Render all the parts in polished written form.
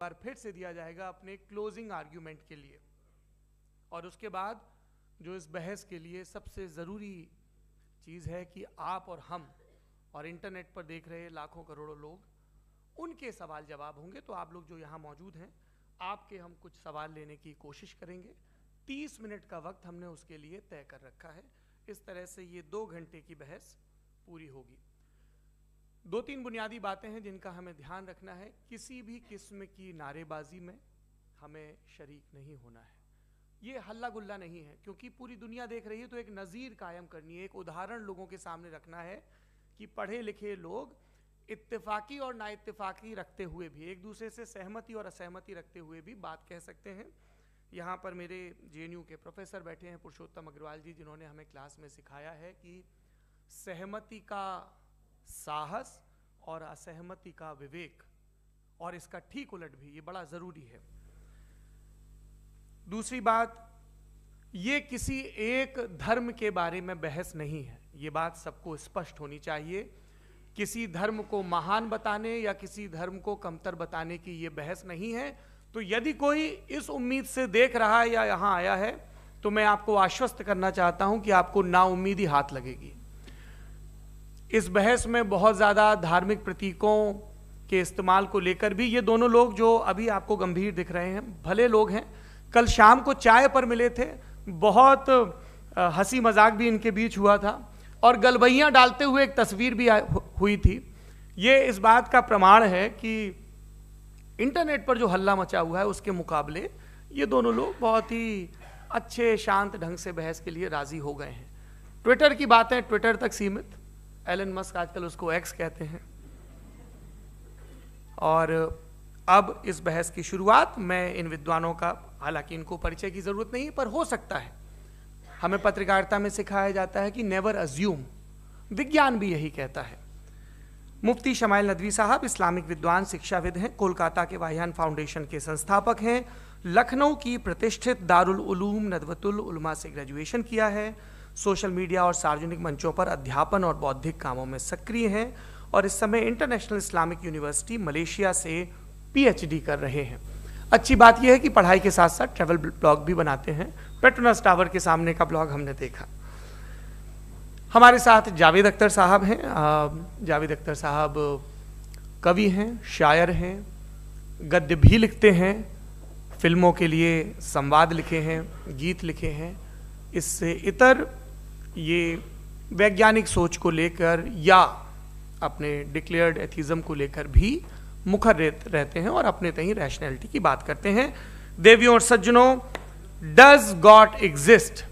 बार फिर से दिया जाएगा अपने क्लोजिंग आर्ग्यूमेंट के लिए। और उसके बाद जो इस बहस के लिए सबसे ज़रूरी चीज़ है कि आप और हम और इंटरनेट पर देख रहे लाखों करोड़ों लोग, उनके सवाल जवाब होंगे। तो आप लोग जो यहाँ मौजूद हैं, आपके हम कुछ सवाल लेने की कोशिश करेंगे। 30 मिनट का वक्त हमने उसके लिए तय कर रखा है। इस तरह से ये 2 घंटे की बहस पूरी होगी। 2-3 बुनियादी बातें हैं जिनका हमें ध्यान रखना है। किसी भी किस्म की नारेबाजी में हमें शरीक नहीं होना है। ये हल्ला गुल्ला नहीं है, क्योंकि पूरी दुनिया देख रही है, तो एक नज़ीर कायम करनी है, एक उदाहरण लोगों के सामने रखना है कि पढ़े लिखे लोग इत्तेफाकी और नाइत्तेफाकी रखते हुए भी, एक दूसरे से सहमति और असहमति रखते हुए भी बात कह सकते हैं। यहाँ पर मेरे JNU के प्रोफेसर बैठे हैं, पुरुषोत्तम अग्रवाल जी, जिन्होंने हमें क्लास में सिखाया है कि सहमति का साहस और असहमति का विवेक, और इसका ठीक उलट भी, ये बड़ा ज़रूरी है। दूसरी बात, ये किसी एक धर्म के बारे में बहस नहीं है, ये बात सबको स्पष्ट होनी चाहिए। किसी धर्म को महान बताने या किसी धर्म को कमतर बताने की ये बहस नहीं है। तो यदि कोई इस उम्मीद से देख रहा है या यहाँ आया है, तो मैं आपको आश्वस्त करना चाहता हूं कि आपको नाउम्मीदी हाथ लगेगी। इस बहस में बहुत ज़्यादा धार्मिक प्रतीकों के इस्तेमाल को लेकर भी, ये दोनों लोग जो अभी आपको गंभीर दिख रहे हैं, भले लोग हैं, कल शाम को चाय पर मिले थे, बहुत हंसी मजाक भी इनके बीच हुआ था, और गलबैयाँ डालते हुए एक तस्वीर भी हुई थी। ये इस बात का प्रमाण है कि इंटरनेट पर जो हल्ला मचा हुआ है उसके मुकाबले ये दोनों लोग बहुत ही अच्छे शांत ढंग से बहस के लिए राजी हो गए हैं। ट्विटर की बातें ट्विटर तक सीमित, एलन मस्क आजकल उसको एक्स कहते हैं। और अब इस बहस की शुरुआत मैं इन विद्वानों का, हालांकि इनको परिचय की जरूरत नहीं, पर हो सकता है, हमें पत्रकारिता में सिखाया जाता है कि नेवर अज्यूम, विज्ञान भी यही कहता है। मुफ्ती शमाइल नदवी साहब इस्लामिक विद्वान, शिक्षाविद हैं, कोलकाता के वाहियान फाउंडेशन के संस्थापक हैं, लखनऊ की प्रतिष्ठित दारुल उलूम नदवतुल उलमा से ग्रेजुएशन किया है, सोशल मीडिया और सार्वजनिक मंचों पर अध्यापन और बौद्धिक कामों में सक्रिय हैं, और इस समय इंटरनेशनल इस्लामिक यूनिवर्सिटी मलेशिया से PhD कर रहे हैं। अच्छी बात यह है कि पढ़ाई के साथ साथ ट्रैवल ब्लॉग भी बनाते हैं। पेट्रोनस टावर के सामने का ब्लॉग हमने देखा। हमारे साथ जावेद अख्तर साहब हैं। जावेद अख्तर साहब कवि हैं, शायर हैं, गद्य भी लिखते हैं, फिल्मों के लिए संवाद लिखे हैं, गीत लिखे हैं। इससे इतर ये वैज्ञानिक सोच को लेकर या अपने डिक्लेयर्ड एथिज्म को लेकर भी मुखर रहते हैं और अपने तहीं रैशनैलिटी की बात करते हैं। देवियों और सज्जनों, डज गॉड एग्जिस्ट?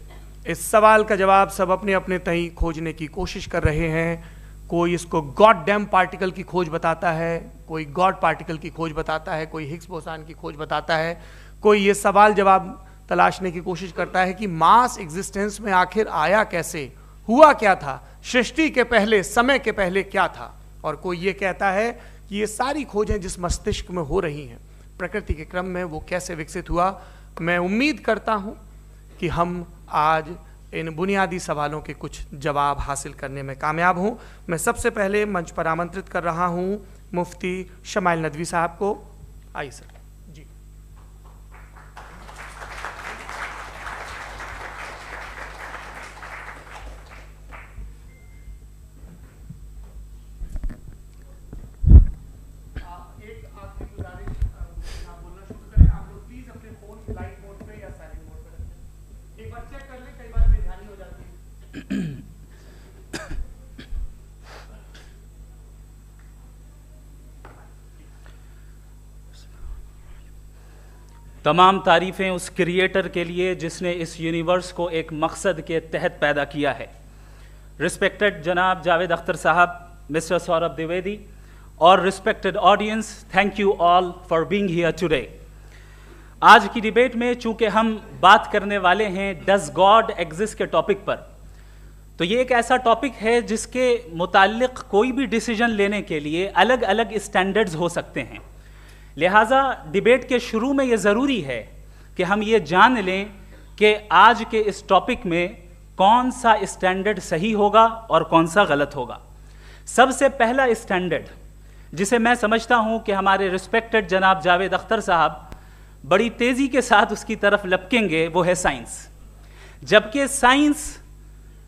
इस सवाल का जवाब सब अपने अपने तहीं खोजने की कोशिश कर रहे हैं। कोई इसको गॉड डैम पार्टिकल की खोज बताता है, कोई गॉड पार्टिकल की खोज बताता है, कोई हिग्स बोसान की खोज बताता है, कोई ये सवाल जवाब तलाशने की कोशिश करता है कि मास एग्जिस्टेंस में आखिर आया कैसे, हुआ क्या था, सृष्टि के पहले, समय के पहले क्या था। और कोई ये कहता है कि ये सारी खोजें जिस मस्तिष्क में हो रही हैं प्रकृति के क्रम में, वो कैसे विकसित हुआ। मैं उम्मीद करता हूं कि हम आज इन बुनियादी सवालों के कुछ जवाब हासिल करने में कामयाब हों। मैं सबसे पहले मंच पर आमंत्रित कर रहा हूं मुफ्ती शमाइल नदवी साहब को। आइए सर। जी, तमाम तारीफ़ें उस क्रिएटर के लिए जिसने इस यूनिवर्स को एक मकसद के तहत पैदा किया है। रिस्पेक्टेड जनाब जावेद अख्तर साहब, मिस्टर सौरभ द्विवेदी और respected audience, thank you all for being here today. आज की डिबेट में चूंकि हम बात करने वाले हैं डज गॉड एग्जिस्ट के टॉपिक पर, तो ये एक ऐसा टॉपिक है जिसके मुताल्लिक कोई भी डिसीजन लेने के लिए अलग अलग स्टैंडर्ड्स हो सकते हैं। लिहाजा डिबेट के शुरू में ये ज़रूरी है कि हम ये जान लें कि आज के इस टॉपिक में कौन सा स्टैंडर्ड सही होगा और कौन सा गलत होगा। सबसे पहला स्टैंडर्ड जिसे मैं समझता हूं कि हमारे रिस्पेक्टेड जनाब जावेद अख्तर साहब बड़ी तेजी के साथ उसकी तरफ लपकेंगे, वो है साइंस। जबकि साइंस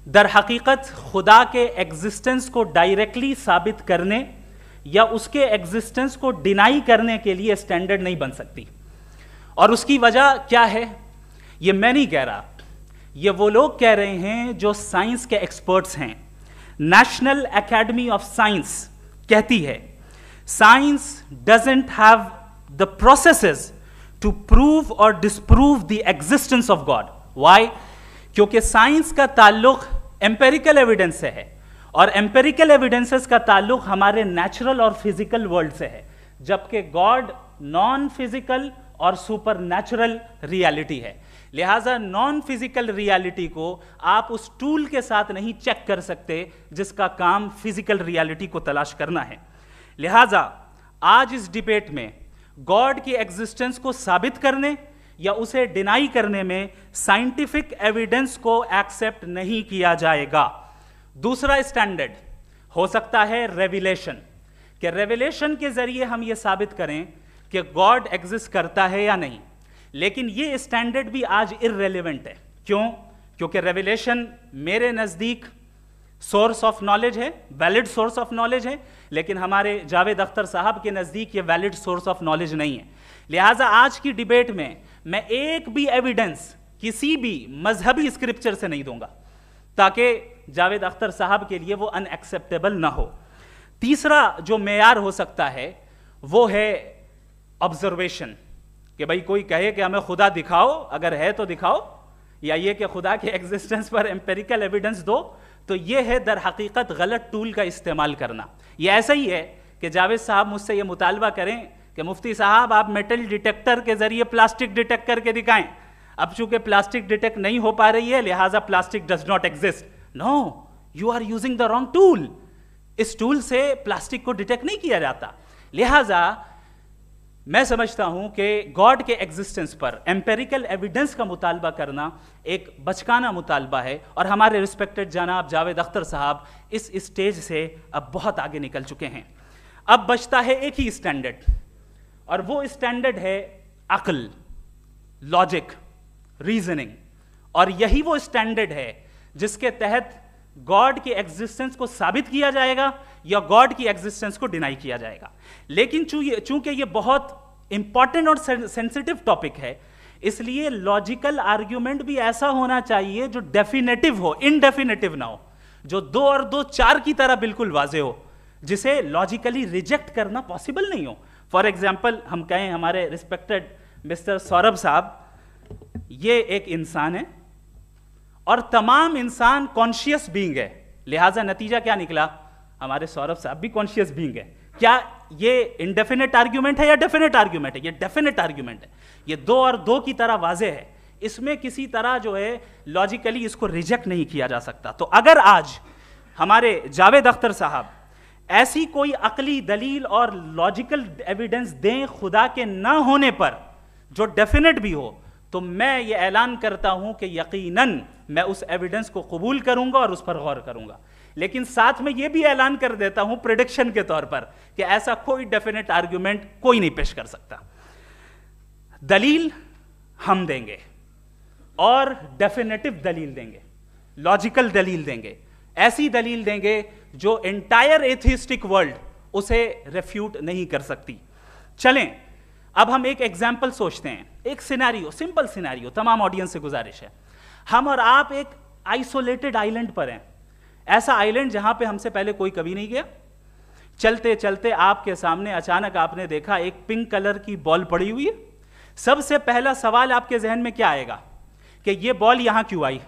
दर हकीकत खुदा के एग्जिस्टेंस को डायरेक्टली साबित करने या उसके एग्जिस्टेंस को डिनाई करने के लिए स्टैंडर्ड नहीं बन सकती। और उसकी वजह क्या है, ये मैं नहीं कह रहा, ये वो लोग कह रहे हैं जो साइंस के एक्सपर्ट्स हैं। नेशनल एकेडमी ऑफ साइंस कहती है science doesn't have the processes to prove और disprove the existence of God. Why? क्योंकि साइंस का ताल्लुक एम्पेरिकल एविडेंस से है और एम्पेरिकल एविडेंसेस का ताल्लुक हमारे नेचुरल और फिजिकल वर्ल्ड से है, जबकि गॉड नॉन फिजिकल और सुपर नेचुरल रियलिटी है। लिहाजा नॉन फिजिकल रियलिटी को आप उस टूल के साथ नहीं चेक कर सकते जिसका काम फिजिकल रियलिटी को तलाश करना है। लिहाजा आज इस डिबेट में गॉड की एग्जिस्टेंस को साबित करने या उसे डिनाई करने में साइंटिफिक एविडेंस को एक्सेप्ट नहीं किया जाएगा। दूसरा स्टैंडर्ड हो सकता है रेविलेशन, कि रेविलेशन के जरिए हम यह साबित करें कि गॉड एग्जिस्ट करता है या नहीं। लेकिन यह स्टैंडर्ड भी आज इररेलेवेंट है। क्यों? क्योंकि रेविलेशन मेरे नजदीक सोर्स ऑफ नॉलेज है, वैलिड सोर्स ऑफ नॉलेज है, लेकिन हमारे जावेद अख्तर साहब के नजदीक ये वैलिड सोर्स ऑफ नॉलेज नहीं है। लिहाजा आज की डिबेट में मैं एक भी एविडेंस किसी भी मजहबी स्क्रिप्चर से नहीं दूंगा ताकि जावेद अख्तर साहब के लिए वो अनएक्सेप्टेबल ना हो। तीसरा जो मेयार हो सकता है वो है ऑब्जर्वेशन, कि भाई कोई कहे कि हमें खुदा दिखाओ, अगर है तो दिखाओ, या ये कि खुदा के एग्जिस्टेंस पर एम्पेरिकल एविडेंस दो, तो ये है दर हकीकत गलत टूल का इस्तेमाल करना। ये ऐसा ही है कि जावेद साहब मुझसे ये मुतालबा करें कि मुफ्ती साहब आप मेटल डिटेक्टर के जरिए प्लास्टिक डिटेक्ट करके दिखाएं। अब चूंकि प्लास्टिक डिटेक्ट नहीं हो पा रही है लिहाजा plastic does not exist. No, you are using the wrong tool. इस टूल से प्लास्टिक को डिटेक्ट नहीं किया जाता। लिहाजा मैं समझता हूं कि गॉड के एग्जिस्टेंस पर एम्पेरिकल एविडेंस का मुतालबा करना एक बचकाना मुतालबा है, और हमारे रिस्पेक्टेड जनाब जावेद अख्तर साहब इस स्टेज से अब बहुत आगे निकल चुके हैं। अब बचता है एक ही स्टैंडर्ड, और वो स्टैंडर्ड है अक्ल, लॉजिक, रीजनिंग। और यही वो स्टैंडर्ड है जिसके तहत गॉड की एग्जिस्टेंस को साबित किया जाएगा या गॉड की एग्जिस्टेंस को डिनाई किया जाएगा। लेकिन चूंकि ये बहुत इंपॉर्टेंट और सेंसिटिव टॉपिक है, इसलिए लॉजिकल आर्ग्यूमेंट भी ऐसा होना चाहिए जो डेफिनेटिव हो, इनडेफिनेटिव ना हो, जो 2 और 2 4 की तरह बिल्कुल वाजे हो, जिसे लॉजिकली रिजेक्ट करना पॉसिबल नहीं हो। फॉर एग्जाम्पल हम कहें हमारे रिस्पेक्टेड मिस्टर सौरभ साहब, ये एक इंसान है और तमाम इंसान कॉन्शियस बीइंग है, लिहाजा नतीजा क्या निकला, हमारे सौरभ साहब भी कॉन्शियस बीइंग है। क्या ये इनडेफिनेट आर्ग्यूमेंट है या डेफिनेट आर्ग्यूमेंट है? ये डेफिनेट आर्ग्यूमेंट है। ये 2 और 2 की तरह वाजे है, इसमें किसी तरह जो है लॉजिकली इसको रिजेक्ट नहीं किया जा सकता। तो अगर आज हमारे जावेद अख्तर साहब ऐसी कोई अकली दलील और लॉजिकल एविडेंस दें खुदा के ना होने पर जो डेफिनेट भी हो, तो मैं ये ऐलान करता हूं कि यकीनन मैं उस एविडेंस को कबूल करूंगा और उस पर गौर करूंगा। लेकिन साथ में यह भी ऐलान कर देता हूं प्रेडिक्शन के तौर पर कि ऐसा कोई डेफिनेट आर्ग्यूमेंट कोई नहीं पेश कर सकता। दलील हम देंगे और डेफिनेटिव दलील देंगे, लॉजिकल दलील देंगे, ऐसी दलील देंगे जो एंटायर एथिस्टिक वर्ल्ड उसे रेफ्यूट नहीं कर सकती। चलें अब हम एक एग्जाम्पल सोचते हैं, एक सिनेरियो, सिंपल सिनेरियो, तमाम ऑडियंस से गुजारिश है, हम और आप एक आइसोलेटेड आइलैंड पर हैं, ऐसा आइलैंड जहां पे हमसे पहले कोई कभी नहीं गया। चलते चलते आपके सामने अचानक आपने देखा एक पिंक कलर की बॉल पड़ी हुई है। सबसे पहला सवाल आपके जहन में क्या आएगा कि ये बॉल यहां क्यों आई,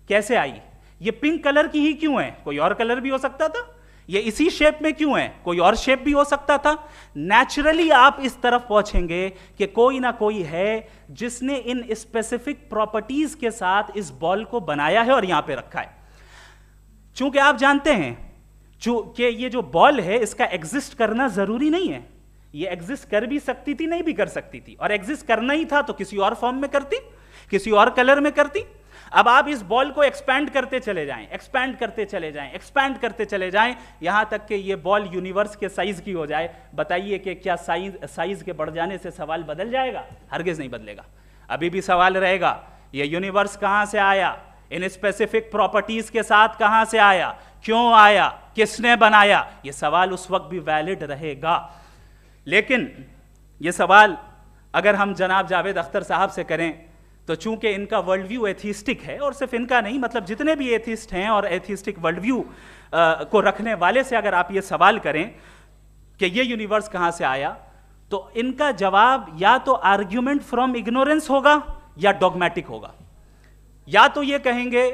कैसे आई, ये पिंक कलर की ही क्यों है, कोई और कलर भी हो सकता था, ये इसी शेप में क्यों है, कोई और शेप भी हो सकता था। नेचुरली आप इस तरफ पहुंचेंगे कि कोई ना कोई है जिसने इन स्पेसिफिक प्रॉपर्टीज के साथ इस बॉल को बनाया है और यहां पे रखा है। चूंकि आप जानते हैं कि ये जो बॉल है इसका एग्जिस्ट करना जरूरी नहीं है, ये एग्जिस्ट कर भी सकती थी, नहीं भी कर सकती थी, और एग्जिस्ट करना ही था तो किसी और फॉर्म में करती, किसी और कलर में करती। अब आप इस बॉल को एक्सपैंड करते चले जाएं, एक्सपैंड करते चले जाएं, एक्सपैंड करते चले जाएं, यहां तक कि ये बॉल यूनिवर्स के साइज की हो जाए। बताइए कि क्या साइज के बढ़ जाने से सवाल बदल जाएगा? हरगिज नहीं बदलेगा। अभी भी सवाल रहेगा, ये यूनिवर्स कहां से आया, इन स्पेसिफिक प्रॉपर्टीज के साथ कहां से आया, क्यों आया, किसने बनाया, ये सवाल उस वक्त भी वैलिड रहेगा। लेकिन ये सवाल अगर हम जनाब जावेद अख्तर साहब से करें तो चूंकि इनका वर्ल्ड व्यू एथिस्टिक है, और सिर्फ इनका नहीं, मतलब जितने भी एथिस्ट हैं और एथिस्टिक वर्ल्ड व्यू को रखने वाले से अगर आप ये सवाल करें कि ये यूनिवर्स कहां से आया, तो इनका जवाब या तो आर्ग्यूमेंट फ्रॉम इग्नोरेंस होगा या डॉगमेटिक होगा। या तो ये कहेंगे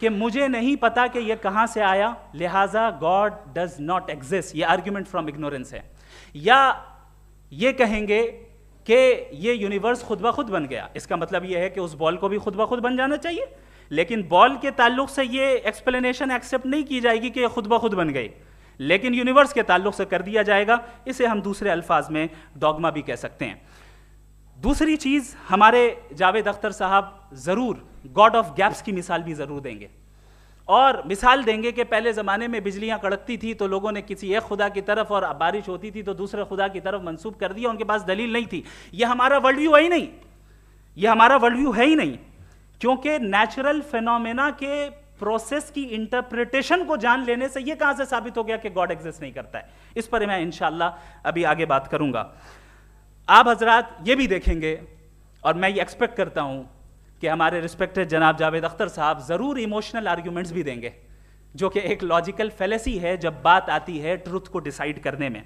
कि मुझे नहीं पता कि ये कहां से आया, लिहाजा गॉड डज नॉट एग्जिस्ट, ये आर्ग्यूमेंट फ्रॉम इग्नोरेंस है, या ये कहेंगे कि ये यूनिवर्स खुद ब खुद बन गया। इसका मतलब ये है कि उस बॉल को भी खुद ब खुद बन जाना चाहिए, लेकिन बॉल के ताल्लुक से ये एक्सप्लेनेशन एक्सेप्ट नहीं की जाएगी कि ये खुद ब खुद बन गई, लेकिन यूनिवर्स के ताल्लुक से कर दिया जाएगा। इसे हम दूसरे अल्फाज में डॉगमा भी कह सकते हैं। दूसरी चीज, हमारे जावेद अख्तर साहब जरूर गॉड ऑफ गैप्स की मिसाल भी जरूर देंगे, और मिसाल देंगे कि पहले ज़माने में बिजलियां कड़कती थी तो लोगों ने किसी एक खुदा की तरफ, और बारिश होती थी तो दूसरे खुदा की तरफ मंसूब कर दिया, उनके पास दलील नहीं थी। यह हमारा वर्ल्ड व्यू है ही नहीं, यह हमारा वर्ल्ड व्यू है ही नहीं, क्योंकि नेचुरल फिनोमेना के प्रोसेस की इंटरप्रिटेशन को जान लेने से यह कहां से साबित हो गया कि गॉड एग्जिस्ट नहीं करता है। इस पर मैं इंशाअल्लाह अभी आगे बात करूंगा। आप हजरात ये भी देखेंगे, और मैं ये एक्सपेक्ट करता हूं कि हमारे रिस्पेक्टेड जनाब जावेद अख्तर साहब जरूर इमोशनल आर्ग्यूमेंट्स भी देंगे, जो कि एक लॉजिकल फेलेसी है जब बात आती है ट्रुथ को डिसाइड करने में।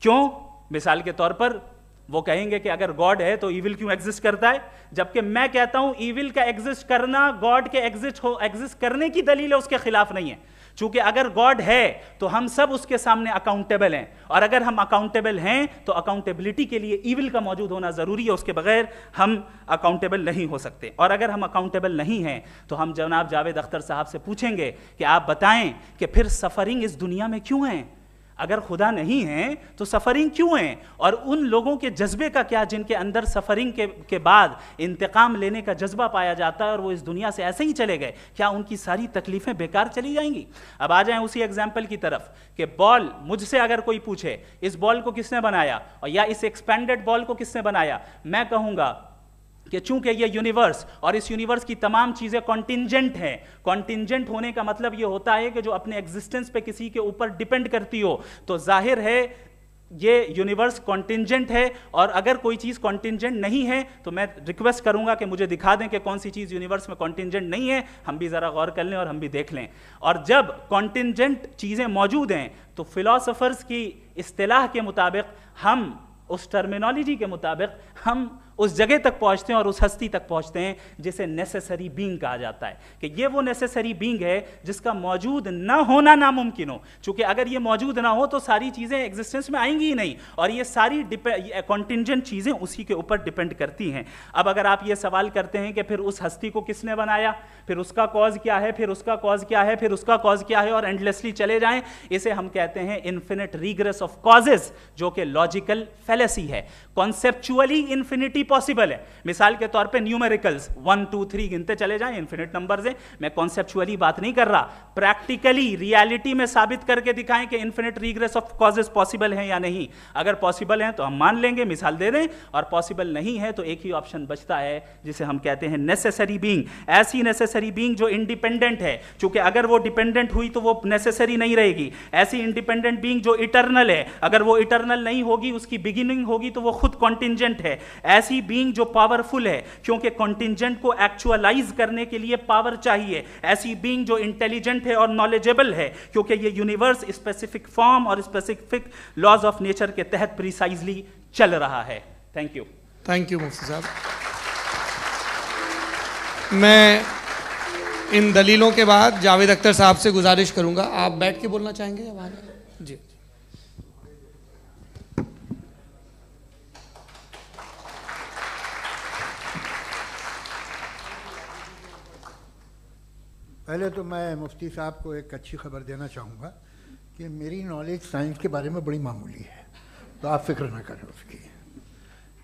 क्यों? मिसाल के तौर पर वो कहेंगे कि अगर गॉड है तो ईविल क्यों एग्जिस्ट करता है, जबकि मैं कहता हूं ईविल का एग्जिस्ट करना गॉड के एग्जिस्ट करने की दलील है, उसके खिलाफ नहीं है। चूंकि अगर गॉड है तो हम सब उसके सामने अकाउंटेबल हैं, और अगर हम अकाउंटेबल हैं तो अकाउंटेबिलिटी के लिए ईविल का मौजूद होना जरूरी है, उसके बगैर हम अकाउंटेबल नहीं हो सकते। और अगर हम अकाउंटेबल नहीं हैं तो हम जनाब जावेद अख्तर साहब से पूछेंगे कि आप बताएं कि फिर सफरिंग इस दुनिया में क्यों है? अगर खुदा नहीं है तो सफरिंग क्यों है? और उन लोगों के जज्बे का क्या जिनके अंदर सफरिंग के बाद इंतकाम लेने का जज्बा पाया जाता है, और वो इस दुनिया से ऐसे ही चले गए, क्या उनकी सारी तकलीफें बेकार चली जाएंगी? अब आ जाएं उसी एग्जाम्पल की तरफ कि बॉल, मुझसे अगर कोई पूछे इस बॉल को किसने बनाया, और या इस एक्सपेंडेड बॉल को किसने बनाया, मैं कहूंगा कि चूंकि ये यूनिवर्स और इस यूनिवर्स की तमाम चीजें कॉन्टिंजेंट हैं। कॉन्टिंजेंट होने का मतलब ये होता है कि जो अपने एग्जिस्टेंस पे किसी के ऊपर डिपेंड करती हो, तो जाहिर है ये यूनिवर्स कॉन्टिंजेंट है। और अगर कोई चीज कॉन्टिंजेंट नहीं है तो मैं रिक्वेस्ट करूंगा कि मुझे दिखा दें कि कौन सी चीज यूनिवर्स में कॉन्टिंजेंट नहीं है, हम भी जरा गौर कर लें और हम भी देख लें। और जब कॉन्टिंजेंट चीजें मौजूद हैं तो फिलोसोफर्स की इस्तिलाह के मुताबिक, हम उस टर्मिनोलॉजी के मुताबिक हम उस जगह तक पहुंचते हैं और उस हस्ती तक पहुंचते हैं जिसे नेसेसरी बीइंग कहा जाता है, कि ये वो नेसेसरी बीइंग है जिसका मौजूद ना होना नामुमकिन हो। क्योंकि अगर ये मौजूद ना हो तो सारी चीजें एग्जिस्टेंस में आएंगी ही नहीं, और ये सारी कॉन्टिंजेंट चीजें उसी के ऊपर डिपेंड करती हैं। अब अगर आप ये सवाल करते हैं कि फिर उस हस्ती को किसने बनाया, फिर उसका कॉज क्या है, फिर उसका कॉज क्या है, फिर उसका कॉज क्या है, और एंडलेसली चले जाएं, इसे हम कहते हैं इन्फिनिट रिग्रेस ऑफ कॉजेस, जो कि लॉजिकल फेलेसी है। कॉन्सेप्चुअली इन्फिनिटी पॉसिबल है। मिसाल के तौर पे न्यूमेरिकल्स 1 2 3 गिनते चले जाएं, इन्फिनिट नंबर्स हैं। मैं कॉन्सेप्चुअली बात नहीं कर रहा, प्रैक्टिकली रियलिटी में साबित करके दिखाएं कि infinite regress of causes possible है या नहीं। अगर पॉसिबल है तो हम मान लेंगे, मिसाल दे दें, और पॉसिबल नहीं है तो एक ही ऑप्शन बचता है जिसे हम कहते हैं नेसेसरी बीइंग। ऐसी नेसेसरी बीइंग जो इंडिपेंडेंट है, क्योंकि अगर वो डिपेंडेंट हुई तो वो नेसेसरी नहीं रहेगी। ऐसी इंडिपेंडेंट बीइंग जो इटर्नल है, अगर वो इटर्नल नहीं होगी, उसकी बिगिनिंग होगी तो वो खुद कॉन्टिंजेंट है। ऐसी बीइंग जो पावरफुल है, क्योंकि कॉन्टिंजेंट को एक्चुअलाइज करने के लिए पावर चाहिए। ऐसी बीइंग जो इंटेलिजेंट है और नॉलेजेबल है, क्योंकि ये यूनिवर्स स्पेसिफिक फॉर्म और स्पेसिफिक लॉज ऑफ नेचर के तहत प्रिसाइजली चल रहा है। Thank you. थैंक यू मुफ्ती साहब। मैं इन दलीलों के बाद जावेद अख्तर साहब से गुजारिश करूंगा, आप बैठ के बोलना चाहेंगे या बाहर? जी। पहले तो मैं मुफ्ती साहब को एक अच्छी खबर देना चाहूँगा कि मेरी नॉलेज साइंस के बारे में बड़ी मामूली है, तो आप फिक्र ना करें उसकी,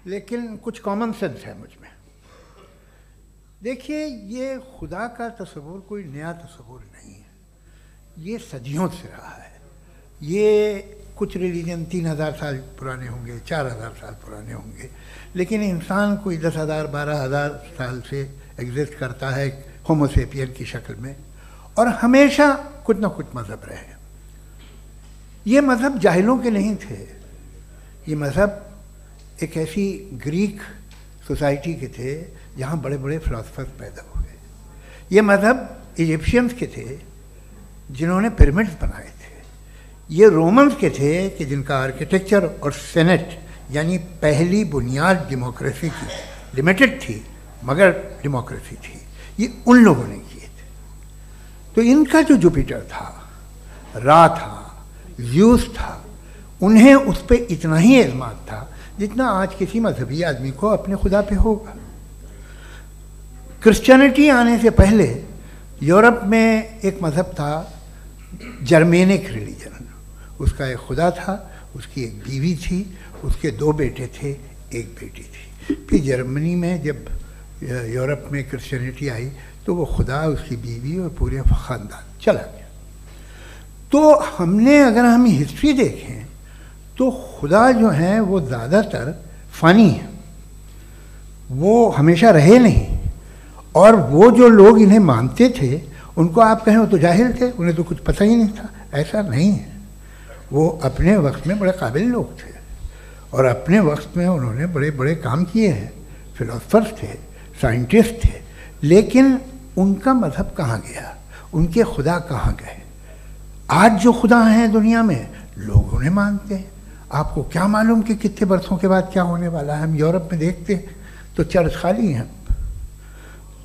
लेकिन कुछ कॉमन सेंस है मुझ में। देखिए, ये खुदा का तस्वुर कोई नया तस्वुर नहीं है, ये सदियों से रहा है। ये कुछ रिलीजन 3000 साल पुराने होंगे, 4000 साल पुराने होंगे, लेकिन इंसान कोई 10,000 12,000 साल से एग्जिस्ट करता है होमोसेपियन की शक्ल में, और हमेशा कुछ ना कुछ मज़हब रहे। ये मज़हब जाहिलों के नहीं थे, ये मज़हब एक ऐसी ग्रीक सोसाइटी के थे जहाँ बड़े बड़े फिलोसफर्स पैदा हुए। ये मज़हब इजिप्शियंस के थे जिन्होंने पिरामिड्स बनाए थे। ये रोमन्स के थे कि जिनका आर्किटेक्चर और सेनेट यानी पहली बुनियाद डेमोक्रेसी की लिमिटेड थी, मगर डेमोक्रेसी थी, ये उन लोगों ने किए थे। तो इनका जो जुपिटर था, रा था, ज़्यूस था, उन्हें उस पर इतना ही एतमाद था जितना आज किसी मजहबी आदमी को अपने खुदा पे होगा। क्रिश्चियनिटी आने से पहले यूरोप में एक मज़हब था जर्मेनिक रिलीजन। उसका एक खुदा था, उसकी एक बीवी थी, उसके 2 बेटे थे, एक बेटी थी। फिर जर्मनी में जब यूरोप में क्रिश्चियनिटी आई तो वो खुदा, उसकी बीवी और पूरे ख़ानदान चला गया। तो अगर हम हिस्ट्री देखें तो खुदा जो हैं वो ज़्यादातर फ़नी है, वो हमेशा रहे नहीं। और वो जो लोग इन्हें मानते थे उनको आप कहें वो तो जाहिल थे, उन्हें तो कुछ पता ही नहीं था, ऐसा नहीं है। वो अपने वक्त में बड़े काबिल लोग थे और अपने वक्त में उन्होंने बड़े बड़े काम किए हैं, फिलोसफर्स थे, साइंटिस्ट थे, लेकिन उनका मज़हब कहाँ गया, उनके खुदा कहाँ गए? आज जो खुदा हैं दुनिया में लोग उन्हें मानते हैं। आपको क्या मालूम कि कितने बरसों के बाद क्या होने वाला है? हम यूरोप में देखते हैं तो चर्च खाली हैं।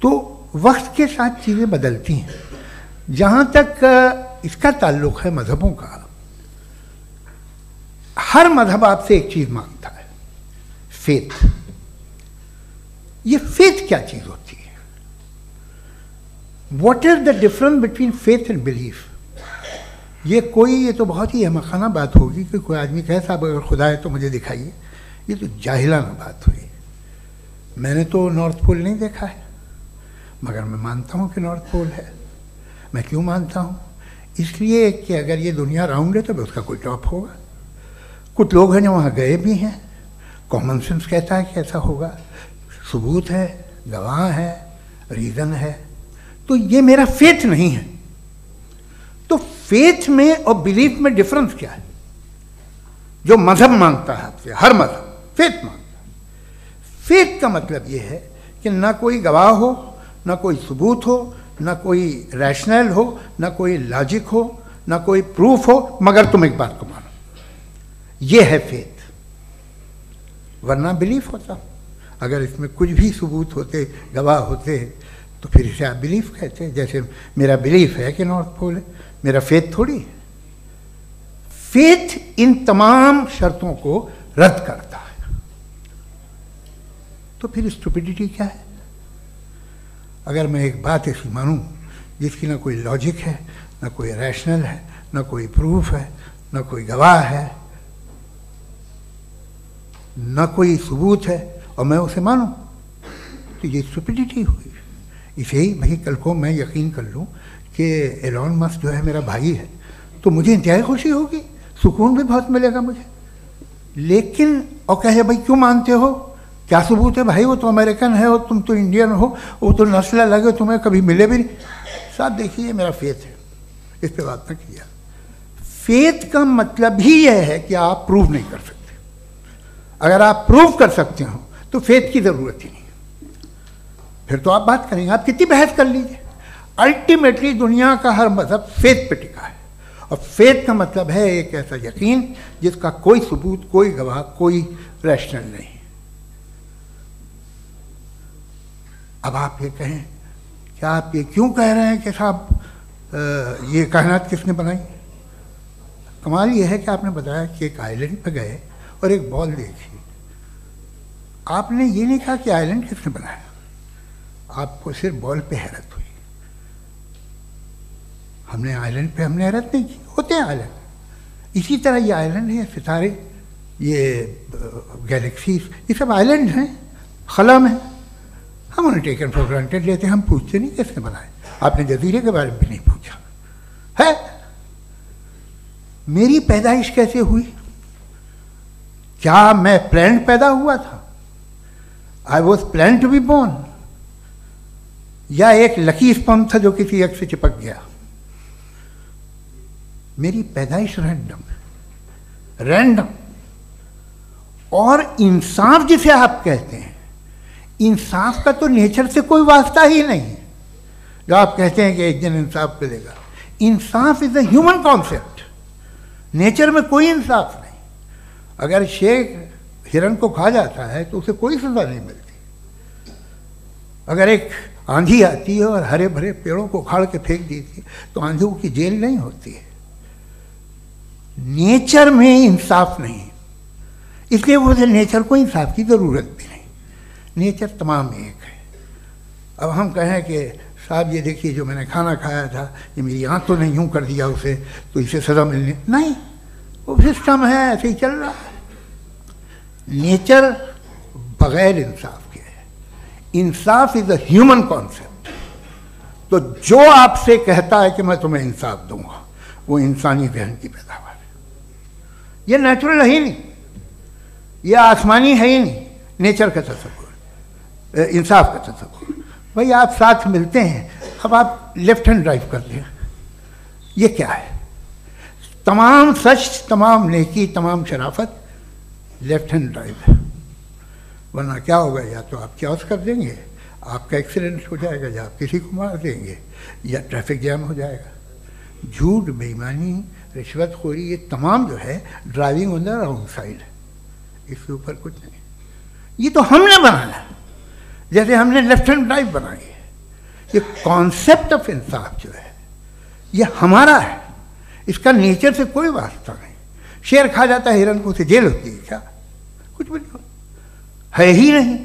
तो वक्त के साथ चीज़ें बदलती हैं। जहाँ तक इसका ताल्लुक़ है मज़हबों का, हर मज़हब आपसे एक चीज़ मांगता है, फेथ। ये फेथ क्या चीज़ होती है? What is the difference between faith and belief? ये तो बहुत ही अहमकाना बात होगी कि कोई आदमी कहे साहब अगर खुदा है तो मुझे दिखाइए। ये तो जाहिलाना बात हुई। मैंने तो नॉर्थ पोल नहीं देखा है, मगर मैं मानता हूँ कि नॉर्थ पोल है। मैं क्यों मानता हूँ? इसलिए कि अगर ये दुनिया राउंड है तो उसका कोई टॉप होगा। कुछ लोग हैं जो वहाँ गए भी हैं, कॉमन सेंस कहता है कि ऐसा होगा, सबूत है, गवाह है, रीज़न है। तो ये मेरा फेथ नहीं है। तो फेथ में और बिलीफ में डिफरेंस क्या है? जो मज़हब मांगता है आपसे, हर मज़हब फेथ मांगता है। फेथ का मतलब ये है कि ना कोई गवाह हो, ना कोई सबूत हो, ना कोई रैशनल हो, ना कोई लॉजिक हो, ना कोई प्रूफ हो, मगर तुम एक बात को मानो। ये है फेथ। वरना बिलीफ होता। अगर इसमें कुछ भी सबूत होते, गवाह होते, तो फिर इसे आप बिलीफ कहते। जैसे मेरा बिलीफ है कि नॉर्थ पोल है, मेरा फेथ थोड़ी है। फेथ इन तमाम शर्तों को रद्द करता है। तो फिर स्टुपिडिटी क्या है? अगर मैं एक बात ऐसी मानूं जिसकी ना कोई लॉजिक है, ना कोई रैशनल है, ना कोई प्रूफ है, ना कोई गवाह है, ना कोई सबूत है, और मैं उसे मानूं, तो ये स्टुपिडिटी हुई। इसे ही भाई कल को मैं यकीन कर लूँ कि एलॉन मस्क जो है मेरा भाई है, तो मुझे इंतहाई खुशी होगी, सुकून भी बहुत मिलेगा मुझे। लेकिन और कहे भाई क्यों मानते हो, क्या सबूत है? भाई वो तो अमेरिकन है और तुम तो इंडियन हो, वो तो नस्ल अलग है, तुम्हें कभी मिले भी नहीं। साहब देखिए मेरा फेथ है, इस पर बात न किया। फेथ का मतलब ही यह है कि आप प्रूव नहीं कर सकते। अगर आप प्रूव कर सकते हो तो फेथ की ज़रूरत ही नहीं, फिर तो आप बात करेंगे, आप कितनी बहस कर लीजिए। अल्टीमेटली दुनिया का हर मज़हब फेथ पे टिका है, और फेथ का मतलब है एक ऐसा यकीन जिसका कोई सबूत, कोई गवाह, कोई रैशनल नहीं। अब आप ये कहें, क्या आप ये क्यों कह रहे हैं कि साहब ये कायनात किसने बनाई? कमाल ये है कि आपने बताया कि एक आइलैंड पे गए और एक बॉल देखी। आपने ये नहीं कहा कि आइलैंड किसने बनाया, आपको सिर्फ बॉल पे हैरत हुई। हमने आइलैंड पे हमने हैरत नहीं की, होते हैं आइलैंड। इसी तरह ये आइलैंड है, सितारे, ये गैलेक्सीज, ये सब आइलैंड हैं, खला में। हम उन्हें टेकन फॉर ग्रांटेड लेते हैं, हम पूछते नहीं कैसे बनाए। आपने जजीरे के बारे में भी नहीं पूछा है। मेरी पैदाइश कैसे हुई? क्या मैं प्लान्ड पैदा हुआ था? I was plan to be born, या एक लकी स्पर्म था जो किसी एग से चिपक गया? मेरी पैदाइश रैंडम। और इंसाफ जिसे आप कहते हैं, इंसाफ का तो नेचर से कोई वास्ता ही नहीं है। जो आप कहते हैं कि एक दिन इंसाफ मिलेगा, इंसाफ is a human concept, nature में कोई इंसाफ नहीं। अगर शेर हिरन को खा जाता है तो उसे कोई सजा नहीं मिलती। अगर एक आंधी आती है और हरे भरे पेड़ों को उखाड़ के फेंक देती है तो आंधियों की जेल नहीं होती है। नेचर में इंसाफ नहीं, इसलिए मुझे नेचर को इंसाफ की जरूरत भी नहीं। नेचर तमाम एक है। अब हम कहें कि साहब ये देखिए जो मैंने खाना खाया था, ये मेरी आँख तो नहीं यूँ कर दिया उसे, तो इसे सज़ा मिलने नहीं, वो सिस्टम है, ऐसे ही चल रहा है। नेचर बगैर इंसाफ के है। इंसाफ इज अ ह्यूमन कॉन्सेप्ट। तो जो आपसे कहता है कि मैं तुम्हें इंसाफ दूंगा, वो इंसानी जहन की पैदावार है। ये नेचुरल है ही नहीं, ये आसमानी है ही नहीं। नेचर का तसव्वुर, इंसाफ का तसव्वुर। भाई आप साथ मिलते हैं, अब आप लेफ्ट हैंड ड्राइव करते हैं, ये क्या है? तमाम सच, तमाम नेकी, तमाम शराफत लेफ्ट हैंड ड्राइव है। वरना क्या होगा, या तो आप क्रॉस कर देंगे, आपका एक्सीडेंट हो जाएगा, या आप किसी को मार देंगे, या ट्रैफिक जैम हो जाएगा। झूठ, बेईमानी, रिश्वतखोरी, ये तमाम जो है driving on the wrong side है। इसके ऊपर कुछ नहीं। ये तो हमने बनाया, जैसे हमने लेफ्ट हैंड ड्राइव बनाई है। ये कॉन्सेप्ट ऑफ इंसाफ जो है ये हमारा है, इसका नेचर से कोई वास्ता नहीं। शेर खा जाता है हिरन को, उसे जेल होती है क्या? कुछ भी नहीं, है ही नहीं।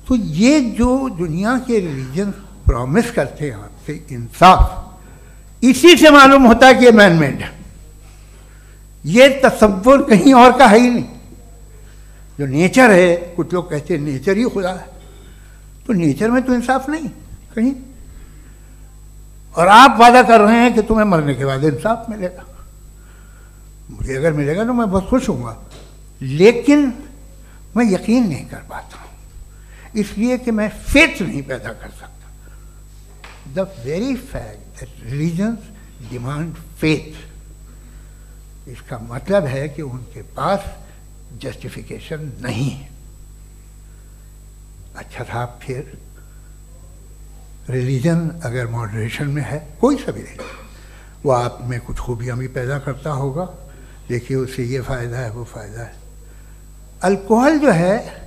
तो ये जो दुनिया के रिलीजन प्रॉमिस करते हैं आपसे इंसाफ, इसी से मालूम होता है कि ये मैन मेड है। ये तसव्वुर कहीं और का है ही नहीं। जो नेचर है, कुछ लोग कहते हैं नेचर ही खुदा है, तो नेचर में तो इंसाफ नहीं कहीं। और आप वादा कर रहे हैं कि तुम्हें मरने के बाद इंसाफ मिलेगा। मुझे अगर मिलेगा तो मैं बहुत खुश हूँगा, लेकिन मैं यकीन नहीं कर पाता हूँ, इसलिए कि मैं फेथ नहीं पैदा कर सकता। The very fact that religions demand faith, इसका मतलब है कि उनके पास जस्टिफिकेशन नहीं है। अच्छा था, फिर रिलीजन अगर मॉडरेशन में है, कोई सा भी रिलीजन, वो आप में कुछ खूबियाँ भी पैदा करता होगा। देखिए उससे ये फ़ायदा है, वो फ़ायदा है। अल्कोहल जो है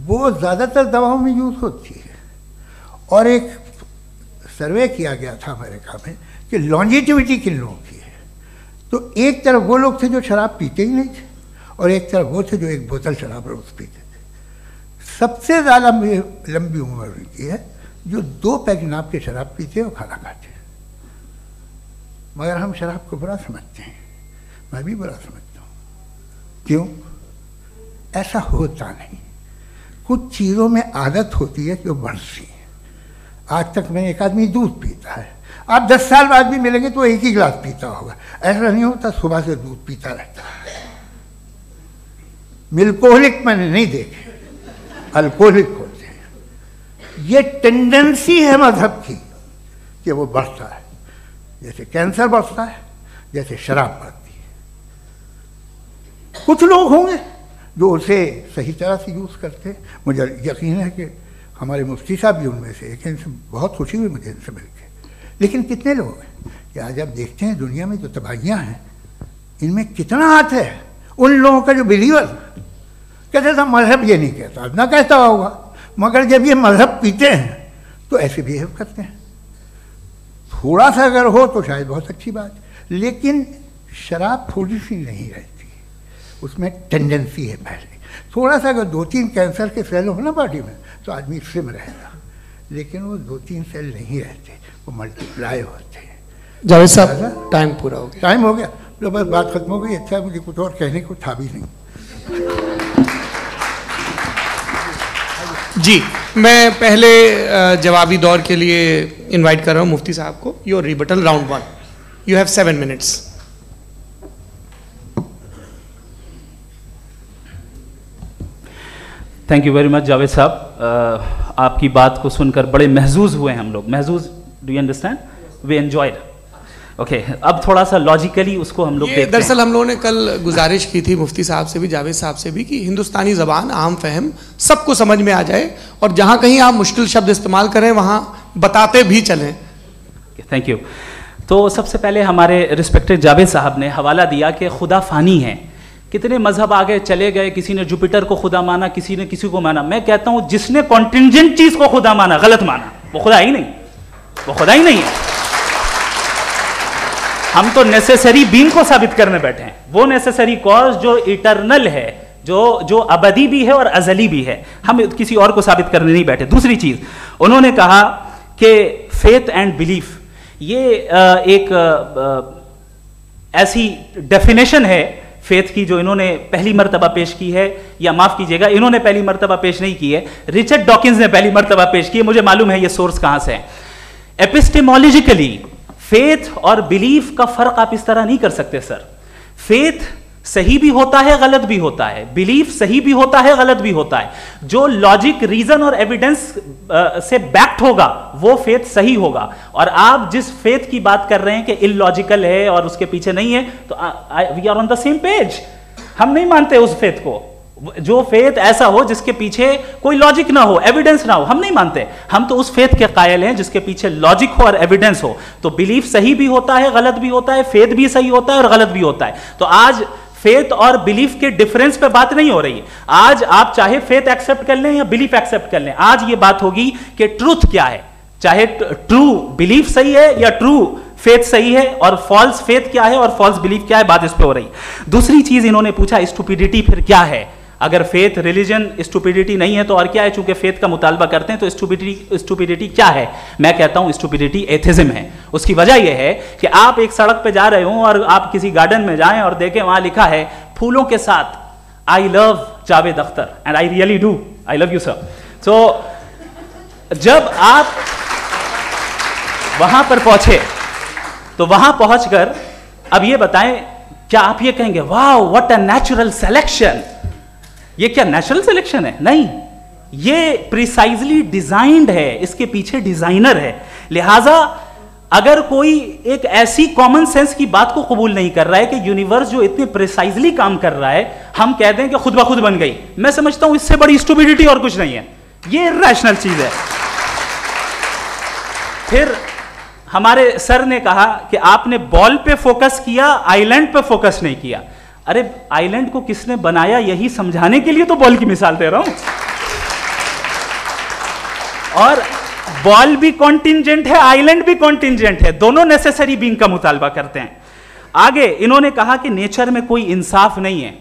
वो ज़्यादातर दवाओं में यूज़ होती है, और एक सर्वे किया गया था अमेरिका में कि लॉन्जिटिविटी किन लोगों की है। तो एक तरफ वो लोग थे जो शराब पीते ही नहीं थे, और एक तरफ वो थे जो एक बोतल शराब रोज़ पीते थे। सबसे ज़्यादा लंबी उम्र उनकी है जो 2 पैक नाप के शराब पीते और खाना खाते हैं। मगर हम शराब को बुरा समझते हैं, मैं भी बुरा समझता हूँ। क्यों? ऐसा होता नहीं। कुछ चीज़ों में आदत होती है कि वो बढ़ती है। आज तक में एक आदमी दूध पीता है, आप 10 साल बाद भी मिलेंगे तो एक ही गिलास पीता होगा। ऐसा नहीं होता, सुबह से दूध पीता रहता है। मिल्कोहलिक मैंने नहीं देखे, अल्कोहलिक होते हैं। ये टेंडेंसी है मजहब की कि वो बढ़ता है, जैसे कैंसर बढ़ता है, जैसे शराब बढ़ती है। कुछ लोग होंगे जो उसे सही तरह से यूज़ करते हैं। मुझे यकीन है कि हमारे मुफ्ती साहब भी उनमें से एक हैं, इनसे बहुत खुशी हुई मुझे इनसे मिलकर। लेकिन कितने लोग हैं कि आज आप देखते हैं दुनिया में जो तबाहियाँ हैं, इनमें कितना हाथ है उन लोगों का जो बिलीवर कहते था मजहब ये नहीं कहता, ना कहता होगा, मगर जब ये मजहब पीते हैं तो ऐसे बिहेव करते हैं। थोड़ा सा अगर हो तो शायद बहुत अच्छी बात, लेकिन शराब थोड़ी सी नहीं रहती, उसमें टेंडेंसी है पहले। थोड़ा सा अगर 2-3 कैंसर के सेल हो ना बॉडी में तो आदमी स्लिम रहेगा, लेकिन वो 2-3 सेल नहीं रहते, वो मल्टीप्लाई होते हैं। जावेद साहब टाइम पूरा हो गया। टाइम हो गया तो बस बात खत्म हो गई। अच्छा, मुझे कुछ और कहने को था भी नहीं। जी, मैं पहले जवाबी दौर के लिए इनवाइट कर रहा हूँ मुफ्ती साहब को। Your rebuttal round 1, you have 7 minutes. Thank you very much Javed साहब, आपकी बात को सुनकर बड़े महजूज हुए हम लोग। महजूज, do you understand? We enjoyed. Okay, अब थोड़ा सा लॉजिकली उसको हम लोग देखते हैं। दरअसल हम लोगों ने कल गुजारिश की थी मुफ्ती साहब से भी, जावेद साहब से भी, कि हिंदुस्तानी ज़बान आम फहम सबको समझ में आ जाए और जहाँ कहीं आप मुश्किल शब्द इस्तेमाल करें वहाँ बताते भी चलें। Thank you. तो सबसे पहले हमारे रिस्पेक्टेड जावेद साहब ने हवाला दिया कि खुदा फ़ानी है। कितने मजहब आगे चले गए, किसी ने जुपिटर को खुदा माना, किसी ने किसी को माना। मैं कहता हूँ जिसने कॉन्टिंजेंट चीज़ को खुदा माना, गलत माना, वो खुदा ही नहीं, वो खुदा ही नहीं है। हम तो नेसेसरी बीइंग को साबित करने बैठे हैं, वो नेसेसरी कॉज जो इटरनल है, जो अबदी भी है और अजली भी है। हम किसी और को साबित करने नहीं बैठे। दूसरी चीज उन्होंने कहा कि फेथ एंड बिलीफ, ये एक ऐसी डेफिनेशन है फेथ की जो इन्होंने पहली मर्तबा पेश की है, या माफ कीजिएगा इन्होंने पहली मर्तबा पेश नहीं की है, रिचर्ड डॉकिंस ने पहली मर्तबा पेश की है। मुझे मालूम है ये सोर्स कहां से है। एपिस्टेमोलॉजिकली फेथ और बिलीफ का फर्क आप इस तरह नहीं कर सकते सर। फेथ सही भी होता है, गलत भी होता है, बिलीफ सही भी होता है, गलत भी होता है। जो लॉजिक, रीजन और एविडेंस से बैक्ड होगा वो फेथ सही होगा। और आप जिस फेथ की बात कर रहे हैं कि इलॉजिकल है और उसके पीछे नहीं है, तो we are on the same page. हम नहीं मानते उस फेथ को, जो फेथ ऐसा हो जिसके पीछे कोई लॉजिक ना हो, एविडेंस ना हो, हम नहीं मानते। हम तो उस फेथ के कायल हैं जिसके पीछे लॉजिक हो और एविडेंस हो। तो बिलीफ सही भी होता है, गलत भी होता है, फेथ भी सही होता है और गलत भी होता है। तो आज फेथ और बिलीफ के डिफरेंस पे बात नहीं हो रही है। आज आप चाहे फेथ एक्सेप्ट कर लें या बिलीफ एक्सेप्ट कर लें, आज ये बात होगी कि ट्रूथ क्या है। चाहे ट्रू बिलीफ सही है या ट्रू फेथ सही है, और फॉल्स फेथ क्या है और फॉल्स बिलीफ क्या है, बात इस पे हो रही। दूसरी चीज इन्होंने पूछा, स्टुपिडिटी फिर क्या है? अगर फेथ रिलीजन स्टुपिडिटी नहीं है तो और क्या है? चूंकि फेथ का मुतालबा करते हैं तो स्टुपिडिटी क्या है? मैं कहता हूं स्टुपिडिटी एथिज्म है। उसकी वजह यह है कि आप एक सड़क पे जा रहे हो और आप किसी गार्डन में जाएं और देखें वहां लिखा है फूलों के साथ, I love Javed Akhtar and I really do, I love you sir. So जब आप वहां पर पहुंचे तो वहां पहुंचकर अब ये बताएं, क्या आप ये कहेंगे wow what a natural selection? ये क्या नेचुरल सिलेक्शन है? नहीं, ये प्रिसाइजली डिजाइंड है, इसके पीछे डिजाइनर है। लिहाजा अगर कोई एक ऐसी कॉमन सेंस की बात को कबूल नहीं कर रहा है कि यूनिवर्स जो इतने प्रिसाइजली काम कर रहा है, हम कह दें कि खुद ब खुद बन गई, मैं समझता हूं इससे बड़ी स्टुपिडिटी और कुछ नहीं है। ये रैशनल चीज है। फिर हमारे सर ने कहा कि आपने बॉल पे फोकस किया, आइलैंड पे फोकस नहीं किया। अरे आइलैंड को किसने बनाया यही समझाने के लिए तो बॉल की मिसाल दे रहा हूं। और बॉल भी कॉन्टिंजेंट है, आइलैंड भी कॉन्टिंजेंट है, दोनों नेसेसरी बीइंग का मुतालबा करते हैं। आगे इन्होंने कहा कि नेचर में कोई इंसाफ नहीं है।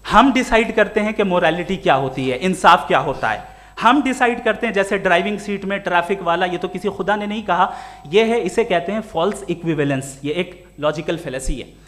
हम डिसाइड करते हैं कि मोरालिटी क्या होती है, इंसाफ क्या होता है। हम डिसाइड करते हैं, जैसे ड्राइविंग सीट में ट्रैफिक वाला, ये तो किसी खुदा ने नहीं कहा, ये है, इसे कहते हैं फॉल्स इक्विवेलेंस। ये एक लॉजिकल फेलेसी है।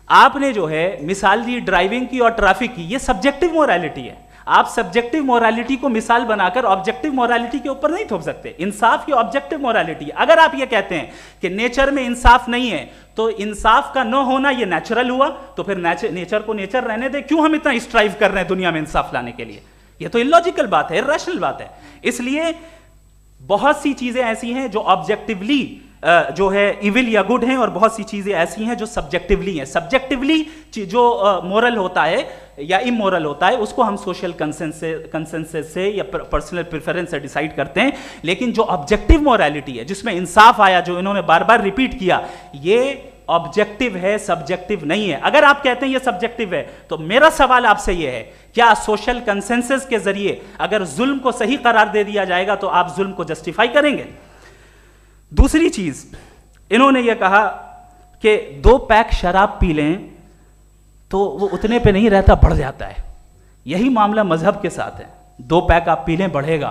आपने जो है मिसाल दी ड्राइविंग की और ट्रैफिक की, ये सब्जेक्टिव मोरालिटी है। आप सब्जेक्टिव मोरालिटी को मिसाल बनाकर ऑब्जेक्टिव मोरालिटी के ऊपर नहीं थोप सकते। इंसाफ की ऑब्जेक्टिव मोरालिटी। अगर आप ये कहते हैं कि नेचर में इंसाफ नहीं है, तो इंसाफ का न होना ये नेचुरल हुआ, तो फिर नेचर को नेचर रहने दे। क्यों हम इतना स्ट्राइव कर रहे हैं दुनिया में इंसाफ लाने के लिए? ये तो इलॉजिकल बात है, इरैशनल बात है। इसलिए बहुत सी चीजें ऐसी हैं जो ऑब्जेक्टिवली जो है इविल या गुड हैं, और बहुत सी चीजें ऐसी हैं जो सब्जेक्टिवली हैं। सब्जेक्टिवली जो मोरल होता है या इमोरल होता है, उसको हम सोशल कंसेंसस से या पर्सनल प्रेफरेंस से डिसाइड करते हैं। लेकिन जो ऑब्जेक्टिव मोरालिटी है, जिसमें इंसाफ आया, जो इन्होंने बार बार रिपीट किया, ये ऑब्जेक्टिव है, सब्जेक्टिव नहीं है। अगर आप कहते हैं ये सब्जेक्टिव है, तो मेरा सवाल आपसे ये है, क्या सोशल कंसेंसस के जरिए अगर जुल्म को सही करार दे दिया जाएगा तो आप जुल्म को जस्टिफाई करेंगे? दूसरी चीज इन्होंने ये कहा कि 2 पैक शराब पी लें तो वो उतने पे नहीं रहता, बढ़ जाता है। यही मामला मजहब के साथ है। 2 पैक आप पी लें, बढ़ेगा।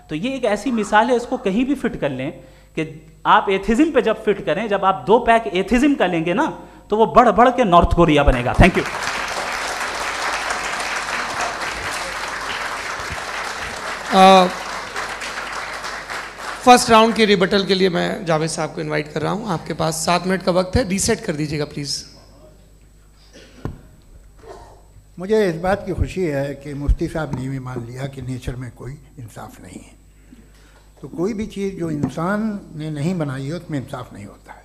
तो ये एक ऐसी मिसाल है, इसको कहीं भी फिट कर लें कि आप एथिज्म पे जब फिट करें, जब आप 2 पैक एथिज्म का लेंगे ना, तो वो बढ़ बढ़ के नॉर्थ कोरिया बनेगा। Thank you. फर्स्ट राउंड के रिबटल के लिए मैं जावेद साहब को इनवाइट कर रहा हूं। आपके पास 7 मिनट का वक्त है, रीसेट कर दीजिएगा प्लीज। मुझे इस बात की खुशी है कि मुफ्ती साहब ने भी मान लिया कि नेचर में कोई इंसाफ नहीं है। तो कोई भी चीज़ जो इंसान ने नहीं बनाई है उसमें इंसाफ नहीं होता है।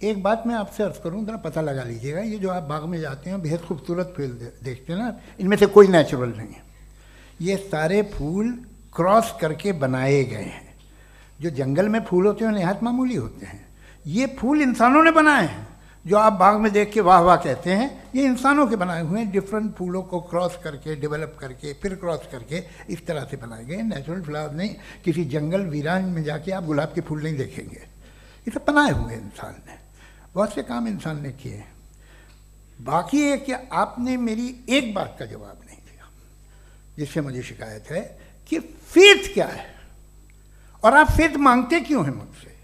एक बात मैं आपसे अर्ज़ करूँ, ज़रा पता लगा लीजिएगा, ये जो आप बाग में जाते हैं बेहद खूबसूरत फूल देखते हैं ना, इनमें से कोई नेचुरल नहीं है। ये सारे फूल क्रॉस करके बनाए गए हैं। जो जंगल में फूल होते हैं नहायत मामूली होते हैं, ये फूल इंसानों ने बनाए हैं। जो आप बाग में देख के वाह वाह कहते हैं, ये इंसानों के बनाए हुए हैं। डिफरेंट फूलों को क्रॉस करके, डेवलप करके, फिर क्रॉस करके इस तरह से बनाए गए। नेचुरल फ्लावर नहीं। किसी जंगल वीरान में जाके आप गुलाब के फूल नहीं देखेंगे। ये सब बनाए हुए इंसान ने, बहुत से काम इंसान ने किए हैं। बाकी है कि आपने मेरी एक बात का जवाब नहीं दिया, जिससे मुझे शिकायत है कि फेथ क्या है और आप फेथ मांगते क्यों हैं मुझसे।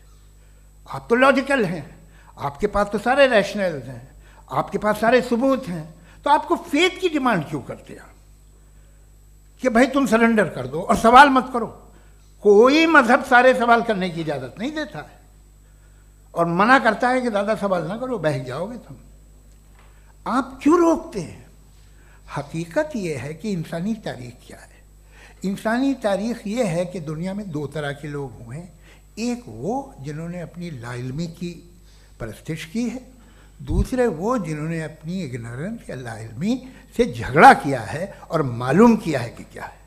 आप तो लॉजिकल हैं, आपके पास तो सारे रैशनल्स हैं, आपके पास सारे सबूत हैं, तो आपको फेथ की डिमांड क्यों करते हैं कि भाई तुम सरेंडर कर दो और सवाल मत करो। कोई मजहब सारे सवाल करने की इजाज़त नहीं देता है और मना करता है कि ज़्यादा सवाल ना करो, बह जाओगे तुम। आप क्यों रोकते हैं? हकीकत यह है कि इंसानी तारीख क्या है। इंसानी तारीख ये है कि दुनिया में 2 तरह के लोग हुए हैं। एक वो जिन्होंने अपनी लाइल्मी की परस्तिश की है, दूसरे वो जिन्होंने अपनी इग्नोरेंस या लाइल्मी से झगड़ा किया है और मालूम किया है कि क्या है।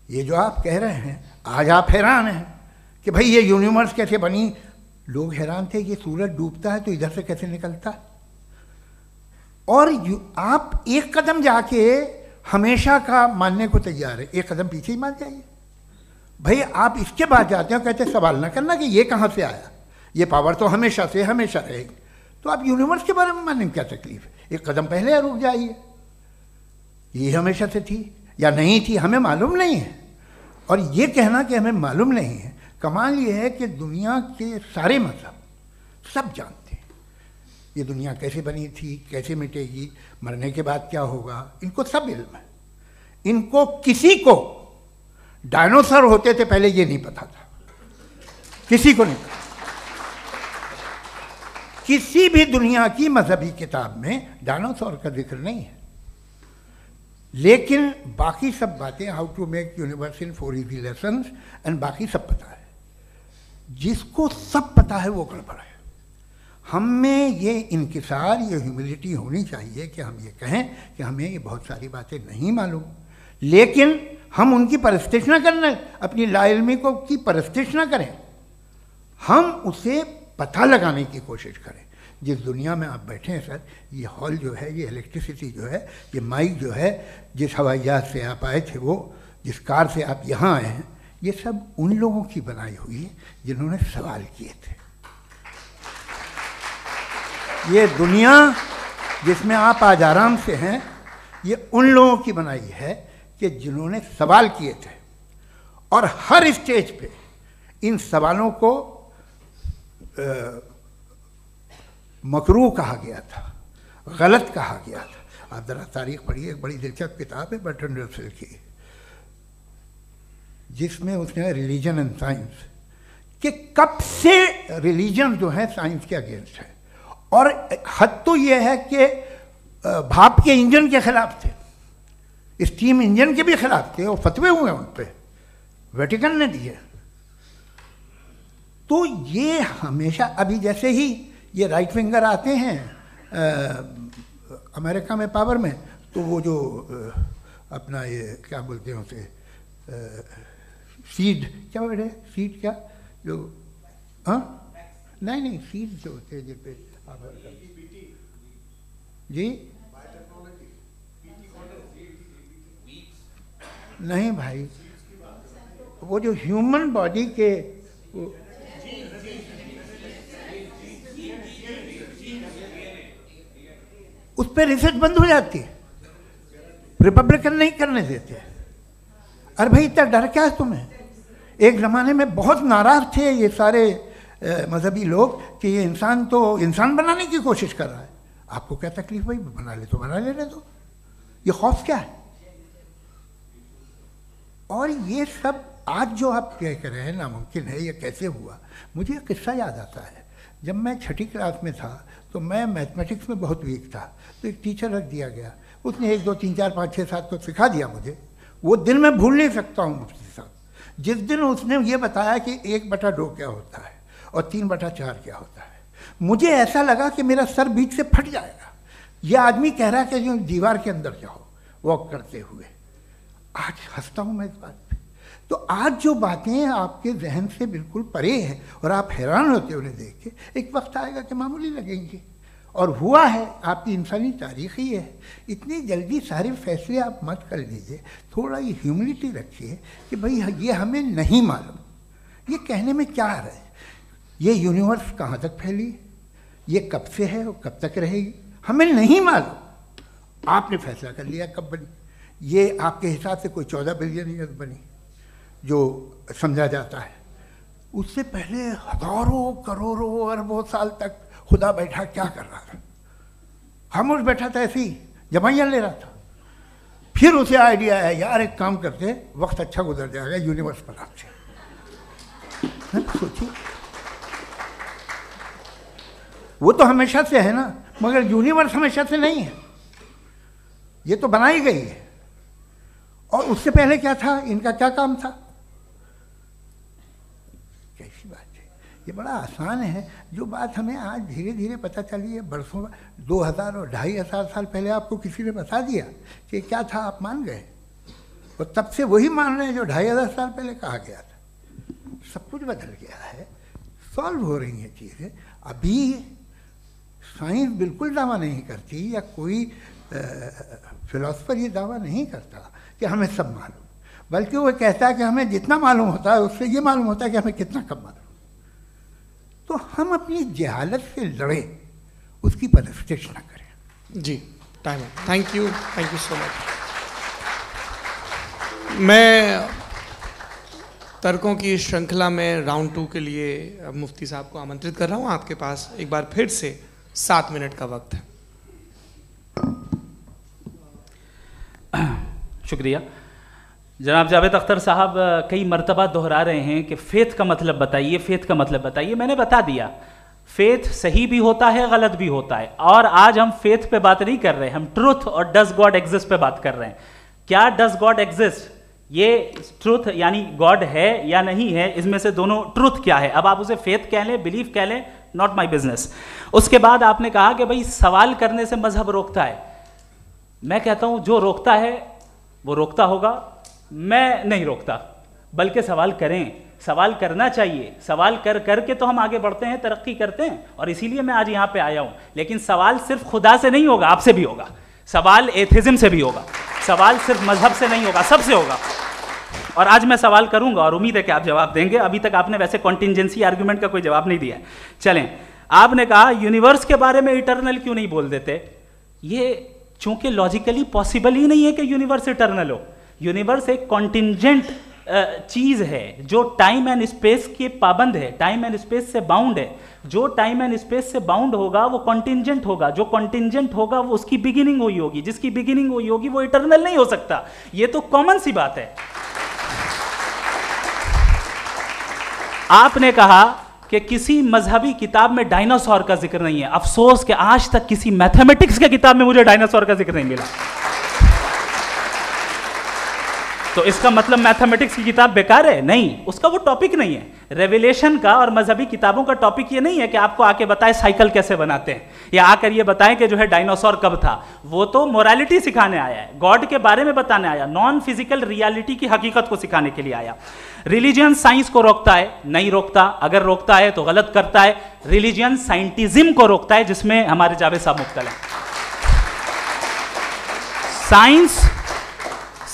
ये जो आप कह रहे हैं, आज आप हैरान हैं कि भाई ये यूनिवर्स कैसे बनी। लोग हैरान थे कि सूरज डूबता है तो इधर से कैसे निकलता है। और आप एक कदम जाके हमेशा का मानने को तैयार है, एक कदम पीछे ही मान जाइए। भाई आप इसके बाद जाते हो, कहते सवाल ना करना कि ये कहाँ से आया, ये पावर तो हमेशा से हमेशा रहेगी। तो आप यूनिवर्स के बारे में मानने में क्या तकलीफ है? एक कदम पहले रुक जाइए। ये हमेशा से थी या नहीं थी हमें मालूम नहीं है। और ये कहना कि हमें मालूम नहीं है, कमाल ये है कि दुनिया के सारे मजहब सब जानते हैं ये दुनिया कैसे बनी थी, कैसे मिटेगी, मरने के बाद क्या होगा, इनको सब इल्म है। इनको किसी को डायनासोर होते थे पहले ये नहीं पता था, किसी को नहीं पता। किसी भी दुनिया की मजहबी किताब में डायनासोर का जिक्र नहीं है। लेकिन बाकी सब बातें, how to make universe in 4 easy lessons and बाकी सब पता है। जिसको सब पता है वो गड़बड़ है। हम में ये इंकिसार, ये ह्यूमिलिटी होनी चाहिए कि हम ये कहें कि हमें ये बहुत सारी बातें नहीं मालूम, लेकिन हम उनकी परस्तिश ना करें, अपनी लाइल्मी को की परस्तिश ना करें, हम उसे पता लगाने की कोशिश करें। जिस दुनिया में आप बैठे हैं सर, ये हॉल जो है, ये इलेक्ट्रिसिटी जो है, ये माइक जो है, जिस हवाई जहाज से आप आए थे, वो जिस कार से आप यहाँ आए हैं, ये सब उन लोगों की बनाई हुई है जिन्होंने सवाल किए थे। ये दुनिया जिसमें आप आज आराम से हैं, ये उन लोगों की बनाई है कि जिन्होंने सवाल किए थे। और हर स्टेज पे इन सवालों को मकरूह कहा गया था, गलत कहा गया था। आप ज़रा तारीख पढ़िए, एक बड़ी दिलचस्प किताब है बर्ट्रैंड रसेल की, जिसमें उसने रिलीजन एंड साइंस कि कब से रिलीजन जो है साइंस के अगेंस्ट है। और हद तो ये है कि भाप के इंजन के खिलाफ थे, स्टीम इंजन के भी खिलाफ थे, और फतवे हुए उन पर, वेटिकन ने दिए। तो ये हमेशा, अभी जैसे ही ये राइट विंगर आते हैं अमेरिका में पावर में, तो वो जो अपना ये क्या बोलते हैं उसे, सीड क्या बेटे, सीड क्या जो, हाँ नहीं सीड जो होते हैं जिन पे जी, नहीं भाई, वो जो ह्यूमन बॉडी के उस पर रिसर्च बंद हो जाती है, रिपब्लिकन नहीं करने देते। अरे भाई इतना डर क्या है तुम्हें? एक ज़माने में बहुत नाराज़ थे ये सारे मजहबी लोग कि ये इंसान तो इंसान बनाने की कोशिश कर रहा है। आपको क्या तकलीफ भाई, बना ले तो बना लेने दो, ये खौफ क्या है? और ये सब आज जो आप कह रहे हैं नामुमकिन है, ये कैसे हुआ, मुझे एक किस्सा याद आता है। जब मैं छठी क्लास में था तो मैं मैथमेटिक्स में बहुत वीक था, तो एक टीचर रख दिया गया, उसने 1 2 3 4 5 6 7 तो सिखा दिया मुझे। वो दिन मैं भूल नहीं सकता हूँ मुफ्ती साहब, जिस दिन उसने ये बताया कि 1/2 क्या होता है और 3/4 क्या होता है, मुझे ऐसा लगा कि मेरा सर बीच से फट जाएगा। यह आदमी कह रहा है कि जो दीवार के अंदर जाओ वॉक करते हुए। आज हंसता हूँ मैं इस बात पे। तो आज जो बातें आपके जहन से बिल्कुल परे हैं और आप हैरान होते हो उन्हें देख के, एक वक्त आएगा कि मामूली लगेंगे। और हुआ है, आपकी इंसानी तारीख ही है। इतनी जल्दी सारे फैसले आप मत कर लीजिए, थोड़ा ये ह्यूमिलिटी रखिए कि भाई ये हमें नहीं मालूम। ये कहने में क्या आ रहा है, ये यूनिवर्स कहाँ तक फैली, ये कब से है और कब तक रहेगी, हमें नहीं मालूम। आपने फैसला कर लिया कब बनी, ये आपके हिसाब से कोई 14 बिलियन ईयर बनी जो समझा जाता है। उससे पहले हजारों करोड़ों अरबों साल तक खुदा बैठा क्या कर रहा था, खामोश बैठा था, ऐसे ही जमाइयाँ ले रहा था। फिर उसे आइडिया है, यार एक काम करते, वक्त अच्छा गुजर जाएगा, यूनिवर्स पर आपसे सोचिए। वो तो हमेशा से है ना, मगर यूनिवर्स हमेशा से नहीं है, ये तो बनाई गई है। और उससे पहले क्या था, इनका क्या काम था, कैसी बात है। ये बड़ा आसान है, जो बात हमें आज धीरे धीरे पता चली है। बरसों 2000 और 2500 साल पहले आपको किसी ने बता दिया कि क्या था, आप मान गए, और तब से वही मान रहे हैं जो 2500 साल पहले कहा गया था। सब कुछ बदल गया है, सॉल्व हो रही हैं चीज़ें। अभी साइंस बिल्कुल दावा नहीं करती, या कोई फिलोसफर ये दावा नहीं करता कि हमें सब मालूम, बल्कि वो कहता है कि हमें जितना मालूम होता है उससे ये मालूम होता है कि हमें कितना कम मालूम। तो हम अपनी जहालत से लड़े, उसकी परस्तिश ना करें। जी, टाइम है। Thank you so much. मैं तर्कों की श्रृंखला में राउंड 2 के लिए मुफ्ती साहब को आमंत्रित कर रहा हूँ। आपके पास एक बार फिर से 7 मिनट का वक्त है। शुक्रिया। जनाब जावेद अख्तर साहब कई मर्तबा दोहरा रहे हैं कि फ़ेथ का मतलब बताइए, फ़ेथ का मतलब बताइए। मैंने बता दिया, फ़ेथ सही भी होता है, गलत भी होता है। और आज हम फ़ेथ पे बात नहीं कर रहे, हम ट्रुथ और डज गॉड एग्जिस्ट पे बात कर रहे हैं। क्या डज गॉड एग्जिस्ट, ये ट्रुथ यानी गॉड है या नहीं है, इसमें से दोनों ट्रुथ क्या है। अब आप उसे फ़ेथ कह लें, बिलीफ कह लें, नॉट माई बिजनेस। उसके बाद आपने कहा कि भाई सवाल करने से मजहब रोकता है। मैं कहता हूं जो रोकता है वो रोकता होगा, मैं नहीं रोकता, बल्कि सवाल करें, सवाल करना चाहिए। सवाल कर करके तो हम आगे बढ़ते हैं, तरक्की करते हैं, और इसीलिए मैं आज यहां पे आया हूं। लेकिन सवाल सिर्फ खुदा से नहीं होगा, आपसे भी होगा। सवाल एथिज्म से भी होगा, सवाल सिर्फ मजहब से नहीं होगा, सबसे होगा। और आज मैं सवाल करूंगा और उम्मीद है कि आप जवाब देंगे। अभी तक आपने वैसे कॉन्टिंजेंसी आर्गुमेंट का कोई जवाब नहीं दिया। चलें, आपने कहा यूनिवर्स के बारे में इटर्नल क्यों नहीं बोल देते। ये चूंकि लॉजिकली पॉसिबल ही नहीं है कि यूनिवर्स इटर्नल हो। यूनिवर्स एक कॉन्टिंजेंट चीज है जो टाइम एंड स्पेस के पाबंद है, टाइम एंड स्पेस से बाउंड है। जो टाइम एंड स्पेस से बाउंड होगा वो कॉन्टिंजेंट होगा, जो कॉन्टिंजेंट होगा वो उसकी बिगिनिंग हुई होगी, जिसकी बिगिनिंग हुई होगी वो इटर्नल नहीं हो सकता। ये तो कॉमन सी बात है। आपने कहा कि किसी मजहबी किताब में डायनासोर का जिक्र नहीं है। अफसोस कि आज तक किसी मैथमेटिक्स की किताब में मुझे डायनासोर का जिक्र नहीं मिला। तो इसका मतलब मैथमेटिक्स की किताब बेकार है? नहीं, उसका वो टॉपिक नहीं है। रेवलेशन का और मजहबी किताबों का टॉपिक ये नहीं है कि आपको आके बताए साइकिल कैसे बनाते हैं, या आकर ये बताएं कि जो है डायनासोर कब था। वो तो मोरालिटी सिखाने आया है, गॉड के बारे में बताने आया, नॉन फिजिकल रियलिटी की हकीकत को सिखाने के लिए आया। रिलीजियन साइंस को रोकता है? नहीं रोकता। अगर रोकता है तो गलत करता है। रिलीजियन साइंटिज्म को रोकता है, जिसमें हमारे जावेद साहब मुब्तला हैं।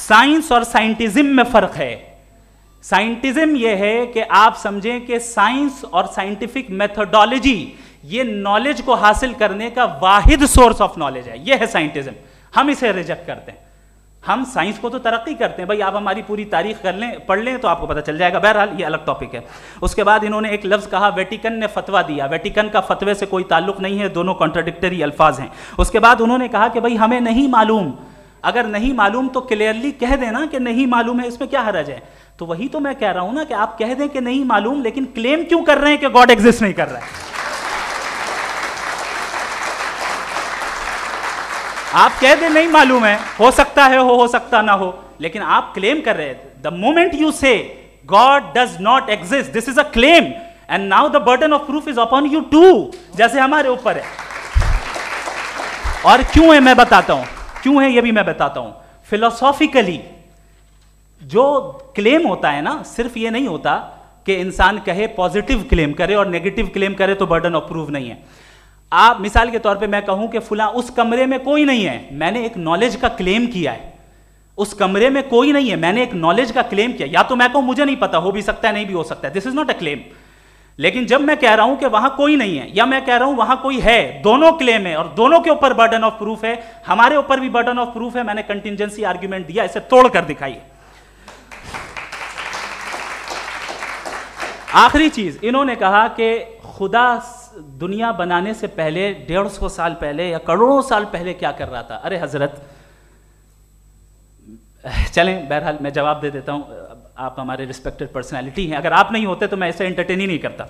साइंस और साइंटिज्म में फर्क है। साइंटिज्म यह है कि आप समझें कि साइंस और साइंटिफिक मेथोडोलॉजी ये नॉलेज को हासिल करने का वाहिद सोर्स ऑफ नॉलेज है। यह है साइंटिज्म। हम इसे रिजेक्ट करते हैं। हम साइंस को तो तरक्की करते हैं, भाई आप हमारी पूरी तारीख कर लें, पढ़ लें तो आपको पता चल जाएगा। बहरहाल ये अलग टॉपिक है। उसके बाद इन्होंने एक लफ्ज़ कहा, वेटिकन ने फतवा दिया। वेटिकन का फतवे से कोई ताल्लुक नहीं है, दोनों कॉन्ट्राडिक्टरी अल्फाज हैं। उसके बाद उन्होंने कहा कि भाई हमें नहीं मालूम। अगर नहीं मालूम तो क्लियरली कह देना कि नहीं मालूम है, इसमें क्या हरज है। तो वही तो मैं कह रहा हूं ना कि आप कह दें कि नहीं मालूम, लेकिन क्लेम क्यों कर रहे हैं कि गॉड एग्जिस्ट नहीं कर रहा है? आप कह दें नहीं मालूम है, हो सकता है हो सकता ना हो, लेकिन आप क्लेम कर रहे हैं। The moment you say God does not exist, this is a claim, and now the burden of proof is upon you too, जैसे हमारे ऊपर है। और क्यों है मैं बताता हूं, क्यों है ये भी मैं बताता हूं। फिलोसॉफिकली जो क्लेम होता है ना, सिर्फ ये नहीं होता कि इंसान कहे पॉजिटिव क्लेम करे और नेगेटिव क्लेम करे तो बर्डन ऑफ प्रूफ नहीं है। आप मिसाल के तौर पे मैं कहूं कि फुला उस कमरे में कोई नहीं है, मैंने एक नॉलेज का क्लेम किया है। उस कमरे में कोई नहीं है, मैंने एक नॉलेज का क्लेम किया। या तो मैं कहूं मुझे नहीं पता, हो भी सकता है नहीं भी हो सकता है, this is not a claim. लेकिन जब मैं कह रहा हूं कि वहां कोई नहीं है, या मैं कह रहा हूं वहां कोई है, दोनों क्लेम है और दोनों के ऊपर बर्डन ऑफ प्रूफ है। हमारे ऊपर भी बर्डन ऑफ प्रूफ है, मैंने कंटिजेंसी आर्ग्यूमेंट दिया, इसे तोड़कर दिखाइए। आखिरी चीज, इन्होंने कहा कि खुदा दुनिया बनाने से पहले 150 साल पहले या करोड़ों साल पहले क्या कर रहा था। अरे हजरत, चलें बहरहाल मैं जवाब दे देता हूं, आप हमारे रिस्पेक्टेड पर्सनालिटी हैं, अगर आप नहीं होते तो मैं इसे एंटरटेन ही नहीं करता।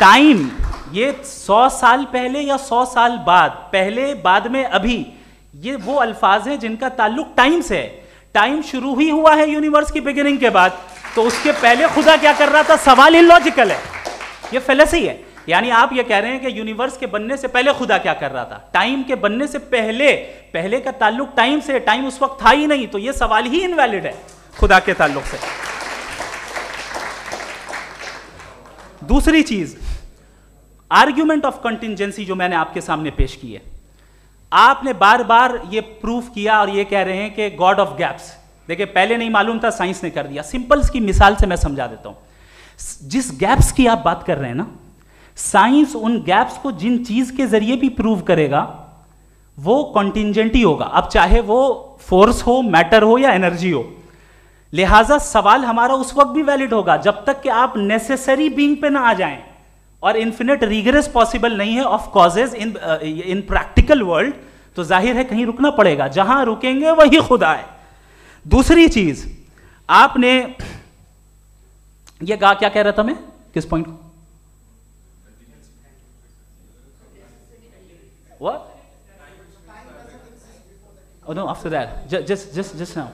टाइम, ये 100 साल पहले या 100 साल बाद, पहले बाद में अभी, ये वो अल्फाज हैं जिनका ताल्लुक टाइम से है। टाइम शुरू ही हुआ है यूनिवर्स की बिगिनिंग के बाद, तो उसके पहले खुदा क्या कर रहा था? सवाल इलॉजिकल है, ये फेलेसी है। यानी आप ये कह रहे हैं कि यूनिवर्स के बनने से पहले खुदा क्या कर रहा था? टाइम के बनने से पहले, पहले का ताल्लुक टाइम से, टाइम उस वक्त था ही नहीं, तो ये सवाल ही इनवैलिड है खुदा के ताल्लुक से। दूसरी चीज, आर्ग्यूमेंट ऑफ कंटिजेंसी जो मैंने आपके सामने पेश की है, आपने बार बार ये प्रूफ किया और ये कह रहे हैं कि गॉड ऑफ गैप्स। देखिए, पहले नहीं मालूम था, साइंस ने कर दिया। सिंपल्स की मिसाल से मैं समझा देता हूं। जिस गैप्स की आप बात कर रहे हैं ना, साइंस उन गैप्स को जिन चीज के जरिए भी प्रूव करेगा वो कॉन्टिंजेंट ही होगा, अब चाहे वो फोर्स हो, मैटर हो या एनर्जी हो। लिहाजा सवाल हमारा उस वक्त भी वैलिड होगा जब तक कि आप नेसेसरी बीइंग पे ना आ जाएं, और इन्फिनिट रिग्रेस पॉसिबल नहीं है of causes in practical world, तो जाहिर है कहीं रुकना पड़ेगा, जहां रुकेंगे वही खुदा है। दूसरी चीज, आपने ये कहा, क्या कह रहा था मैं, किस पॉइंट को? What? Oh no, after that, just now.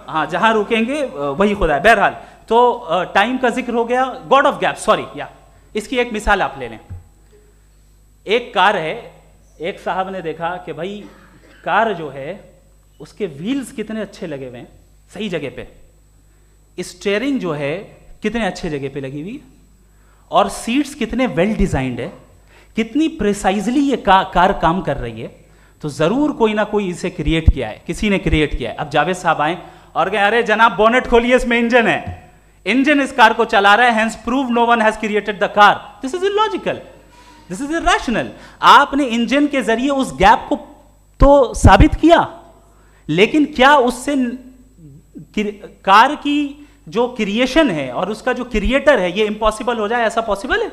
हाँ, जहां रुकेंगे वही खुदा है। बहरहाल, तो टाइम का जिक्र हो गया, गॉड ऑफ गैप, सॉरी, या इसकी एक मिसाल आप ले लें। एक कार है, एक साहब ने देखा कि भाई कार जो है उसके व्हील्स कितने अच्छे लगे हुए हैं सही जगह पे, स्टीयरिंग जो है कितने अच्छे जगह पे लगी हुई है, और सीट्स कितने वेल डिजाइंड है, कितनी प्रिसाइजली ये कार काम कर रही है, तो जरूर कोई ना कोई इसे क्रिएट किया है, किसी ने क्रिएट किया है। अब जावेद साहब आए और कहे, अरे जनाब बोनेट खोलिए, इसमें इंजन है, इंजन इस कार को चला रहा है, hence prove no one has created the car. This is illogical, this is irrational. आपने इंजन के जरिए उस गैप को तो साबित किया, लेकिन क्या उससे कार की जो क्रिएशन है और उसका जो क्रिएटर है ये इम्पॉसिबल हो जाए? ऐसा पॉसिबल है?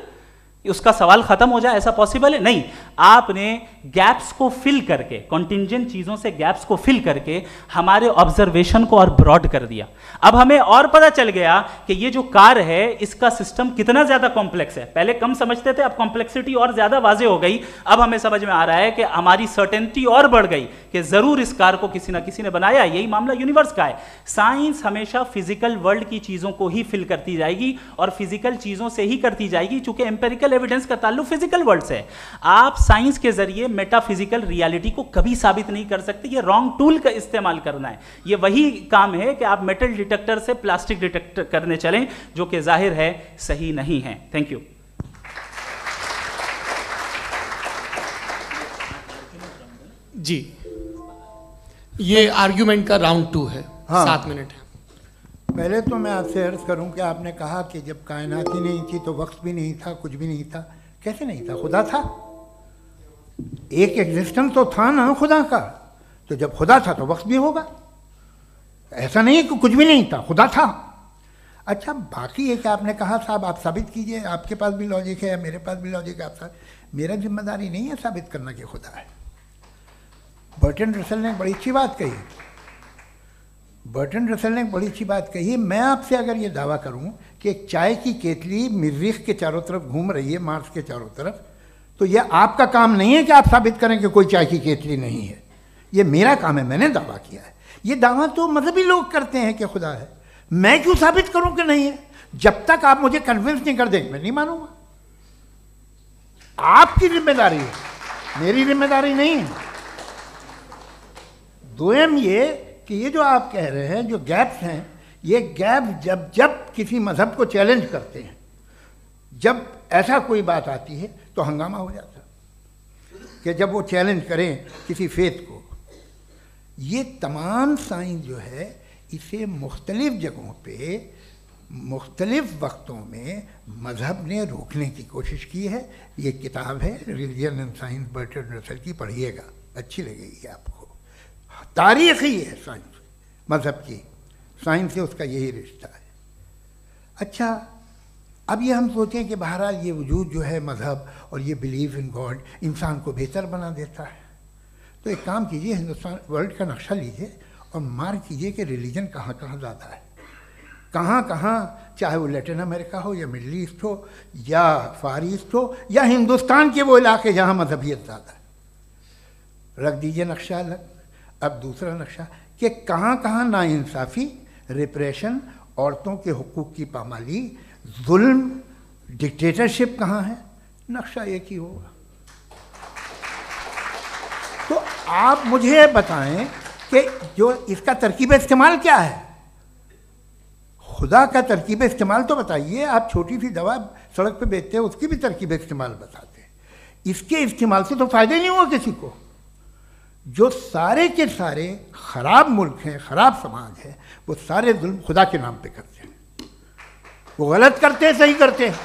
उसका सवाल खत्म हो जाए, ऐसा पॉसिबल है? नहीं। आपने गैप्स को फिल करके, कॉन्टिंजेंट चीजों से गैप्स को फिल करके हमारे ऑब्जर्वेशन को और ब्रॉड कर दिया। अब हमें और पता चल गया कि ये जो कार है इसका सिस्टम कितना ज्यादा कॉम्प्लेक्स है। पहले कम समझते थे, अब कॉम्प्लेक्सिटी और ज्यादा वाजे हो गई। अब हमें समझ में आ रहा है कि हमारी सर्टेनिटी और बढ़ गई कि जरूर इस कार को किसी ना किसी ने बनाया। यही मामला यूनिवर्स का है। साइंस हमेशा फिजिकल वर्ल्ड की चीजों को ही फिल करती जाएगी और फिजिकल चीजों से ही करती जाएगी, चूंकि एम्पेरिकल एविडेंस का ताल्लुक फिजिकल वर्ल्ड से है। आप साइंस के जरिए मेटाफिजिकल रियलिटी को कभी साबित नहीं कर सकते। ये रॉन्ग टूल का इस्तेमाल करना है। ये वही काम है कि आप मेटल डिटेक्टर से प्लास्टिक डिटेक्टर करने चलें, जो कि जाहिर है सही नहीं है। Thank you. जी, ये आर्ग्यूमेंट का राउंड 2 है। हाँ। 7 मिनट है। पहले तो मैं आपसे अर्ज करूं कि आपने कहा कि जब कायनात ही नहीं थी तो वक्त भी नहीं था, कुछ भी नहीं था। कैसे नहीं था? खुदा था, एक एग्जिस्टेंस तो था ना खुदा का। तो जब खुदा था तो वक्त भी होगा। ऐसा नहीं है कि कुछ भी नहीं था, खुदा था। अच्छा, बाकी एक आपने कहा साहब आप साबित कीजिए, आपके पास भी लॉजिक है, मेरे पास भी लॉजिक है। आप मेरा जिम्मेदारी नहीं है साबित करना कि खुदा है। बर्टन रसल ने बड़ी अच्छी बात कही, बर्टन रसल ने बड़ी अच्छी बात कही। मैं आपसे अगर ये दावा करूं कि एक चाय की केतली मरीख के चारों तरफ घूम रही है, मार्स के चारों तरफ, तो यह आपका काम नहीं है कि आप साबित करें कि कोई चाय की केतली नहीं है। ये मेरा काम है, मैंने दावा किया है। ये दावा तो मजहबी लोग करते हैं कि खुदा है, मैं क्यों साबित करूं कि नहीं है? जब तक आप मुझे कन्विंस नहीं कर देंगे मैं नहीं मानूंगा। आपकी जिम्मेदारी है, मेरी जिम्मेदारी नहीं है। दोयम ये कि ये जो आप कह रहे हैं, जो गैप्स हैं, ये गैप जब जब किसी मजहब को चैलेंज करते हैं, जब ऐसा कोई बात आती है तो हंगामा हो जाता है कि जब वो चैलेंज करें किसी फेथ को। ये तमाम साइंस जो है इसे मुख्तलिफ जगहों पे मुख्तलिफ वक्तों में मज़हब ने रोकने की कोशिश की है। ये किताब है religion and science Burton Russell की, पढ़िएगा, अच्छी लगेगी आपको। तारीख़ ही है साइंस, मज़हब की साइंस से उसका यही रिश्ता है। अच्छा, अब ये हम सोचें कि बहरहाल ये वजूद जो है मज़हब और ये बिलीव इन गॉड इंसान को बेहतर बना देता है, तो एक काम कीजिए, हिंदुस्तान वर्ल्ड का नक्शा लीजिए और मार्क कीजिए कि रिलीजन कहाँ कहाँ ज़्यादा है, कहाँ कहाँ, चाहे वो लैटिन अमेरिका हो या मिडल ईस्ट हो या फार ईस्ट हो या हिंदुस्तान के वो इलाके जहाँ मजहबियत ज़्यादा है। रख दीजिए नक्शा अलग। अब दूसरा नक्शा कि कहाँ कहाँ नाइंसाफ़ी, रिप्रेशन, औरतों के हुकूक की पामाली, जुल्म, डिक्टेटरशिप कहाँ है, नक्शा एक ही होगा। तो आप मुझे बताएं कि जो इसका तरकीब इस्तेमाल क्या है, खुदा का तरकीब इस्तेमाल तो बताइए। आप छोटी सी दवा सड़क पे बेचते हैं, उसकी भी तरकीब इस्तेमाल बताते हैं। इसके इस्तेमाल से तो फ़ायदा नहीं हुआ किसी को। जो सारे के सारे ख़राब मुल्क हैं, ख़राब समाज है, वो सारे जुल्म खुदा के नाम पे करते हैं। वो गलत करते हैं, सही करते हैं,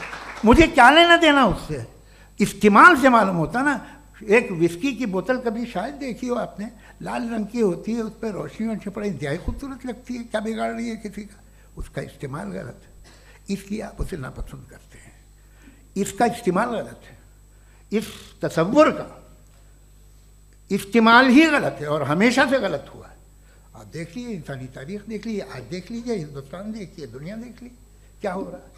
मुझे क्या लेना देना उससे। इस्तेमाल से मालूम होता ना। एक विस्की की बोतल कभी शायद देखी हो आपने, लाल रंग की होती है, उस पर रोशनी और छपड़ा इंतहाई खूबसूरत लगती है, क्या बिगाड़ रही है किसी का? उसका इस्तेमाल गलत है, इसलिए आप उसे नापसंद करते हैं। इसका इस्तेमाल गलत है, इस तसव्वुर का इस्तेमाल ही गलत है और हमेशा से गलत हुआ है। आप देख लीजिए, इंसानी तारीख देख लीजिए, आज देख लीजिए, हिंदुस्तान देखिए, दुनिया देख लीजिए, क्या हो रहा है।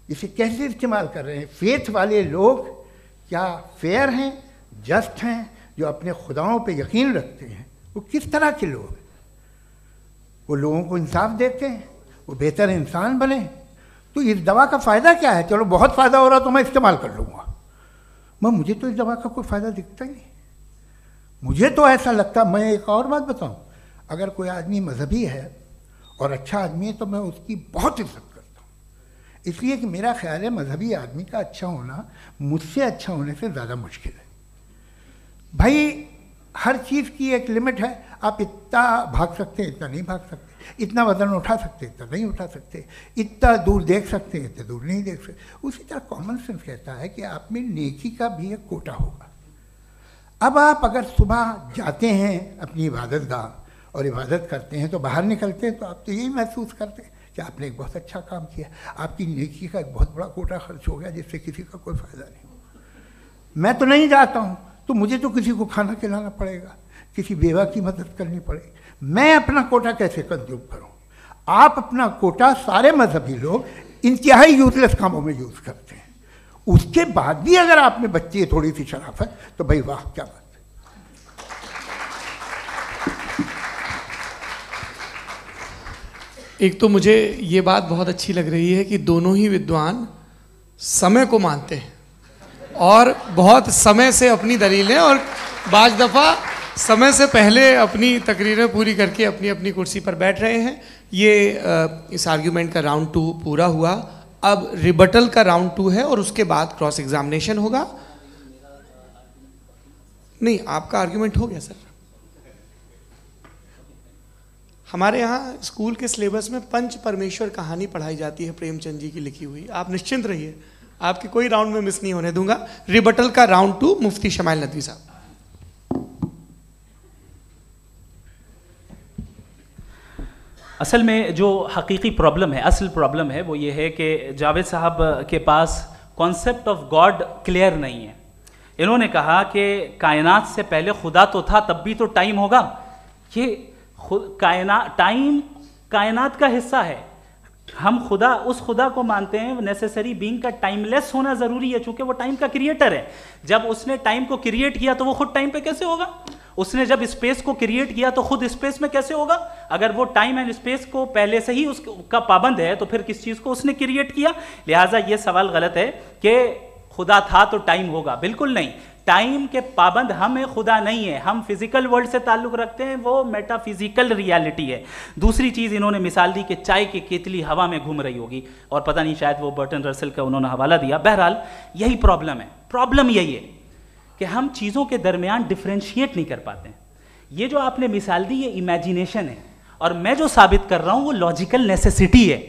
इसे कैसे इस्तेमाल कर रहे हैं फेथ वाले लोग? क्या फेयर हैं, जस्ट हैं, जो अपने खुदाओं पे यकीन रखते हैं? वो किस तरह के लोग हैं? वो लोगों को इंसाफ देते हैं, वो बेहतर इंसान बने। तो इस दवा का फ़ायदा क्या है? चलो बहुत फ़ायदा हो रहा तो मैं इस्तेमाल कर लूँगा, मुझे तो इस दवा का कोई फ़ायदा दिखता ही नहीं। मुझे तो ऐसा लगता, मैं एक और बात बताऊँ, अगर कोई आदमी मजहबी है और अच्छा आदमी है तो मैं उसकी बहुत इज्जत करता हूँ, इसलिए कि मेरा ख्याल है मजहबी आदमी का अच्छा होना मुझसे अच्छा होने से ज़्यादा मुश्किल है। भाई हर चीज़ की एक लिमिट है। आप इतना भाग सकते हैं, इतना नहीं भाग सकते, इतना वज़न उठा सकते, इतना नहीं उठा सकते, इतना दूर देख सकते हैं, इतना दूर नहीं देख सकते। उसी तरह कॉमन सेंस कहता है कि आप में नेकी का भी एक कोटा होगा। अब आप अगर सुबह जाते हैं अपनी इबादत गाह और इबादत करते हैं, तो बाहर निकलते हैं तो आप तो यही महसूस करते हैं कि आपने एक बहुत अच्छा काम किया, आपकी नेकी का एक बहुत बड़ा कोटा खर्च हो गया जिससे किसी का कोई फ़ायदा नहीं हो। मैं तो नहीं जाता हूँ तो मुझे तो किसी को खाना खिलाना पड़ेगा, किसी बेवा की मदद करनी पड़ेगी, मैं अपना कोटा कैसे कंज्यूम करूँ? आप अपना कोटा, सारे मजहबी लोग इंतहाई यूजलेस कामों में यूज़ करते हैं। उसके बाद भी अगर आप में बच्ची है थोड़ी सी शराफत, तो भाई वाह क्या बात है। एक तो मुझे ये बात बहुत अच्छी लग रही है कि दोनों ही विद्वान समय को मानते हैं और बहुत समय से अपनी दलीलें और बाज़ दफ़ा समय से पहले अपनी तकरीरें पूरी करके अपनी अपनी कुर्सी पर बैठ रहे हैं। ये इस आर्ग्यूमेंट का राउंड 2 पूरा हुआ। अब रिबटल का राउंड 2 है और उसके बाद क्रॉस एग्जामिनेशन होगा। नहीं, आपका आर्ग्यूमेंट हो गया सर। हमारे यहाँ स्कूल के सिलेबस में पंच परमेश्वर कहानी पढ़ाई जाती है, प्रेमचंद जी की लिखी हुई। आप निश्चिंत रहिए, आपके कोई राउंड में मिस नहीं होने दूंगा। रिबटल का राउंड 2 मुफ्ती शमाइल नदवी साहब। असल में जो हकीकी प्रॉब्लम है, असल प्रॉब्लम है वो ये है कि जावेद साहब के पास कॉन्सेप्ट ऑफ गॉड क्लियर नहीं है। इन्होंने कहा कि कायनात से पहले खुदा तो था, तब भी तो टाइम होगा। ये टाइम कायनात का हिस्सा है। हम खुदा, उस खुदा को मानते हैं, नेसेसरी बीइंग का टाइमलेस होना जरूरी है, चूंकि वो टाइम का क्रिएटर है। जब उसने टाइम को क्रिएट किया तो वो खुद टाइम पे कैसे होगा? उसने जब स्पेस को क्रिएट किया तो खुद स्पेस में कैसे होगा? अगर वो टाइम एंड स्पेस को पहले से ही उसका पाबंद है तो फिर किस चीज को उसने क्रिएट किया? लिहाजा ये सवाल गलत है कि खुदा था तो टाइम होगा। बिल्कुल नहीं, टाइम के पाबंद हम है, खुदा नहीं है। हम फिजिकल वर्ल्ड से ताल्लुक रखते हैं, वो मेटाफिजिकल रियलिटी है। दूसरी चीज इन्होंने मिसाल दी कि चाय की केतली हवा में घूम रही होगी, और पता नहीं शायद वो बर्टन रसल का उन्होंने हवाला दिया। बहरहाल यही प्रॉब्लम है। प्रॉब्लम यही है कि हम चीजों के दरमियान डिफरेंशिएट नहीं कर पाते। ये जो आपने मिसाल दी ये इमेजिनेशन है, और मैं जो साबित कर रहा हूं वो लॉजिकल नेसेसिटी है।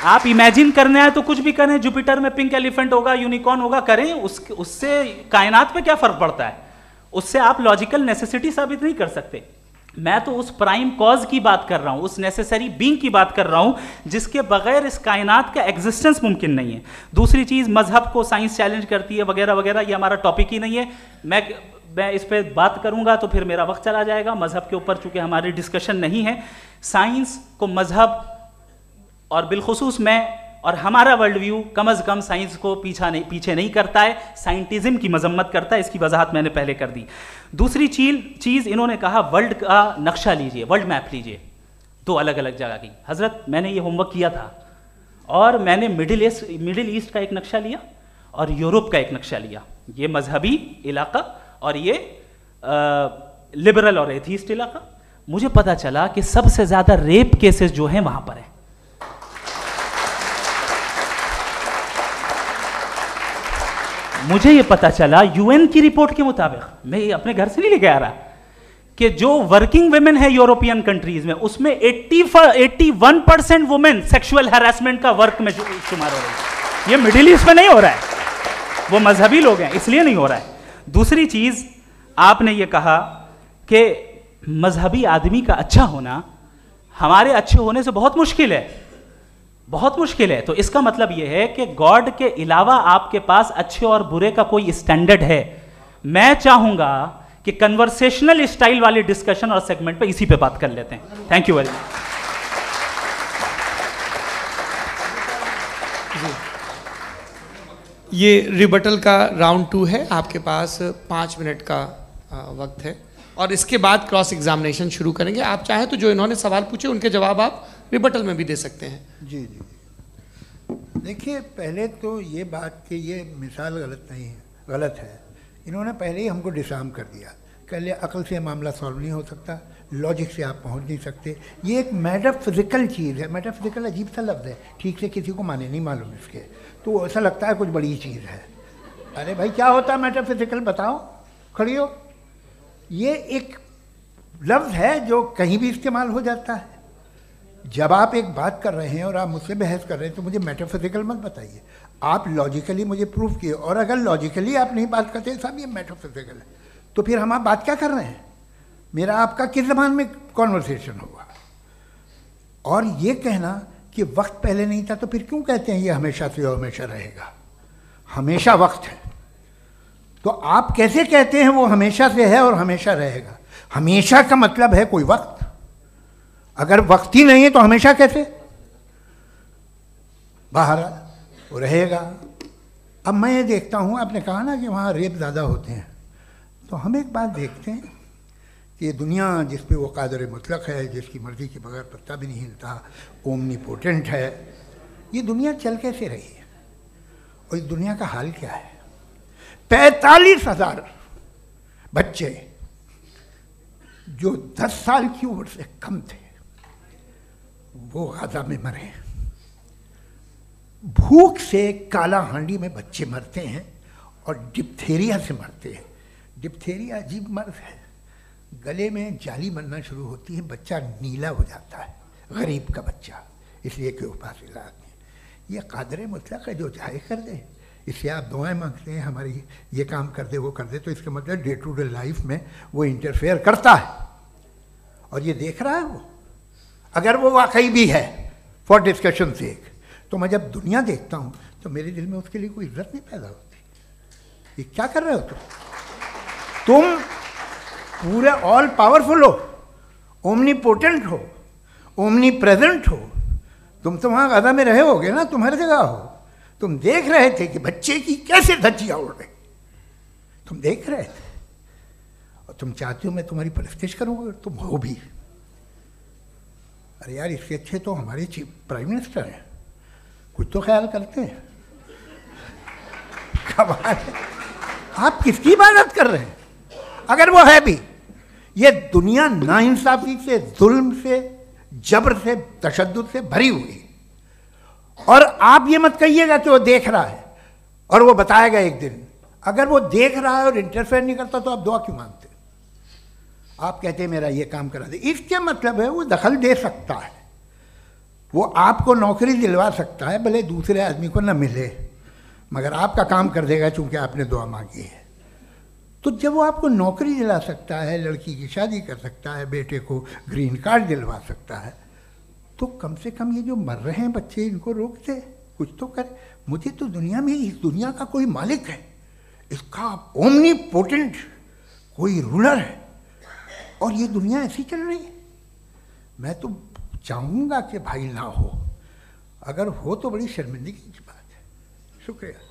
आप इमेजिन करने आए तो कुछ भी करें, जुपिटर में पिंक एलिफेंट होगा, यूनिकॉर्न होगा, करें, उससे कायनात पे क्या फर्क पड़ता है? उससे आप लॉजिकल नेसेसिटी साबित नहीं कर सकते। मैं तो उस प्राइम कॉज की बात कर रहा हूं, उस नेसेसरी बीइंग की बात कर रहा हूं जिसके बगैर इस कायनात का एग्जिस्टेंस मुमकिन नहीं है। दूसरी चीज, मजहब को साइंस चैलेंज करती है वगैरह वगैरह, ये हमारा टॉपिक ही नहीं है। मैं इस पर बात करूंगा तो फिर मेरा वक्त चला जाएगा। मजहब के ऊपर चूंकि हमारी डिस्कशन नहीं है, साइंस को मजहब और बिलखुसूस मैं और हमारा वर्ल्ड व्यू कम अज कम साइंस को पीछे नहीं करता है, साइंटिज्म की मजम्मत करता है। इसकी वजाहत मैंने पहले कर दी। दूसरी चीज इन्होंने कहा वर्ल्ड का नक्शा लीजिए, वर्ल्ड मैप लीजिए, दो अलग अलग जगह की। हजरत मैंने ये होमवर्क किया था, और मैंने मिडिल ईस्ट का एक नक्शा लिया और यूरोप का एक नक्शा लिया, ये मजहबी इलाका और ये लिबरल और एथीस्ट इलाका। मुझे पता चला कि सबसे ज्यादा रेप केसेस जो हैं वहां पर है। मुझे ये पता चला यूएन की रिपोर्ट के मुताबिक, मैं ये अपने घर से नहीं लेके आ रहा, कि जो वर्किंग वुमेन है यूरोपियन कंट्रीज में, उसमें 81% वुमेन सेक्सुअल हैरेसमेंट का वर्क में शुमार हो रही है। ये मिडिल ईस्ट में नहीं हो रहा है, वो मजहबी लोग हैं इसलिए नहीं हो रहा है। दूसरी चीज आपने ये कहा कि मजहबी आदमी का अच्छा होना हमारे अच्छे होने से बहुत मुश्किल है, बहुत मुश्किल है। तो इसका मतलब यह है कि गॉड के अलावा आपके पास अच्छे और बुरे का कोई स्टैंडर्ड है। मैं चाहूंगा कि कन्वर्सेशनल स्टाइल वाली डिस्कशन और सेगमेंट पे इसी पे बात कर लेते हैं। Thank you very much. ये रिबटल का राउंड 2 है, आपके पास 5 मिनट का वक्त है, और इसके बाद क्रॉस एग्जामिनेशन शुरू करेंगे। आप चाहें तो जो इन्होंने सवाल पूछे उनके जवाब आप रिबटल में भी दे सकते हैं। जी जी, देखिए पहले तो ये बात कि ये मिसाल गलत नहीं है, गलत है। इन्होंने पहले ही हमको डिसार्म कर दिया, कह लिया अकल से मामला सॉल्व नहीं हो सकता, लॉजिक से आप पहुंच नहीं सकते। ये एक मेटाफिजिकल चीज़ है। मेटाफिजिकल अजीब सा लफ्ज़ है, ठीक से किसी को माने नहीं मालूम इसके, तो ऐसा लगता है कुछ बड़ी चीज़ है। अरे भाई क्या होता है मेटाफिजिकल, बताओ, खड़ी हो। ये एक लफ्ज़ है जो कहीं भी इस्तेमाल हो जाता है। जब आप एक बात कर रहे हैं और आप मुझसे बहस कर रहे हैं तो मुझे मेटाफिजिकल मत बताइए, आप लॉजिकली मुझे प्रूव किए। और अगर लॉजिकली आप नहीं बात करते साहब ये मेटाफिजिकल है, तो फिर हम आप बात क्या कर रहे हैं? मेरा आपका किस ज़बान में कॉन्वर्सेशन होगा? और ये कहना कि वक्त पहले नहीं था, तो फिर क्यों कहते हैं ये हमेशा से और हमेशा रहेगा? हमेशा वक्त है, तो आप कैसे कहते हैं वो हमेशा से है और हमेशा रहेगा? हमेशा का मतलब है कोई वक्त, अगर वक्त ही नहीं है तो हमेशा कैसे? बाहर वो रहेगा। अब मैं ये देखता हूँ, आपने कहा ना कि वहाँ रेप ज़्यादा होते हैं, तो हम एक बात देखते हैं कि ये दुनिया जिस पे वो कादर मुतलक है, जिसकी मर्ज़ी के बगैर पत्ता भी नहीं हिलता, ओमनीपोटेंट है, ये दुनिया चल कैसे रही है? और इस दुनिया का हाल क्या है? 45,000 बच्चे जो 10 साल की उम्र से कम थे वो गाजा में मरे। भूख से काला हांडी में बच्चे मरते हैं और डिप्थेरिया से मरते हैं। डिप्थेरिया अजीब मर्ज है, गले में जाली बनना शुरू होती है, बच्चा नीला हो जाता है, गरीब का बच्चा, इसलिए कि उपास इलाज में। ये कादर मुतलक है जो चाहे कर दे। इससे आप दुआएं मांगते हैं हमारी ये काम कर दे वो कर दे, तो इसका मतलब डे टू डे लाइफ में वो इंटरफेयर करता है और ये देख रहा है वो। अगर वो वाकई भी है फॉर डिस्कशन सेक, तो मैं जब दुनिया देखता हूँ तो मेरे दिल में उसके लिए कोई इज्जत नहीं पैदा होती। ये क्या कर रहे हो तुम पूरे ऑल पावरफुल हो, ओमनीपोटेंट हो, ओमनी प्रेजेंट हो। तुम तो वहाँ गाजा में रहे होगे ना, तुम हर जगह हो। तुम देख रहे थे कि बच्चे की कैसे धज्जियाँ उड़ रही, तुम देख रहे थे और तुम चाहते हो मैं तुम्हारी परस्तिश करूँगा, तुम हो भी। अरे यार, इसके अच्छे तो हमारे चीफ प्राइम मिनिस्टर हैं, कुछ तो ख्याल करते हैं। कमाल है, आप किसकी इबादत कर रहे हैं? अगर वो है भी, ये दुनिया नाइंसाफी से, जुल्म से, जबर से, तशद्दुद से भरी हुई। और आप ये मत कहिएगा कि वो देख रहा है और वो बताएगा एक दिन। अगर वो देख रहा है और इंटरफेयर नहीं करता तो आप दुआ क्यों मांगते? आप कहते हैं मेरा ये काम करा दे, इसके मतलब है वो दखल दे सकता है, वो आपको नौकरी दिलवा सकता है, भले दूसरे आदमी को न मिले, मगर आपका काम कर देगा चूंकि आपने दुआ मांगी है। तो जब वो आपको नौकरी दिला सकता है, लड़की की शादी कर सकता है, बेटे को ग्रीन कार्ड दिलवा सकता है, तो कम से कम ये जो मर रहे हैं बच्चे, इनको रोक दे, कुछ तो करे। मुझे तो दुनिया में, इस दुनिया का कोई मालिक है, इसका ओमनीपोटेंट कोई रूलर है, और ये दुनिया ऐसी चल रही है। मैं तो चाहूँगा कि भाई ना हो, अगर हो तो बड़ी शर्मिंदगी की बात है। शुक्रिया।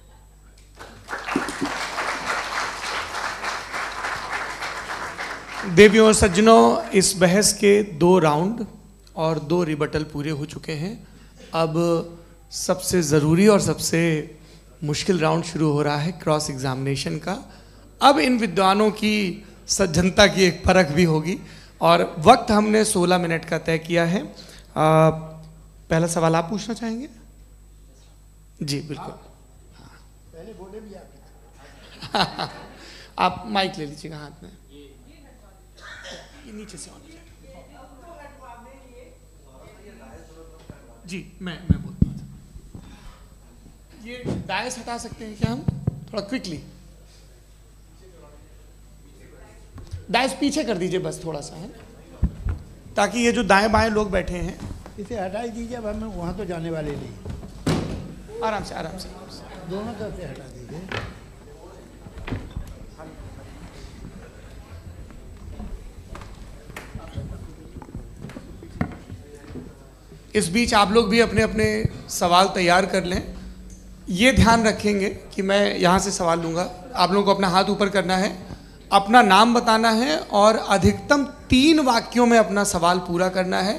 देवियों और सज्जनों, इस बहस के 2 राउंड और 2 रिबटल पूरे हो चुके हैं। अब सबसे ज़रूरी और सबसे मुश्किल राउंड शुरू हो रहा है, क्रॉस एग्जामिनेशन का। अब इन विद्वानों की सज्जनता की एक परख भी होगी और वक्त हमने 16 मिनट का तय किया है। पहला सवाल आप पूछना चाहेंगे? जी बिल्कुल। पहले बोले भी आप माइक ले लीजिएगा हाथ में, ये नीचे से होना चाहिए। जी मैं बोलता हूँ, ये डायस हटा सकते हैं क्या हम थोड़ा क्विकली? डायस पीछे कर दीजिए बस थोड़ा सा, है, ताकि ये जो दाएं बाएं लोग बैठे हैं, इसे हटा ही दीजिए। अब हम वहाँ तो जाने वाले नहीं, आराम से आराम से दोनों तरफ से हटा दीजिए। इस बीच आप लोग भी अपने अपने सवाल तैयार कर लें। ये ध्यान रखेंगे कि मैं यहाँ से सवाल लूँगा, आप लोगों को अपना हाथ ऊपर करना है, अपना नाम बताना है और अधिकतम 3 वाक्यों में अपना सवाल पूरा करना है।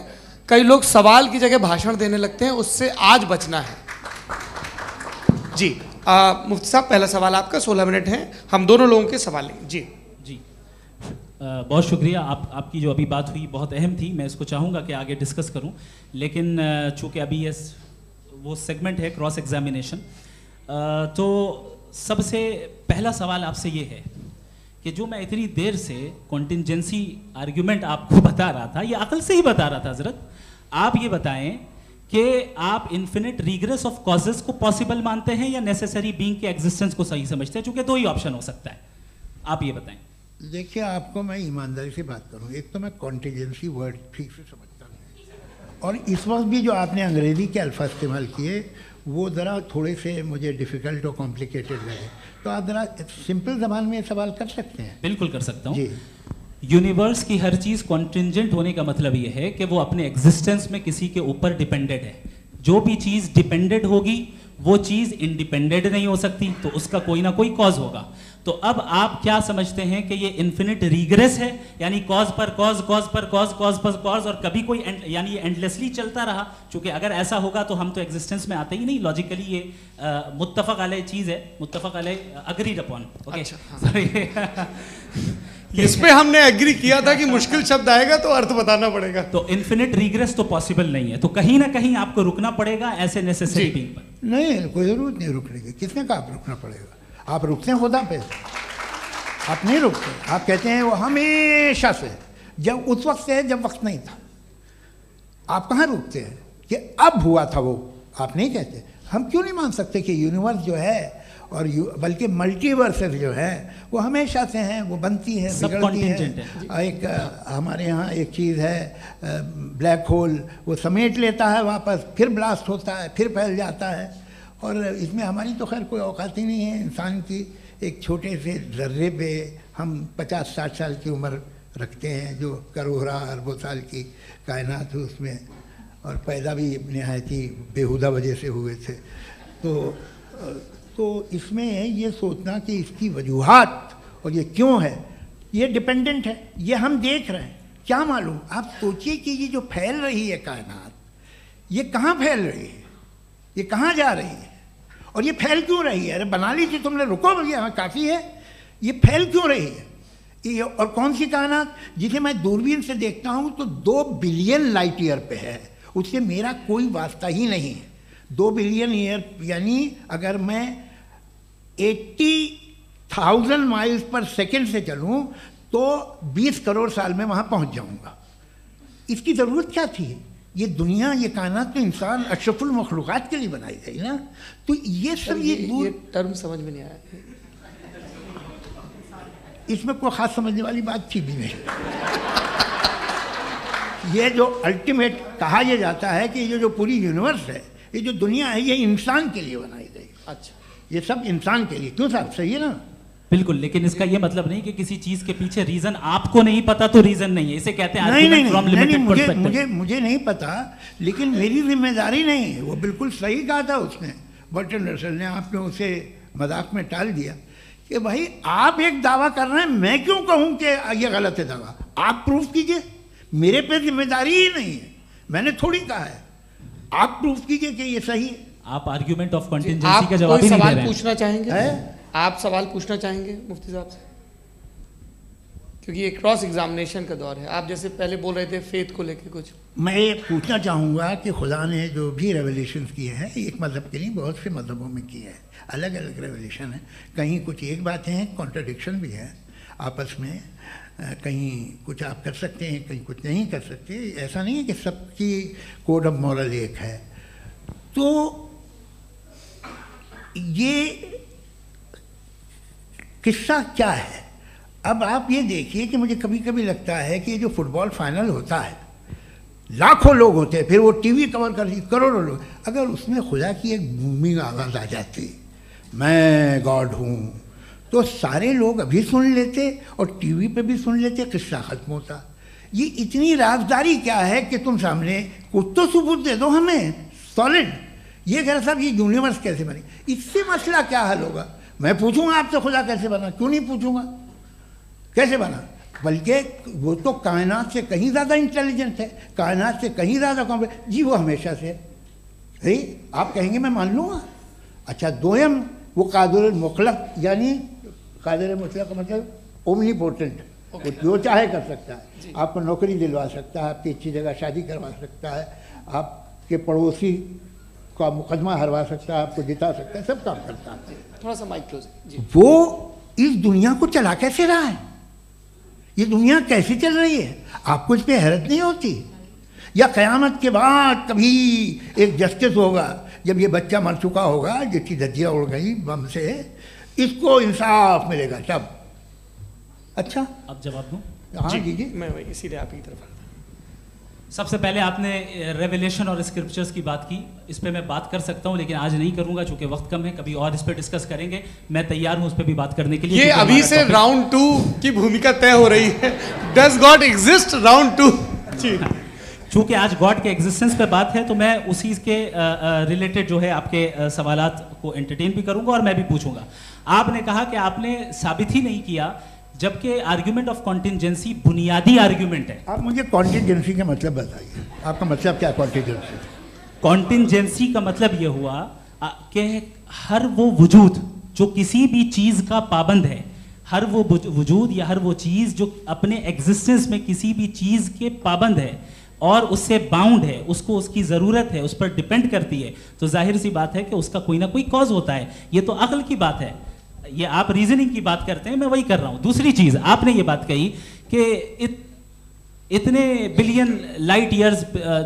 कई लोग सवाल की जगह भाषण देने लगते हैं, उससे आज बचना है। जी मुफ्ती साहब, पहला सवाल आपका, 16 मिनट हैं, हम दोनों लोगों के सवाल लेंगे। जी जी बहुत शुक्रिया। आपकी जो अभी बात हुई बहुत अहम थी, मैं इसको चाहूँगा कि आगे डिस्कस करूँ, लेकिन चूँकि अभी ये वो सेगमेंट है क्रॉस एग्जामिनेशन, तो सबसे पहला सवाल आपसे ये है कि जो मैं इतनी देर से कॉन्टिंजेंसी आर्ग्यूमेंट आपको बता रहा था, ये अकल से ही बता रहा था हजरत, आप ये बताएं कि आप इन्फिनिट रिग्रेस ऑफ कॉजेस को पॉसिबल मानते हैं या नेसेसरी बीइंग के एग्जिस्टेंस को सही समझते हैं? चूंकि 2 ही ऑप्शन हो सकता है, आप ये बताएं। देखिए, आपको मैं ईमानदारी से बात करूं, एक तो मैं कॉन्टिजेंसी वर्ड ठीक से समझता नहीं, और इस वक्त भी जो आपने अंग्रेजी के अल्फाज इस्तेमाल किए वो ज़रा थोड़े से मुझे डिफ़िकल्ट और कॉम्प्लिकेटेड लगे, तो आप ज़रा सिंपल ज़बान में सवाल कर सकते हैं? बिल्कुल कर सकता हूँ जी। यूनिवर्स की हर चीज़ कॉन्टिंजेंट होने का मतलब ये है कि वो अपने एग्जिस्टेंस में किसी के ऊपर डिपेंडेंट है। जो भी चीज़ डिपेंडेंट होगी वो चीज़ इंडिपेंडेंट नहीं हो सकती, तो उसका कोई ना कोई कॉज होगा। तो अब आप क्या समझते हैं कि ये इन्फिनिट रिग्रेस है, यानी कॉज पर कॉज, कॉज पर कॉज, कॉज पर कॉज, और कभी कोई यानी ये एंडलेसली चलता रहा? क्योंकि अगर ऐसा होगा तो हम तो एग्जिस्टेंस में आते ही नहीं, लॉजिकली ये मुत्तफक अलैह चीज़ है, मुत्तफक अलैह अग्रीड अपॉन। इस पे हमने एग्री किया था कि मुश्किल शब्द आएगा तो अर्थ बताना पड़ेगा। तो इन्फिनिट रिग्रेस तो पॉसिबल नहीं है, तो कहीं ना कहीं आपको रुकना पड़ेगा ऐसे नेसेसरी बीइंग पर। नहीं, कोई ज़रूरत नहीं रुकने की। किसने कहा आप रुकना पड़ेगा? आप रुकते हैं खुदा पे, आप नहीं रुकते। आप कहते हैं वो हमेशा से, जब उस वक्त से है जब वक्त नहीं था। आप कहाँ रुकते हैं कि अब हुआ था वो? आप नहीं कहते। हम क्यों नहीं मान सकते कि यूनिवर्स जो है और बल्कि मल्टीवर्सेस जो है वो हमेशा से हैं, वो बनती है, बिगड़ती है। एक हमारे यहाँ एक चीज़ है ब्लैक होल, वो समेट लेता है वापस, फिर ब्लास्ट होता है, फिर फैल जाता है। और इसमें हमारी तो खैर कोई औकात ही नहीं है। इंसान की एक छोटे से ज़र्रे पे हम 50-60 साल की उम्र रखते हैं, जो करोड़ों अरबों साल की कायनात है उसमें, और पैदा भी नहायत ही बेहुदा वजह से हुए थे। तो इसमें ये सोचना कि इसकी वजूहात और ये क्यों है, ये डिपेंडेंट है, ये हम देख रहे हैं। क्या मालूम, आप सोचिए कि ये जो फैल रही है कायनात, ये कहाँ फैल रही है, ये कहाँ जा रही है, और ये फैल क्यों रही है? अरे बना ली थी तुमने, रुको भैया, हाँ काफ़ी है। ये फैल क्यों रही है? ये और कौन सी कायनात जिसे मैं दूरबीन से देखता हूँ तो 2 बिलियन लाइट ईयर पे है, उससे मेरा कोई वास्ता ही नहीं है। 2 बिलियन ईयर यानी अगर मैं 80,000 माइल्स पर सेकेंड से चलूँ तो 20 करोड़ साल में वहाँ पहुँच जाऊँगा। इसकी ज़रूरत क्या थी? ये दुनिया, ये कायनात तो इंसान अशरफुल मखलूक़ात के लिए बनाई गई ना। तो ये सब ये टर्म समझ में नहीं आया, इसमें कोई ख़ास समझने वाली बात थी भी नहीं। ये जो अल्टीमेट कहा यह जाता है कि ये जो पूरी यूनिवर्स है, ये जो दुनिया है, ये इंसान के लिए बनाई गई। अच्छा, ये सब इंसान के लिए। क्यों साहब, सही है ना? बिल्कुल, लेकिन इसका ये मतलब नहीं कि किसी चीज के पीछे रीजन आपको नहीं पता तो रीजन नहीं है, इसे कहते हैं नहीं, मुझे नहीं पता, लेकिन मेरी जिम्मेदारी नहीं है। वो बिल्कुल सही कहा था उसने, बर्टन रसल ने। आपने उसे मजाक में टाल दिया कि भाई आप एक दावा कर रहे हैं, मैं क्यों कहूं कि ये गलत है दावा? आप प्रूफ कीजिए, मेरे पे जिम्मेदारी ही नहीं है, मैंने थोड़ी कहा है। आप प्रूफ कीजिए कि ये सही है। आप आर्ग्यूमेंट ऑफ कंटिंजेंसी का जवाब ही नहीं दे रहे हैं। पूछना चाहेंगे? आप सवाल पूछना चाहेंगे मुफ्ती साहब से? क्योंकि ये क्रॉस एग्जामिनेशन का दौर है। आप जैसे पहले बोल रहे थे फेथ को लेके कुछ, मैं ये पूछना चाहूँगा कि खुदा ने जो भी रेवलेशन किए हैं, एक मज़हब के नहीं बहुत से मज़हबों में किए हैं, अलग अलग रेवलेशन है। कहीं कुछ एक बातें हैं, कॉन्ट्रडिक्शन भी है आपस में, कहीं कुछ आप कर सकते हैं, कहीं कुछ नहीं कर सकते। ऐसा नहीं है कि सबकी कोड ऑफ मॉरल एक है। तो ये किस्सा क्या है? अब आप ये देखिए कि मुझे कभी कभी लगता है कि ये जो फुटबॉल फाइनल होता है, लाखों लोग होते हैं, फिर वो टीवी कवर कर करोड़ों लोग, अगर उसमें खुदा की एक बूमिंग आवाज़ आ जाती, मैं गॉड हूँ, तो सारे लोग अभी सुन लेते और टीवी पे भी सुन लेते, किस्सा ख़त्म होता। ये इतनी राजदारी क्या है कि तुम सामने कुछ तो सबूत दे दो हमें सॉलिड। ये कह रहा साहब ये यूनिवर्स कैसे बनी, इससे मसला क्या हल होगा? मैं पूछूंगा आपसे खुदा कैसे बना? क्यों नहीं पूछूंगा कैसे बना? बल्कि वो तो कायनात से कहीं ज़्यादा इंटेलिजेंट है, कायनात से कहीं ज़्यादा कॉम्प्लेक्स। जी वो हमेशा से है, आप कहेंगे मैं मान लूँगा। अच्छा, दोयम वो कादिर मुतलक, यानी कादिर मुतलक का मतलब ओमनीपोटेंट, वो जो चाहे कर सकता है। आपको नौकरी दिलवा सकता है, आपकी अच्छी जगह शादी करवा सकता है, आपके पड़ोसी का मुकदमा हरवा सकता है, आपको जिता सकता है, सब काम करता है। थोड़ा सा माइक क्लोज जी। वो इस दुनिया को चला कैसे रहा है? ये दुनिया कैसे चल रही है? आपको इस पर हैरत नहीं होती? या क़यामत के बाद कभी एक जस्टिस होगा, जब ये बच्चा मर चुका होगा जिसकी धज्जियाँ उड़ गई बम से, इसको इंसाफ मिलेगा तब? अच्छा, अब जवाब दूं? हाँ दीजिए। मैं वही इसीलिए आप ही की तरफ। सबसे पहले आपने रेवलेशन और स्क्रिप्चर्स की बात की, इस पे मैं बात कर सकता हूं लेकिन आज नहीं करूंगा चूंकि वक्त कम है, कभी और इस पे डिस्कस करेंगे। मैं तैयार हूं उस पे भी बात करने के लिए। ये अभी से राउंड 2 की भूमिका तय हो रही है। Does God exist round 2? चूंकि आज गॉड के एग्जिस्टेंस पे बात है तो मैं उसी के रिलेटेड जो है आपके सवालात को एंटरटेन भी करूंगा और मैं भी पूछूंगा। आपने कहा कि आपने साबित ही नहीं किया, जबकि आर्ग्यूमेंट ऑफ कॉन्टिंजेंसी बुनियादी आर्ग्यूमेंट है। आप मुझे कॉन्टिंजेंसी का मतलब बताइए, आपका मतलब क्या? कॉन्टिंजेंसी कॉन्टिंजेंसी का मतलब यह हुआ कि हर वो वजूद जो किसी भी चीज़ का पाबंद है, हर वो वजूद या हर वो चीज़ जो अपने एग्जिस्टेंस में किसी भी चीज़ के पाबंद है और उससे बाउंड है, उसको उसकी ज़रूरत है, उस पर डिपेंड करती है, तो जाहिर सी बात है कि उसका कोई ना कोई कॉज होता है। ये तो अक्ल की बात है। ये आप रीजनिंग की बात करते हैं, मैं वही कर रहा हूं। दूसरी चीज आपने ये बात कही कि इतने बिलियन लाइट ईयर्स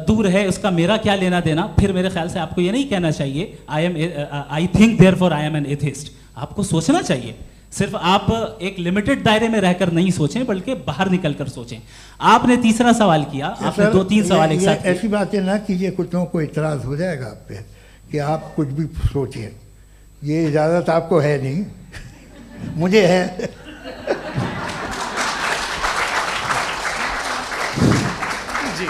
दूर है, उसका मेरा क्या लेना देना। फिर मेरे ख्याल से आपको ये नहीं कहना चाहिए I think therefore I am an atheist. आपको सोचना चाहिए, सिर्फ आप एक लिमिटेड दायरे में रहकर नहीं सोचें बल्कि बाहर निकलकर सोचें। आपने तीसरा सवाल किया, आपने 2-3 सवाल एक साथ। ऐसी बातें ना कीजिए, कुछ लोगों को इतराज हो जाएगा आप पे कि आप कुछ भी सोचिए, ये इजाज़त आपको है नहीं, मुझे है। जी,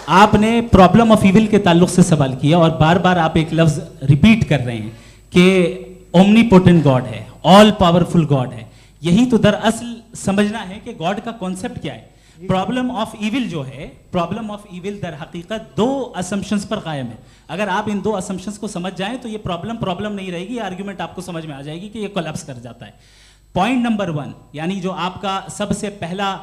आपने प्रॉब्लम ऑफ इविल के ताल्लुक से सवाल किया और बार बार आप एक लफ्ज रिपीट कर रहे हैं कि ओमनीपोटेंट गॉड है, ऑल पावरफुल गॉड है। यही तो दरअसल समझना है कि गॉड का कॉन्सेप्ट क्या है। प्रॉब्लम ऑफ इविल जो है, प्रॉब्लम ऑफ इविल दर हकीकत दो असम्पशंस पर कायम है। अगर आप इन दो असम्पशंस को समझ जाएं तो ये प्रॉब्लम नहीं रहेगी, आर्ग्यूमेंट आपको समझ में आ जाएगी कि ये कोलैप्स कर जाता है। पॉइंट नंबर 1, यानी जो आपका सबसे पहला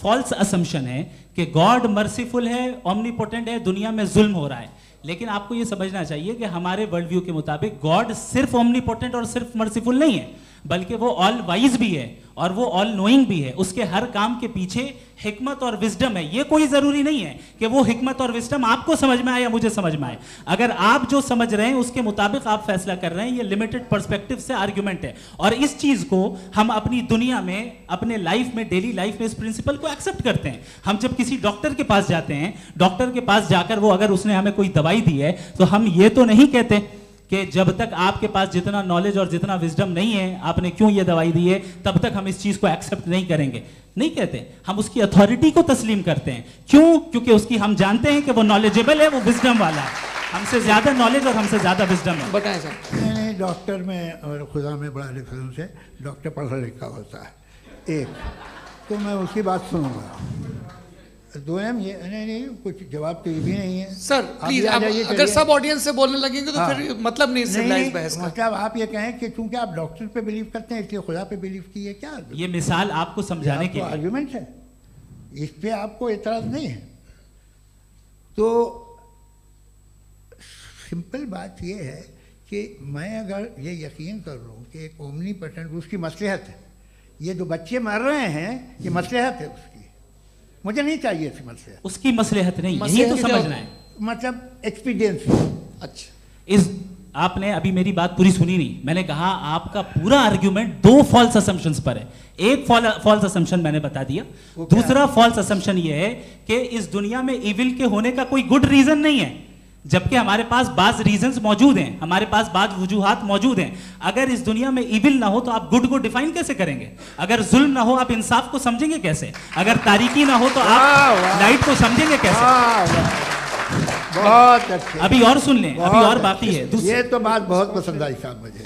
फॉल्स असम्पशन है कि गॉड मर्सीफुल है, ओमनीपोटेंट है, दुनिया में जुल्म हो रहा है। लेकिन आपको ये समझना चाहिए कि हमारे वर्ल्ड व्यू के मुताबिक गॉड सिर्फ ओमनीपोटेंट और सिर्फ मर्सीफुल नहीं है, बल्कि वो ऑल वाइज भी है और वो ऑल नोइंग भी है। उसके हर काम के पीछे हिकमत और विजडम है। ये कोई जरूरी नहीं है कि वो हिकमत और विजडम आपको समझ में आए या मुझे समझ में आए। अगर आप जो समझ रहे हैं उसके मुताबिक आप फैसला कर रहे हैं, ये लिमिटेड पर्सपेक्टिव से आर्ग्यूमेंट है। और इस चीज को हम अपनी दुनिया में, अपने लाइफ में, डेली लाइफ में इस प्रिंसिपल को एक्सेप्ट करते हैं। हम जब किसी डॉक्टर के पास जाते हैं, डॉक्टर के पास जाकर वो अगर उसने हमें कोई दवाई दी है तो हम ये तो नहीं कहते कि जब तक आपके पास जितना नॉलेज और जितना विजडम नहीं है, आपने क्यों ये दवाई दी है, तब तक हम इस चीज को एक्सेप्ट नहीं करेंगे। नहीं कहते, हम उसकी अथॉरिटी को तस्लीम करते हैं। क्यों? क्योंकि उसकी हम जानते हैं कि वो नॉलेजेबल है, वो विजडम वाला है, हमसे ज्यादा नॉलेज और हमसे ज्यादा विजडम है। बताएं सर। नहीं, डॉक्टर में और खुदा में बड़ा डिफरेंस है। डॉक्टर पढ़ा लिखा होता है, एक तो मैं उसकी बात सुनूंगा। दोनों ये नहीं, कुछ जवाब तो ये भी नहीं है। सर प्लीज, अगर सब ऑडियंस से बोलने लगेंगे तो फिर मतलब नहीं सिविलाइज्ड बहस का। मतलब आप ये कहें कि चूंकि आप डॉक्टर पे बिलीव करते हैं इसलिए खुदा पे बिलीव किए, क्या ये मिसाल आपको समझाने के आर्गुमेंट है, इस पे आपको एतराज नहीं है। तो सिंपल बात ये है कि मैं अगर ये यकीन कर लूँ कि एक ओमनीपोटेंट, उसकी मसलहत है, ये जो बच्चे मर रहे हैं ये मसलहत है उसकी, मुझे नहीं चाहिए थी मसलहत। उसकी मसलहत नहीं, यही तो समझना है, मतलब एक्सपीरियंस। अच्छा, इस आपने अभी मेरी बात पूरी सुनी नहीं। मैंने कहा आपका पूरा आर्ग्यूमेंट दो फॉल्स असम्पशंस पर है। एक फॉल्स असम्पशन मैंने बता दिया, दूसरा फॉल्स असम्पशन ये है कि इस दुनिया में इविल के होने का कोई गुड रीजन नहीं है, जबकि हमारे पास बाज रीजंस मौजूद हैं, हमारे पास बाज वजूहात मौजूद हैं। अगर इस दुनिया में इविल ना हो तो आप गुड को डिफाइन कैसे करेंगे? अगर जुल्म ना हो आप इंसाफ को समझेंगे कैसे? अगर तारीकी ना हो तो आप लाइट को समझेंगे कैसे? बहुत अच्छे। अभी और सुन लें, अभी और बाकी है। ये तो बात बहुत पसंद आई साहब मुझे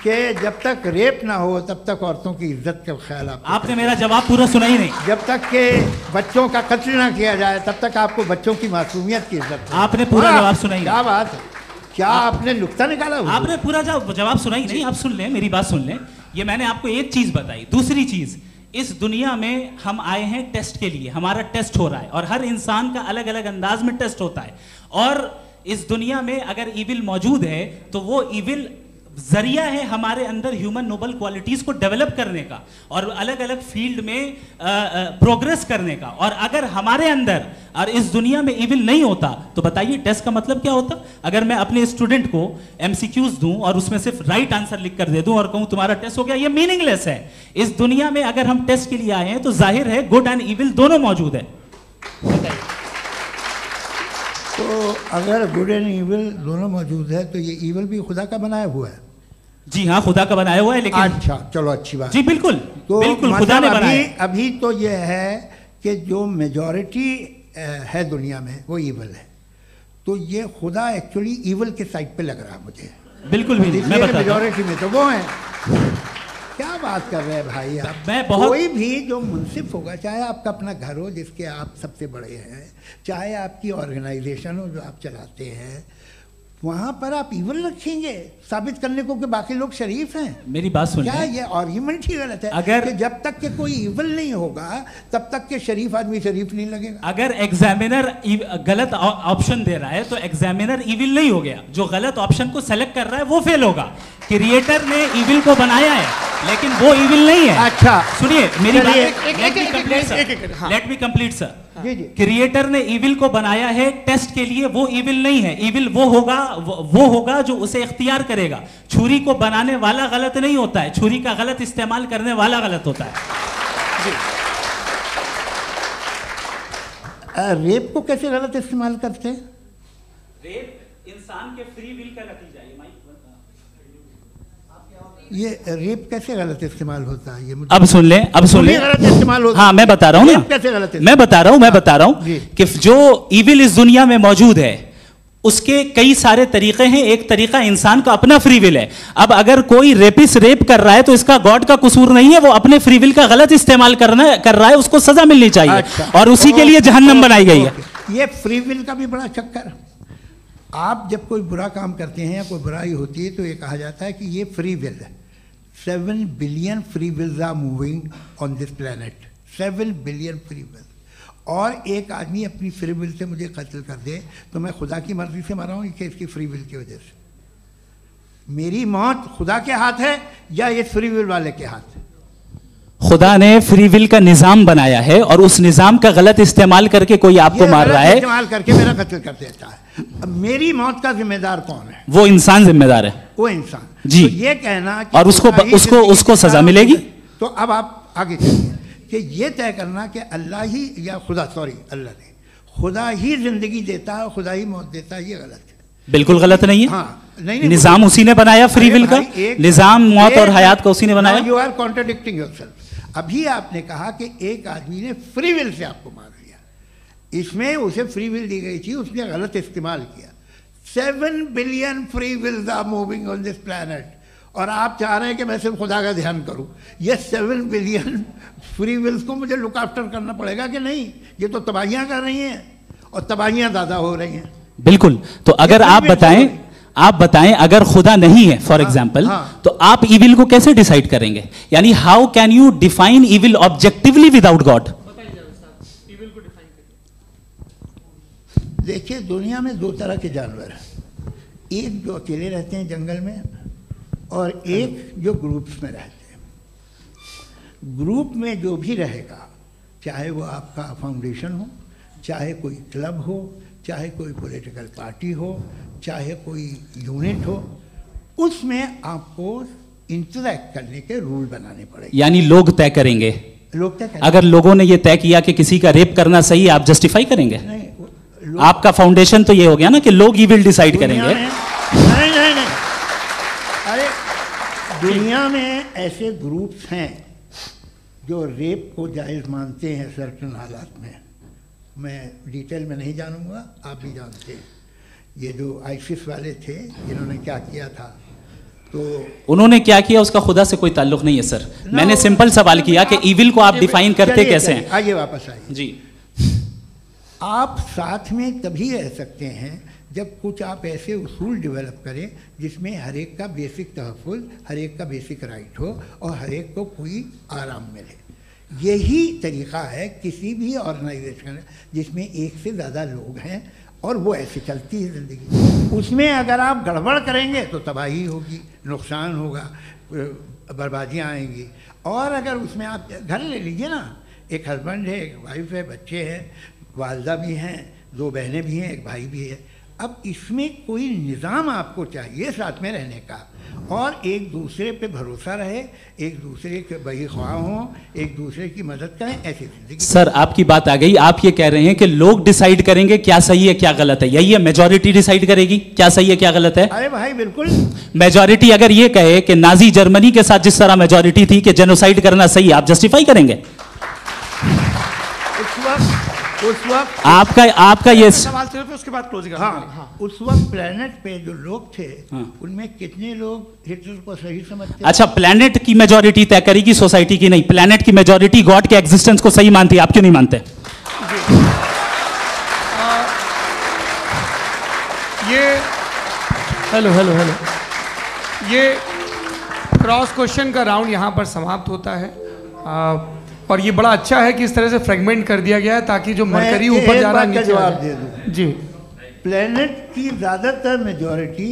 कि जब तक रेप ना हो तब तक औरतों की इज्जत का ख्याल आपने मेरा जवाब पूरा सुना ही नहीं। जब तक के बच्चों का कत्ल ना किया जाए तब तक आपको बच्चों की मासूमियत की इज्जत। आपने पूरा जवाब सुना ही नहीं। क्या बात है, क्या आपने नुक्ता निकाला? आपने पूरा जवाब सुना ही नहीं। आप सुन लें, मेरी बात सुन लें। ये मैंने आपको एक चीज बताई। दूसरी चीज, इस दुनिया में हम आए हैं टेस्ट के लिए, हमारा टेस्ट हो रहा है और हर इंसान का अलग अलग अंदाज में टेस्ट होता है। और इस दुनिया में अगर इविल मौजूद है तो वो इविल जरिया है हमारे अंदर ह्यूमन नोबल क्वालिटीज को डेवलप करने का और अलग अलग फील्ड में प्रोग्रेस करने का। और अगर हमारे अंदर और इस दुनिया में इविल नहीं होता तो बताइए टेस्ट का मतलब क्या होता? अगर मैं अपने स्टूडेंट को एमसीक्यूज दूं और उसमें सिर्फ राइट आंसर लिख कर दे दूं और कहूं तुम्हारा टेस्ट हो गया, ये मीनिंगलेस है। इस दुनिया में अगर हम टेस्ट के लिए आए हैं तो जाहिर है गुड एंड इविल दोनों मौजूद है। तो अगर गुड एंड इविल दोनों मौजूद है तो ये इविल भी खुदा का बनाया हुआ है? जी हाँ, खुदा का बनाया हुआ है। लेकिन अच्छा, चलो अच्छी बात। जी बिल्कुल, तो बिल्कुल खुदा ने बनाया। अभी तो ये है कि जो मेजॉरिटी है दुनिया में वो इविल है, तो ये खुदा एक्चुअली इविल के साइड पे लग रहा है मुझे। बिल्कुल भी नहीं, मैं बताता हूं। मेजॉरिटी में तो वो है। क्या बात कर रहे हैं भाई आप? कोई भी जो मुंसिफ होगा, चाहे आपका अपना घर हो जिसके आप सबसे बड़े हैं, चाहे आपकी ऑर्गेनाइजेशन हो जो आप चलाते हैं, वहां पर आप इविल रखेंगे साबित करने को कि बाकी लोग शरीफ हैं? मेरी बात सुनिए, क्या ये आर्ग्यूमेंट ही गलत है? अगर कि जब तक के कोई इविल नहीं होगा तब तक के शरीफ आदमी शरीफ नहीं लगेगा। अगर एग्जामिनर गलत ऑप्शन दे रहा है तो एग्जामिनर इविल नहीं हो गया, जो गलत ऑप्शन को सेलेक्ट कर रहा है वो फेल होगा। क्रिएटर ने इविल को बनाया है लेकिन वो इविल नहीं है। अच्छा सुनिए मेरी बात, लेट मी कंप्लीट सर। जी जी। क्रिएटर ने इविल को बनाया है टेस्ट के लिए, वो इविल नहीं है। इविल वो होगा जो उसे इख्तियार करेगा। छुरी को बनाने वाला गलत नहीं होता है, छुरी का गलत इस्तेमाल करने वाला गलत होता है। रेप को कैसे गलत इस्तेमाल करते हैं? इंसान के फ्री विल का नतीजा ये रेप कैसे गलत इस्तेमाल होता है? ये मुझे अब सुन लें, अब सुन लें। गलत इस्तेमाल होता है। हाँ मैं बता रहा हूँ ना, कैसे गलत? मैं बता रहा हूँ कि जो इविल इस दुनिया में मौजूद है उसके कई सारे तरीके हैं। एक तरीका इंसान का अपना फ्री विल है। अब अगर कोई रेपिस्ट रेप कर रहा है तो इसका गॉड का कसूर नहीं है, वो अपने फ्री विल का गलत इस्तेमाल कर रहा है, उसको सजा मिलनी चाहिए। अच्छा। और उसी के लिए जहन्नम बनाई गई है। ये फ्री विल का भी बड़ा चक्कर। आप जब कोई बुरा काम करते हैं या कोई बुराई होती है तो ये कहा जाता है कि ये फ्री विल है। 7 billion free wills are moving on this planet. 7 billion free will. और एक आदमी अपनी फ्री विल से मुझे कत्ल कर दे तो मैं खुदा की मर्जी से मरा हूँ कि इसकी फ्री विल की वजह से? मेरी मौत खुदा के हाथ है या ये फ्री विल वाले के हाथ है? खुदा ने फ्री विल का निजाम बनाया है और उस निजाम का गलत इस्तेमाल करके कोई आपको मार रहा है, इस्तेमाल करके मेरा कत्ल कर देता है। अब मेरी मौत का जिम्मेदार कौन है? वो इंसान जिम्मेदार है। वो इंसान जी। तो ये कहना कि और उसको सजा मिलेगी। तो अब आप आगे चलिए कि ये तय करना कि अल्लाह ही या अल्लाह ने खुदा ही जिंदगी देता है, खुदा ही मौत देता है, ये गलत है। बिल्कुल गलत नहीं है। हाँ, नहीं, निजाम उसी ने बनाया फ्री विल का। निजाम मौत और हयात का उसी ने बनाया। You are contradicting yourself. अभी आपने कहा कि एक आदमी ने फ्री विल से आपको मार दिया, इसमें उसे फ्री विल दी गई थी, उसने गलत इस्तेमाल किया। 7 billion free wills are moving on this planet और आप चाह रहे हैं कि मैं सिर्फ खुदा का ध्यान करूं। ये 7 बिलियन फ्री विल्स को मुझे लुक आफ्टर करना पड़ेगा कि नहीं? ये तो तबाहियां कर रही हैं और तबाहियां ज़्यादा हो रही हैं। बिल्कुल। तो अगर आप बताएं अगर खुदा नहीं है फॉर एग्जाम्पल, तो आप इविल को कैसे डिसाइड करेंगे? यानी how can you define evil objectively without God? देखिए, दुनिया में 2 तरह के जानवर हैं। एक जो अकेले रहते हैं जंगल में और एक जो ग्रुप्स में रहते हैं। ग्रुप में जो भी रहेगा, चाहे वो आपका फाउंडेशन हो, चाहे कोई क्लब हो, चाहे कोई पॉलिटिकल पार्टी हो, चाहे कोई यूनिट हो, उसमें आपको इंटरैक्ट करने के रूल बनाने पड़ेंगे। यानी लोग तय करेंगे। लोग तय करेंगे। अगर लोगों ने ये तय किया कि किसी का रेप करना सही है, आप जस्टिफाई करेंगे? नहीं, आपका फाउंडेशन तो ये हो गया ना कि लोग ही विल डिसाइड करेंगे। नहीं, अरे दुनिया में ऐसे ग्रुप्स हैं जो रेप को जायज़ मानते हैं सर्टेन हालात में। मैं डिटेल में नहीं जानूंगा, आप भी जानते हैं। ये जो आईसिस वाले थे, इन्होंने क्या किया था, तो उन्होंने क्या किया उसका खुदा से कोई ताल्लुक नहीं है सर। मैंने सिंपल सवाल किया कि इविल को आप डिफाइन करते कैसे हैं? आइए वापस आइए जी। आप साथ में तभी रह सकते हैं जब कुछ आप ऐसे उसूल डेवलप करें जिसमें हर एक का बेसिक तहफ़्फ़ुज़, हर एक का बेसिक राइट हो और हर एक को कोई आराम मिले। यही तरीक़ा है किसी भी ऑर्गेनाइजेशन जिसमें एक से ज़्यादा लोग हैं और वो ऐसे चलती है ज़िंदगी। उसमें अगर आप गड़बड़ करेंगे तो तबाही होगी, नुकसान होगा, बर्बादियाँ आएंगी। और अगर उसमें आप घर ले लीजिए ना, एक हस्बैंड है, एक वाइफ है, बच्चे हैं, वालदा भी हैं, 2 बहनें भी हैं, एक भाई भी है। अब इसमें कोई निज़ाम आपको चाहिए साथ में रहने का और एक दूसरे पे भरोसा रहे, एक दूसरे के बहीख्वाह हों, एक दूसरे की मदद करें, ऐसी जिंदगी। सर आपकी बात आ गई। आप ये कह रहे हैं कि लोग डिसाइड करेंगे क्या सही है क्या गलत है, यही है? मेजॉरिटी डिसाइड करेगी क्या सही है क्या गलत है? अरे भाई बिल्कुल। मेजॉरिटी अगर ये कहे कि नाजी जर्मनी के साथ जिस तरह मेजॉरिटी थी कि जेनोसाइड करना सही है, आप जस्टिफाई करेंगे? उस वक्त आपका ये सवाल सिर्फ उसके बाद क्लोजिंग। हाँ, उस वक्त प्लेनेट पे जो लोग थे, उनमें कितने लोग हिटलर को सही समझते? अच्छा, प्लेनेट की मेजॉरिटी तय करेगी, सोसाइटी की नहीं। प्लेनेट की मेजॉरिटी गॉड के एग्जिस्टेंस को सही मानती है, आप क्यों नहीं मानते? ये हेलो ये क्रॉस क्वेश्चन का राउंड यहाँ पर समाप्त होता है। और ये बड़ा अच्छा है कि इस तरह से फ्रेगमेंट कर दिया गया है ताकि जो मरकरी ऊपर जा रहा है नीचे जवाब दे दूं जी। प्लेनेट की ज़्यादातर मेजॉरिटी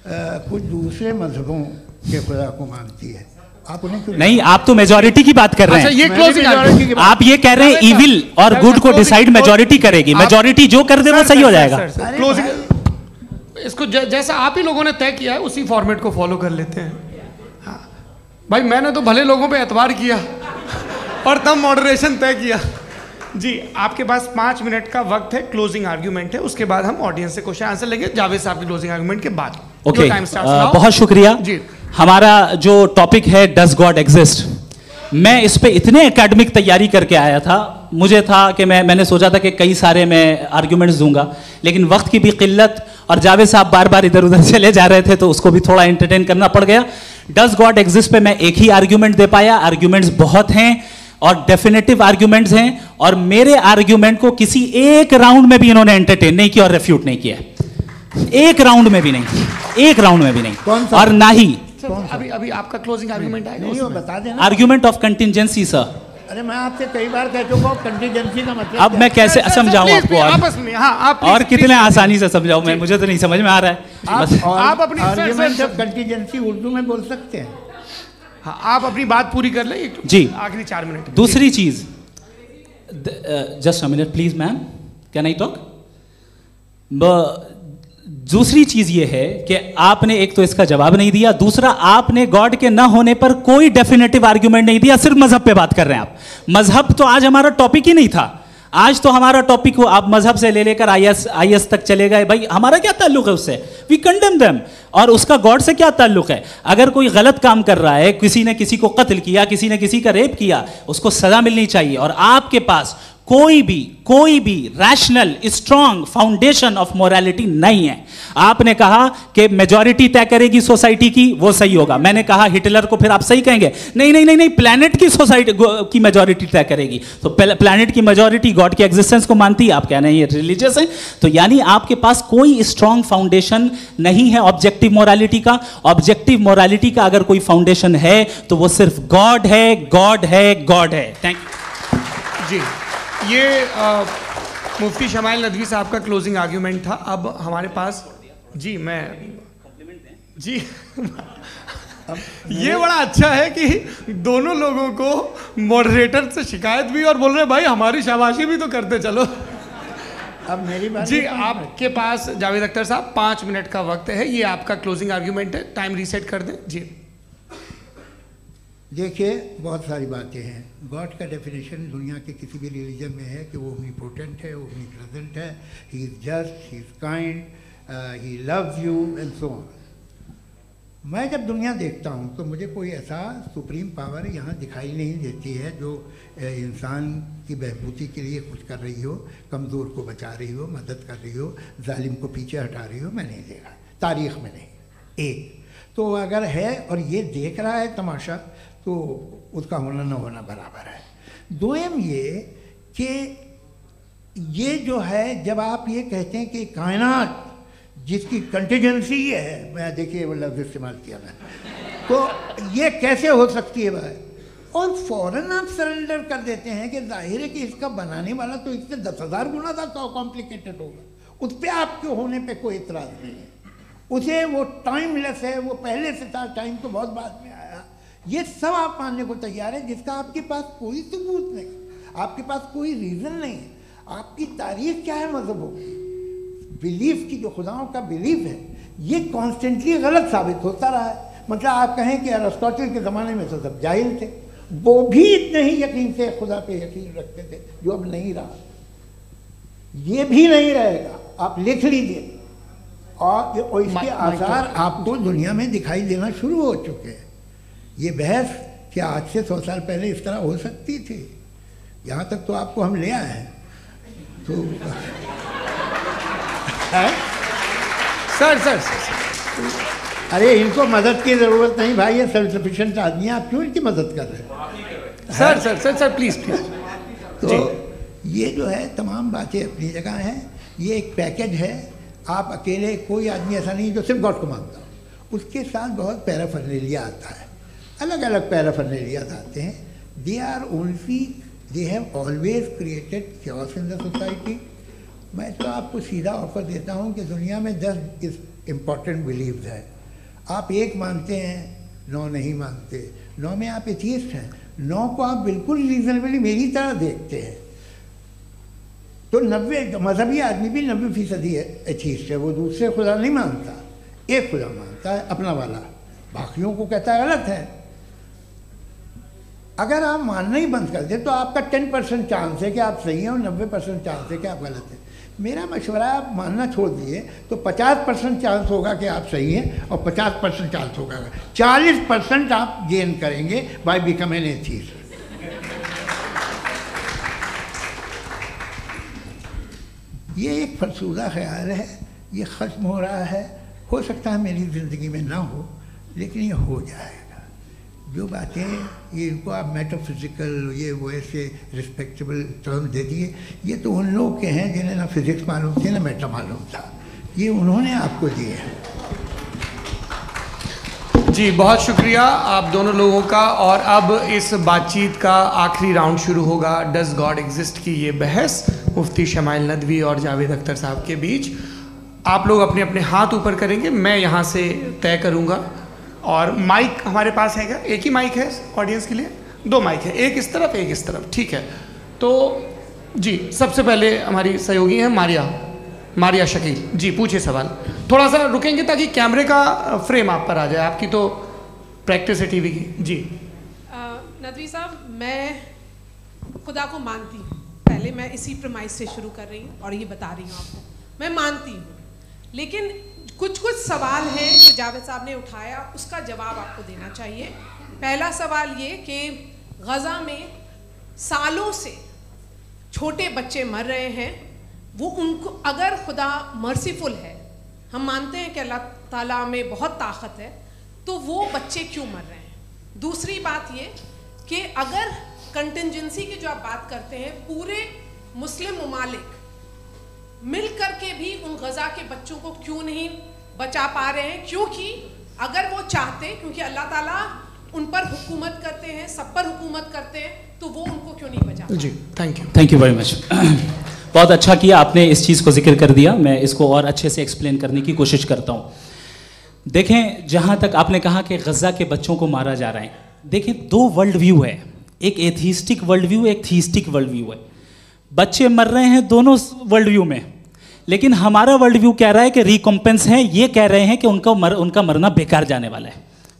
कुछ दूसरे मजहबों के खुदा को मानती है। आप उन्हें क्यों नहीं? आप तो मेजॉरिटी की बात कर रहे हैं। अच्छा, ये क्लोजिंग आप ये कह रहे हैं इविल और गुड को डिसाइड मेजॉरिटी करेगी, मेजॉरिटी जो कर दे वो सही हो जाएगा। क्लोजिंग इसको जैसा आप ही लोगों ने तय किया है उसी फॉर्मेट को फॉलो कर लेते हैं। हाँ भाई, मैंने तो भले लोगों पे एतबार किया और तब मॉडरेशन तय किया। जी, आपके पास 5 मिनट का वक्त है, क्लोजिंग आर्ग्यूमेंट है, उसके बाद हम ऑडियंस से क्वेश्चन आंसर लेंगे जावेद साहब के क्लोजिंग आर्ग्यूमेंट के बाद। ओके, बहुत शुक्रिया जी। हमारा जो टॉपिक है डज गॉड एग्जिस्ट, मैं इस पे इतने एकेडमिक तैयारी करके आया था, मुझे था कि मैंने सोचा था कि कई सारे मैं आर्ग्यूमेंट्स दूंगा, लेकिन वक्त की भी किल्लत और जावेद साहब बार बार इधर उधर चले जा रहे थे तो उसको भी थोड़ा एंटरटेन करना पड़ गया। डज गॉड एग्जिस्ट पे मैं एक ही आर्ग्यूमेंट दे पाया, आर्ग्यूमेंट्स बहुत हैं और डेफिनेटिव आर्ग्यूमेंट्स हैं, और मेरे आर्ग्यूमेंट को किसी एक राउंड में भी इन्होंने एंटरटेन नहीं किया और रेफ्यूट नहीं किया, एक राउंड में भी नहीं, एक राउंड में भी नहीं, और ना ही अभी आपका क्लोजिंग आर्ग्यूमेंट आएगा, नहीं वो बता देना। Argument of contingency sir. अरे मैं आपसे कई बार कह चुका हूं कंटिजेंसी का मतलब अब मैं कैसे समझाऊं आपको, आपस में हाँ, आप और कितने आसानी से समझाऊं मैं, मुझे तो नहीं समझ में आ रहा है। आप अपनी आर्ग्यूमेंट ऑफ कंटिजेंसी उर्दू में बोल सकते हैं। हाँ, आप अपनी बात पूरी कर लें जी, आखिरी 4 मिनट। दूसरी चीज, just a minute please ma'am, can I talk? दूसरी चीज ये है कि आपने एक तो इसका जवाब नहीं दिया, दूसरा आपने गॉड के ना होने पर कोई डेफिनेटिव आर्ग्यूमेंट नहीं दिया, सिर्फ मजहब पे बात कर रहे हैं आप। मजहब तो आज हमारा टॉपिक ही नहीं था, आज तो हमारा टॉपिक हो, आप मजहब से ले लेकर आईएस तक चले गए। भाई हमारा क्या ताल्लुक है उससे, वी कंडेम देम, और उसका गॉड से क्या ताल्लुक है? अगर कोई गलत काम कर रहा है, किसी ने किसी को कत्ल किया, किसी ने किसी का रेप किया, उसको सजा मिलनी चाहिए, और आपके पास कोई भी rational strong foundation of morality नहीं है। आपने कहा कि मेजॉरिटी तय करेगी सोसाइटी की, वो सही होगा। मैंने कहा हिटलर को, फिर आप सही कहेंगे नहीं नहीं नहीं नहीं, प्लैनेट की सोसाइटी की मेजॉरिटी तय करेगी। तो प्लैनेट की मेजॉरिटी गॉड के एग्जिस्टेंस को मानती है, आप कह रहे हैं ये रिलीजियस है। तो यानी आपके पास कोई स्ट्रॉन्ग फाउंडेशन नहीं है ऑब्जेक्टिव मोरालिटी का। ऑब्जेक्टिव मोरालिटी का अगर कोई फाउंडेशन है तो वो सिर्फ गॉड है, गॉड है, गॉड है। थैंक यू जी। ये मुफ्ती शमाइल नदवी साहब का क्लोजिंग आर्ग्यूमेंट था। अब हमारे पास जी, मैं जी ये बड़ा अच्छा है कि दोनों लोगों को मॉडरेटर से शिकायत भी और बोल रहे भाई हमारी शाबाशी भी तो करते चलो। अब मेरी बात जी, आपके पास जावेद अख्तर साहब 5 मिनट का वक्त है, ये आपका क्लोजिंग आर्ग्यूमेंट है, टाइम रीसेट कर दें जी। देखिए, बहुत सारी बातें हैं। गॉड का डेफिनेशन दुनिया के किसी भी रिलीजन में है कि वो ओमनीपोटेंट है, ओमनी प्रेजेंट है, he is just, he is kind, he loves you and so on. मैं जब दुनिया देखता हूँ तो मुझे कोई ऐसा सुप्रीम पावर यहाँ दिखाई नहीं देती है जो इंसान की बहबूदी के लिए कुछ कर रही हो, कमज़ोर को बचा रही हो, मदद कर रही हो, जालिम को पीछे हटा रही हो। मैं नहीं देखा, तारीख़ में नहीं। एक तो अगर है और ये देख रहा है तमाशा, तो उसका होना न होना बराबर है। दोयम ये कि ये जो है, जब आप ये कहते हैं कि कायनात जिसकी कंटिजेंसी है, मैं देखिए वो लफ्ज़ इस्तेमाल किया मैं, तो ये कैसे हो सकती है भाई? और फ़ौरन आप सरेंडर कर देते हैं कि जाहिर है कि इसका बनाने वाला तो इससे 10,000 गुना ज़्यादा कॉम्प्लिकेटेड होगा। उस पर आपके होने पे कोई इतराज़ नहीं है। उसे वो टाइमलेस है, वो पहले से था, टाइम तो बहुत बाद में आया। ये सब आप मानने को तैयार है जिसका आपके पास कोई सबूत नहीं, आपके पास कोई रीज़न नहीं है। आपकी तारीख क्या है मज़हबों की? बिलीफ की, जो खुदाओं का बिलीफ है, ये कॉन्स्टेंटली गलत साबित होता रहा है। मतलब आप कहें कि अरिस्टोटल के ज़माने में तो सब जाहिल थे, वो भी इतने ही यकीन से खुदा पे यकीन रखते थे, जो अब नहीं रहा, ये भी नहीं रहेगा। आप लिख लीजिए, और इसके आसार आपको दुनिया में दिखाई देना शुरू हो चुके हैं। ये बहस क्या आज से 100 साल पहले इस तरह हो सकती थी? यहाँ तक तो आपको हम ले आए हैं। तो सर अरे इनको मदद की ज़रूरत नहीं भाई, ये सेल्फ सफिशिएंट आदमी है, आप क्यों इनकी मदद कर रहे हैं? Sir please. तो ये जो है तमाम बातें अपनी जगह हैं। ये एक पैकेज है। आप अकेले, कोई आदमी ऐसा नहीं जो सिर्फ गॉड को मानता हो, उसके साथ बहुत पैराफर्नेलिया आता है, अलग अलग पैराफर्नेलिया आते हैं। They have always created chaos in the society. मैं तो आपको सीधा ऑफर देता हूँ कि दुनिया में 10 इम्पॉर्टेंट बिलीव्स हैं। आप एक मानते हैं, 9 नहीं मानते, 9 में आप एथियस्ट हैं, 9 को आप बिल्कुल रीजनेबली मेरी तरह देखते हैं। तो 90 मजहबी आदमी भी 90% एथियस्ट है, वो दूसरे खुदा नहीं मानता, एक खुदा मानता है अपना वाला, बाकियों को कहता है गलत है। अगर आप मानना ही बंद कर दें तो आपका 10% चांस है कि आप सही हैं और 90% चांस है कि आप गलत हैं। मेरा मशवरा है, आप मानना छोड़ दिए तो 50% चांस होगा कि आप सही हैं और 50% चांस होगा, 40% आप गेन करेंगे बाय बिकमिंग एन एथीस्ट। ये एक फरसूदा ख्याल है, ये ख़त्म हो रहा है। हो सकता है मेरी ज़िंदगी में ना हो, लेकिन ये हो जाएगा। जो बातें ये इनको आप मेटाफिज़िकल ये वो ऐसे रिस्पेक्टेबल टर्म दे दिए, ये तो उन लोग के हैं जिन्हें ना फिज़िक्स मालूम थी ना मेटा मालूम था, ये उन्होंने आपको दिए हैं। जी बहुत शुक्रिया आप दोनों लोगों का। और अब इस बातचीत का आखिरी राउंड शुरू होगा, डज गॉड एग्जिस्ट की ये बहस मुफ्ती शमाइल नदवी और जावेद अख्तर साहब के बीच। आप लोग अपने अपने हाथ ऊपर करेंगे, मैं यहाँ से तय करूँगा। और माइक हमारे पास है क्या? एक ही माइक है ऑडियंस के लिए? 2 माइक है, एक इस तरफ एक इस तरफ, ठीक है। तो जी सबसे पहले हमारी सहयोगी हैं मारिया शकील जी, पूछिए सवाल। थोड़ा सा रुकेंगे ताकि कैमरे का फ्रेम आप पर आ जाए, आपकी तो प्रैक्टिस है टीवी की। जी नदवी साहब, मैं खुदा को मानती हूँ, पहले मैं इसी प्रमाइस से शुरू कर रही हूँ और ये बता रही हूँ आपको, मैं मानती हूँ। लेकिन कुछ सवाल हैं जो जावेद साहब ने उठाया, उसका जवाब आपको देना चाहिए। पहला सवाल ये कि गज़ा में सालों से छोटे बच्चे मर रहे हैं, वो उनको अगर खुदा मर्सीफुल है, हम मानते हैं कि अल्लाह ताला में बहुत ताकत है, तो वो बच्चे क्यों मर रहे हैं? दूसरी बात ये कि अगर कंटिजेंसी की जो आप बात करते हैं, पूरे मुस्लिम ममालिक मिल कर के भी उन गज़ा के बच्चों को क्यों नहीं बचा पा रहे हैं? क्योंकि अगर वो चाहते, क्योंकि अल्लाह ताला उन पर हुकूमत करते हैं, सब पर हुकूमत करते हैं, तो वो उनको क्यों नहीं बचा? जी थैंक यू वेरी मच। बहुत अच्छा किया आपने इस चीज़ को जिक्र कर दिया, मैं इसको और अच्छे से एक्सप्लेन करने की कोशिश करता हूँ। देखें, जहाँ तक आपने कहा कि गज़ा के बच्चों को मारा जा रहा है, देखें 2 वर्ल्ड व्यू है, एक एथीस्टिक वर्ल्ड व्यू, एक थीस्टिक वर्ल्ड व्यू है। बच्चे मर रहे हैं दोनों वर्ल्ड व्यू में, लेकिन हमारा वर्ल्ड व्यू कह रहा है कि रिकॉम्पेंस है, ये कह रहे हैं कि उनका मरना बेकार जाने वाला है,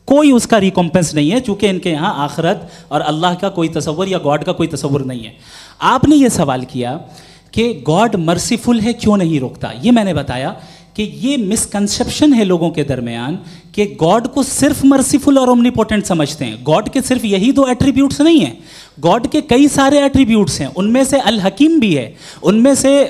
कोई उसका रिकॉम्पेंस नहीं है, चूंकि इनके यहाँ आखिरत और अल्लाह का कोई तसव्वुर या गॉड का कोई तसव्वुर नहीं है। आपने ये सवाल किया कि गॉड मर्सीफुल है, क्यों नहीं रोकता? ये मैंने बताया कि ये मिसकंसेप्शन है लोगों के दरमियान कि गॉड को सिर्फ मर्सीफुल और ओमनीपोटेंट समझते हैं। गॉड के सिर्फ यही 2 एट्रीब्यूट्स नहीं हैं, गॉड के कई सारे एट्रीब्यूट्स हैं, उनमें से अल हकीम भी है, उनमें से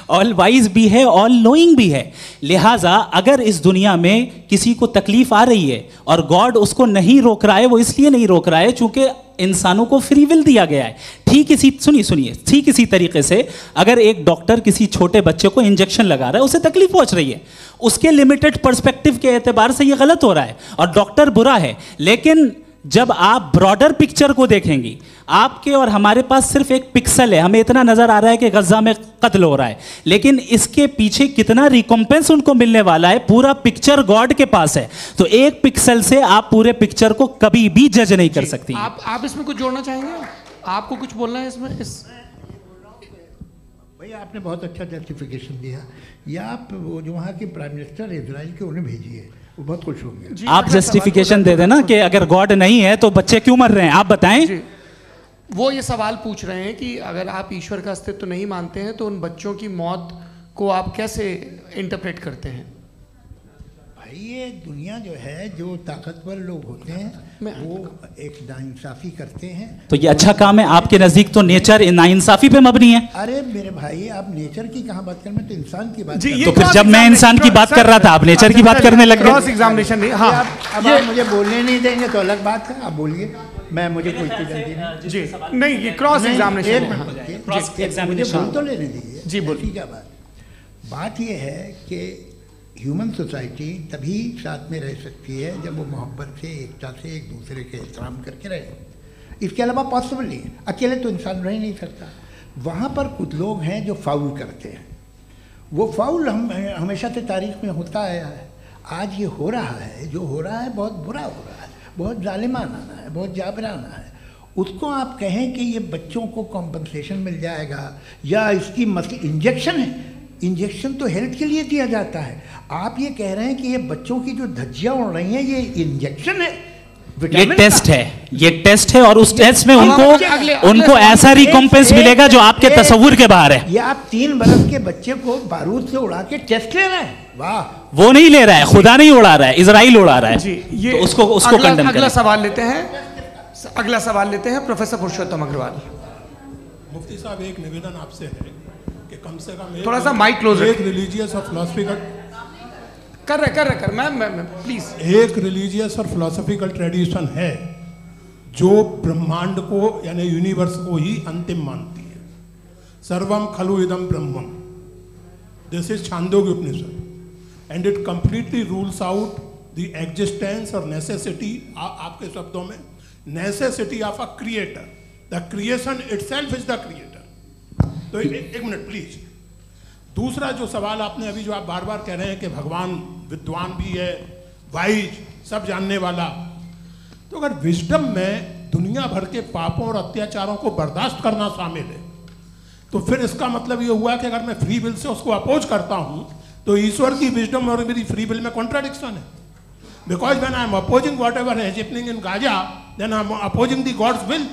ऑल वाइज भी है, ऑल नोइंग भी है। लिहाजा अगर इस दुनिया में किसी को तकलीफ आ रही है और गॉड उसको नहीं रोक रहा है, वो इसलिए नहीं रोक रहा है चूंकि इंसानों को फ्री विल दिया गया है। ठीक इसी तरीके से अगर एक डॉक्टर किसी छोटे बच्चे को इंजेक्शन लगा रहा है, उसे तकलीफ पहुंच रही है, उसके लिमिटेड पर्सपेक्टिव के एतबार से ये गलत हो रहा है और डॉक्टर बुरा है। लेकिन जब आप ब्रॉडर पिक्चर को देखेंगी, आपके और हमारे पास सिर्फ एक पिक्सल है, हमें इतना नजर आ रहा है कि गज़ा में कत्ल हो रहा है, लेकिन इसके पीछे कितना रिकॉम्पेंस उनको मिलने वाला है, पूरा पिक्चर गॉड के पास है। तो एक पिक्सल से आप पूरे पिक्चर को कभी भी जज नहीं कर सकती। आप इसमें कुछ जोड़ना चाहेंगे? आपको कुछ बोलना है इसमें? भैया आपने बहुत अच्छा जस्टिफिकेशन दिया, या आप वो जो वहाँ के प्राइम मिनिस्टर इजराइल के उन्हें भेजिए, वो बहुत खुश होंगे। आप जस्टिफिकेशन दे देना कि अगर गॉड नहीं है तो बच्चे क्यों मर रहे हैं, आप बताएं। वो ये सवाल पूछ रहे हैं कि अगर आप ईश्वर का अस्तित्व नहीं मानते हैं तो उन बच्चों की मौत को आप कैसे इंटरप्रेट करते हैं? भाई ये दुनिया जो है, जो ताकतवर लोग होते हैं वो एक नाइंसाफ़ी करते हैं। तो ये अच्छा काम है आपके नज़दीक, तो नेचर नाइंसाफ़ी पे मबनी है। अरे मेरे भाई, आप नेचर की कहाँ बात कर, मैं तो इंसान की बात। तो फिर जब मैं इंसान की बात कर रहा था आप नेचर की बात करने लग गए। क्रॉस एग्जामिनेशन नहीं। हाँ, अब आप मुझे बोलने नहीं देंगे तो अलग बात है, आप बोलिए, मुझे कोई जल्दी नहीं। जी नहीं, ये क्रॉस एग्जामिनेशन मुझे बोल तो लेने दीजिए। जी बोलिए। क्या बात ये है कि ह्यूमन सोसाइटी तभी साथ में रह सकती है जब वो मोहब्बत से, एकता से, एक दूसरे के एहतराम करके रहे। इसके अलावा पॉसिबल नहीं है, अकेले तो इंसान रह नहीं सकता। वहाँ पर कुछ लोग हैं जो फाउल करते हैं, वो फाउल हमेशा से तारीख में होता आया है। आज ये हो रहा है, जो हो रहा है बहुत बुरा हो रहा है, बहुत जालिमाना है, बहुत जाबराना है। उसको आप कहें कि ये बच्चों को कॉम्पनसेशन मिल जाएगा या इसकी इंजेक्शन है, इंजेक्शन तो हेल्थ के लिए दिया जाता है। आप ये कह रहे हैं कि ये बच्चों की जो धज्जियाँ उड़ रही हैं ये इंजेक्शन है, ये टेस्ट है, ये टेस्ट है और उस टेस्ट में उनको ऐसा रिकॉम्पेंस मिलेगा जो आपके तस्वुर के बाहर है। ये आप 3 बरस के बच्चे को बारूद से उड़ा के टेस्ट ले रहे हैं? वाह, वो नहीं ले रहा है, खुदा नहीं उड़ा रहा है, इजराइल उड़ा रहा है जी। ये तो उसको कंडेम करें। अगला सवाल लेते हैं प्रोफेसर पुरुषोत्तम अग्रवाल। मुफ्ती साहब, एक निवेदन आपसे है कि कम से कम थोड़ा सा माइक क्लोज एक रिलीजियस और फिलॉसफिकल कर मैम प्लीज। एक रिलीजियस और फिलोसॉफिकल ट्रेडिशन है जो ब्रह्मांड को यानी यूनिवर्स को ही अंतिम मानती है। सर्वम खलु इदम ब्रह्मम, this is Chhandogya Upanishad, and it completely rules out the existence और नेसेसिटी, आपके शब्दों में necessity of a creator. The creation itself is the creator. तो एक मिनट प्लीज। दूसरा जो सवाल आपने अभी जो आप बार बार कह रहे हैं कि भगवान विद्वान भी है, वाइज, सब जानने वाला, तो अगर विजडम में दुनिया भर के पापों और अत्याचारों को बर्दाश्त करना शामिल है, तो फिर इसका मतलब ये हुआ कि अगर मैं फ्री विल से उसको अपोज करता हूं तो ईश्वर की विजडम और मेरी फ्री विल में कॉन्ट्राडिक्शन है। Because when I am opposing whatever is happening in Gaza, then I am opposing the God's will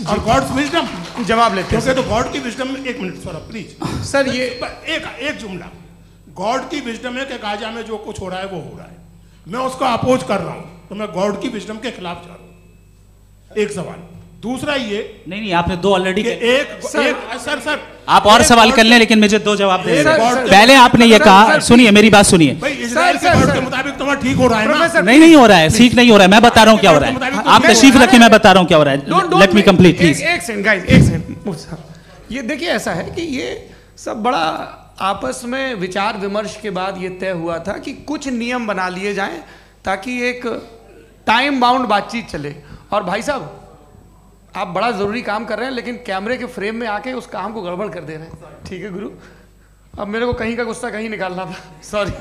और गॉड्स विजडम। जवाब लेते हैं तो गॉड की विजडम, एक मिनट सर प्लीज सर, ये एक जुमला, गॉड की विजडम है कि गाजा में जो कुछ हो रहा है वो हो रहा है, मैं उसका अपोज कर रहा हूं, तो मैं गॉड की विजडम के खिलाफ जा रहा हूं। एक सवाल। दूसरा ये नहीं आपने 2 ऑलरेडी। सर आप और सवाल कर लें, लेकिन मुझे 2 जवाब दे। पहले आपने ये कहा, सुनिए मेरी बात सुनिए। इजराइल के गॉड के मुताबिक तुम्हारा ठीक हो रहा है ना? नहीं हो रहा है, ठीक नहीं हो रहा है। मैं बता रहा हूँ क्या हो रहा है, आप तशरीफ रखिए, मैं बता रहा हूँ क्या हो रहा है। Let me complete please. एक सेकंड गाइस, एक सेकंड। ये देखिए, ऐसा है कि ये सब बड़ा आपस में विचार विमर्श के बाद ये तय हुआ था कि कुछ नियम बना लिए जाएं ताकि एक टाइम बाउंड बातचीत चले। और भाई साहब, आप बड़ा ज़रूरी काम कर रहे हैं, लेकिन कैमरे के फ्रेम में आके उस काम को गड़बड़ कर दे रहे हैं। ठीक है गुरु, अब मेरे को कहीं का गुस्सा कहीं निकालना था, सॉरी।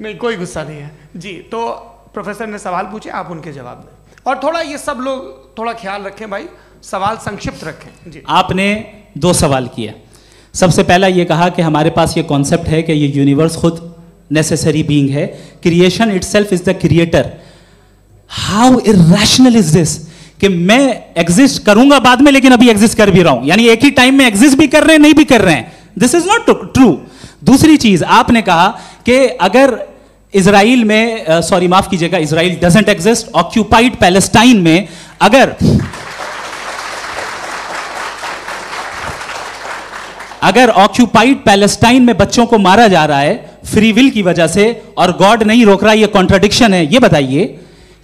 नहीं, कोई गुस्सा नहीं है जी। तो प्रोफेसर ने सवाल पूछे, आप उनके जवाब दें, और थोड़ा ये सब लोग थोड़ा ख्याल रखें भाई, सवाल संक्षिप्त रखें जी। आपने 2 सवाल किए। सबसे पहला ये कहा कि हमारे पास ये कॉन्सेप्ट है कि ये यूनिवर्स खुद नेसेसरी बीइंग है, creation itself is the creator. How irrational is this कि मैं एग्जिस्ट करूंगा बाद में, लेकिन अभी एग्जिस्ट कर भी रहा हूं, यानी एक ही टाइम में एग्जिस्ट भी कर रहे हैं, नहीं भी कर रहे हैं। This is not true. दूसरी चीज आपने कहा कि अगर इजराइल में, सॉरी माफ कीजिएगा, Israel doesn't exist, occupied Palestine में अगर ऑक्यूपाइड पैलेस्टाइन में बच्चों को मारा जा रहा है फ्री विल की वजह से और गॉड नहीं रोक रहा, ये कॉन्ट्रडिक्शन है। ये बताइए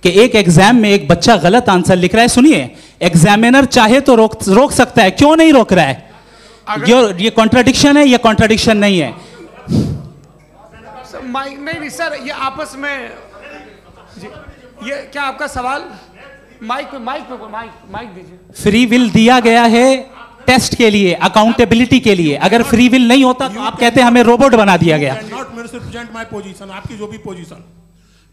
कि एक एग्जाम में एक बच्चा गलत आंसर लिख रहा है, सुनिए, एग्जामिनर चाहे तो रोक सकता है, क्यों नहीं रोक रहा है? ये कॉन्ट्रडिक्शन है, ये कॉन्ट्रडिक्शन नहीं है। नहीं सर, ये आपस में जी, ये क्या आपका सवाल? माइक दीजिए। फ्री विल दिया गया है टेस्ट के लिए, अकाउंटेबिलिटी के लिए। अगर फ्री विल नहीं होता तो आप कहते हैं हमें रोबोट बना दिया गया। नॉट मिसरिप्रेजेंट माय पोजीशन, आपकी जो भी पोजीशन,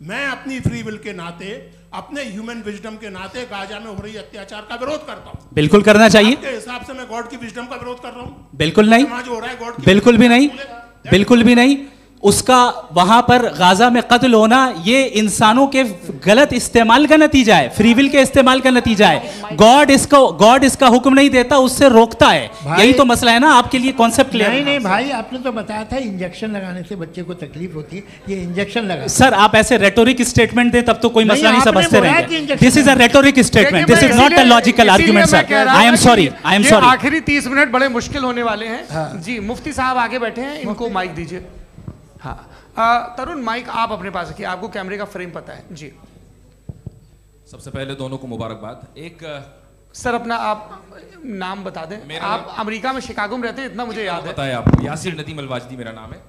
मैं अपनी फ्री विल के नाते, अपने ह्यूमन विजडम के नाते गाजा में हो रही अत्याचार का विरोध करता हूं। बिल्कुल करना चाहिए। आपके हिसाब से मैं गॉड की विजडम का विरोध कर रहा हूं? बिल्कुल नहीं, जो हो रहा है गॉड की, बिल्कुल भी नहीं, बिल्कुल भी नहीं। उसका वहां पर गाजा में कत्ल होना ये इंसानों के गलत इस्तेमाल का नतीजा है, फ्री विल के इस्तेमाल का नतीजा है। गॉड इसका हुक्म नहीं देता, उससे रोकता है। यही तो मसला है ना, आपके लिए कॉन्सेप्ट क्लियर है? नहीं भाई, आपने तो बताया था इंजेक्शन लगाने से बच्चे को तकलीफ होती है, ये इंजेक्शन लगा। सर आप ऐसे रेटोरिक स्टेटमेंट दें तब तो कोई मसला नहीं समझते रहेंगे। This is a rhetoric statement, this is not a logical argument sir. I am sorry. आखिरी 30 मिनट बड़े मुश्किल होने वाले हैं जी। मुफ्ती साहब आगे बैठे हैं, इनको माइक दीजिए। हाँ तरुण, माइक आप अपने पास रखिए, आपको कैमरे का फ्रेम पता है जी। सबसे पहले दोनों को मुबारकबाद। एक सर अपना आप नाम बता दें। आप अमेरिका में शिकागो में रहते हैं, इतना मुझे याद है। बताया आपको, यासिर नदीम अलवाजदी मेरा नाम है।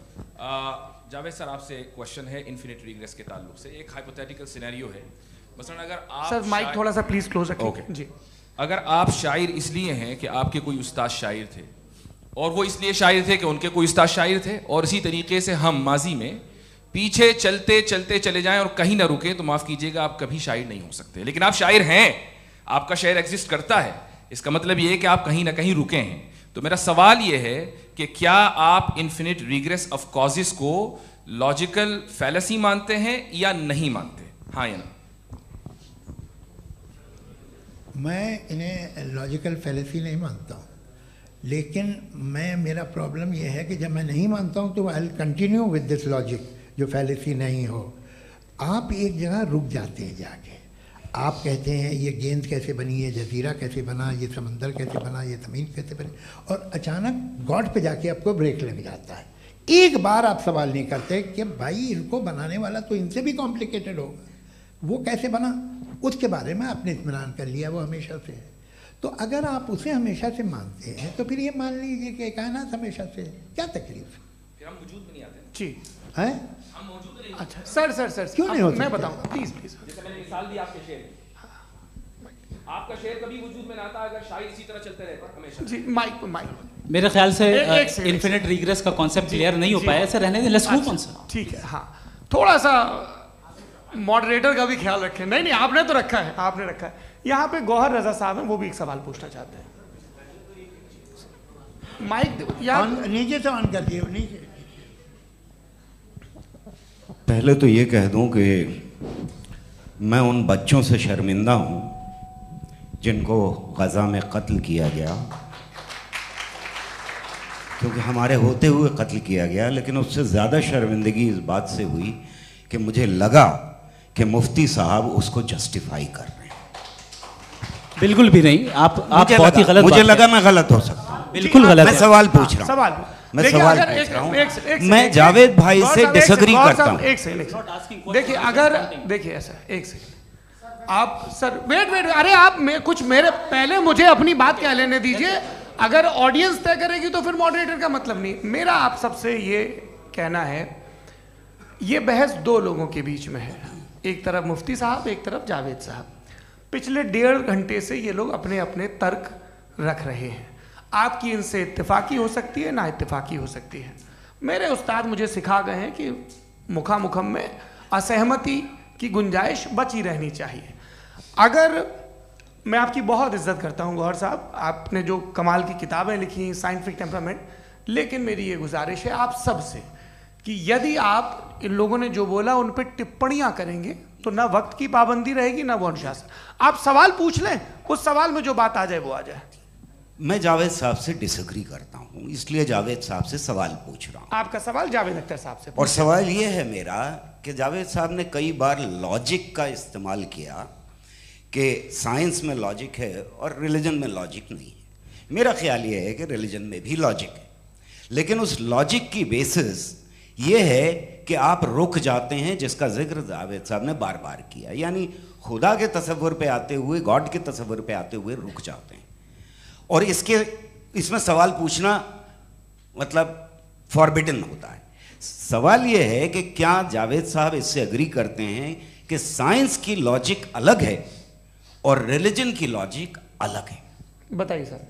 जावेद सर, आपसे एक क्वेश्चन है इन्फिनिट रिग्रेस के ताल्लुक से। एक हाइपोथेटिकल सिनेरियो है, मसलन अगर आप सर माइक थोड़ा सा प्लीज क्लोज रखिए जी। अगर आप शायर इसलिए हैं कि आपके कोई उस्ताद शायर थे, और वो इसलिए शायर थे कि उनके कोई उस्ताद शायर थे, और इसी तरीके से हम माजी में पीछे चलते चलते चले जाएं और कहीं ना रुके, तो माफ कीजिएगा आप कभी शायर नहीं हो सकते। लेकिन आप शायर हैं, आपका शायर एग्जिस्ट करता है, इसका मतलब ये है कि आप कहीं ना कहीं रुके हैं। तो मेरा सवाल ये है कि क्या आप इन्फिनिट रिग्रेस ऑफ कॉजेस को लॉजिकल फैलेसी मानते हैं या नहीं मानते? हाँ या ना? मैं इन्हें लॉजिकल फैलेसी नहीं मानता हूँ, लेकिन मेरा प्रॉब्लम यह है कि जब मैं नहीं मानता हूँ तो I will continue with this logic जो फैलेसी नहीं हो। आप एक जगह रुक जाते हैं जाके, आप कहते हैं ये गेंद कैसे बनी, ये जजीरा कैसे बना, ये समंदर कैसे बना, ये ज़मीन कैसे बनी, और अचानक गॉड पे जाके आपको ब्रेक लग जाता है। एक बार आप सवाल नहीं करते कि भाई इनको बनाने वाला तो इनसे भी कॉम्प्लिकेटेड होगा, वो कैसे बना, उसके बारे में आपने इत्मीनान कर लिया, वो हमेशा से है। तो अगर आप उसे हमेशा से मानते हैं तो फिर ये मान लीजिए कि कायनात हमेशा से है, क्या तकलीफ है? फिर हम वजूद में नहीं आते जी हैं? हम मौजूद नहीं। अच्छा सर क्यों नहीं हो सकते? मैं बताऊंगा प्लीज प्लीज। जैसे मैंने मिसाल दी आपके शेर, आपका शेर कभी वजूद में ना आता अगर शायद इसी तरह चलते रहते हमेशा। जी माइक मेरे ख्याल से एक सेकंड, इन्फिनिट रिग्रेस का कॉन्सेप्ट क्लियर नहीं हो पाया, ऐसे रहने दें, लेट्स मूव ऑन सर। ठीक है, हाँ थोड़ा सा मॉडरेटर का भी ख्याल रखें। नहीं आपने तो रखा है, आपने रखा है। यहाँ पे गौहर रजा साहब हैं, वो भी एक सवाल पूछना चाहते हैं। माइक नीचे से ऑन कर दिए, नीचे। पहले तो ये कह दूं कि मैं उन बच्चों से शर्मिंदा हूं जिनको गज़ा में कत्ल किया गया, क्योंकि हमारे होते हुए कत्ल किया गया। लेकिन उससे ज़्यादा शर्मिंदगी इस बात से हुई कि मुझे लगा कि मुफ्ती साहब उसको जस्टिफाई कर रहे हैं। बिल्कुल भी नहीं, आप बहुत ही गलत। मुझे लगा मैं गलत हो सकता हूं, बिल्कुल गलत। मैं सवाल पूछ रहा हूं, सवाल मैं सवाल पूछ रहा हूं। मैं जावेद भाई से डिसएग्री करता हूं। एक सेकंड देखिए, अगर देखिए ऐसा, एक सेकंड आप सर वेट, अरे आप कुछ मेरे पहले मुझे अपनी बात कह लेने दीजिए। अगर ऑडियंस तय करेगी तो फिर मॉडरेटर का मतलब नहीं। मेरा आप सबसे ये कहना है, ये बहस दो लोगों के बीच में है, एक तरफ मुफ्ती साहब, एक तरफ जावेद साहब। पिछले 1.5 घंटे से ये लोग अपने अपने तर्क रख रहे हैं। आपकी इनसे इत्तेफाकी हो सकती है, ना इत्तेफाकी हो सकती है। मेरे उस्ताद मुझे सिखा गए हैं कि मुखामुखम में असहमति की गुंजाइश बची रहनी चाहिए। अगर मैं आपकी बहुत इज्जत करता हूँ गौहर साहब, आपने जो कमाल की किताबें लिखी, साइंटिफिक टेम्परामेंट, लेकिन मेरी ये गुजारिश है आप सबसे कि यदि आप इन लोगों ने जो बोला उन पर टिप्पणियां करेंगे तो ना वक्त की पाबंदी रहेगी, ना वो अनुशासन। आप सवाल पूछ लें, उस सवाल में जो बात आ जाए वो आ जाए। मैं जावेद साहब से डिसएग्री करता हूं, इसलिए जावेद साहब से सवाल पूछ रहा हूं। आपका सवाल जावेद अख्तर साहब से। और सवाल ये है मेरा कि जावेद साहब ने कई बार लॉजिक का इस्तेमाल किया कि साइंस में लॉजिक है और रिलीजन में लॉजिक नहीं है। मेरा ख्याल ये है कि रिलीजन में भी लॉजिक है, लेकिन उस लॉजिक की बेसिस ये है कि आप रुक जाते हैं, जिसका जिक्र जावेद साहब ने बार बार किया, यानी खुदा के तसव्वुर पे आते हुए, गॉड के तसव्वुर पे आते हुए रुक जाते हैं। और इसमें सवाल पूछना मतलब फॉरबिडन होता है। सवाल ये है कि क्या जावेद साहब इससे एग्री करते हैं कि साइंस की लॉजिक अलग है और रिलीजन की लॉजिक अलग है? बताइए सर।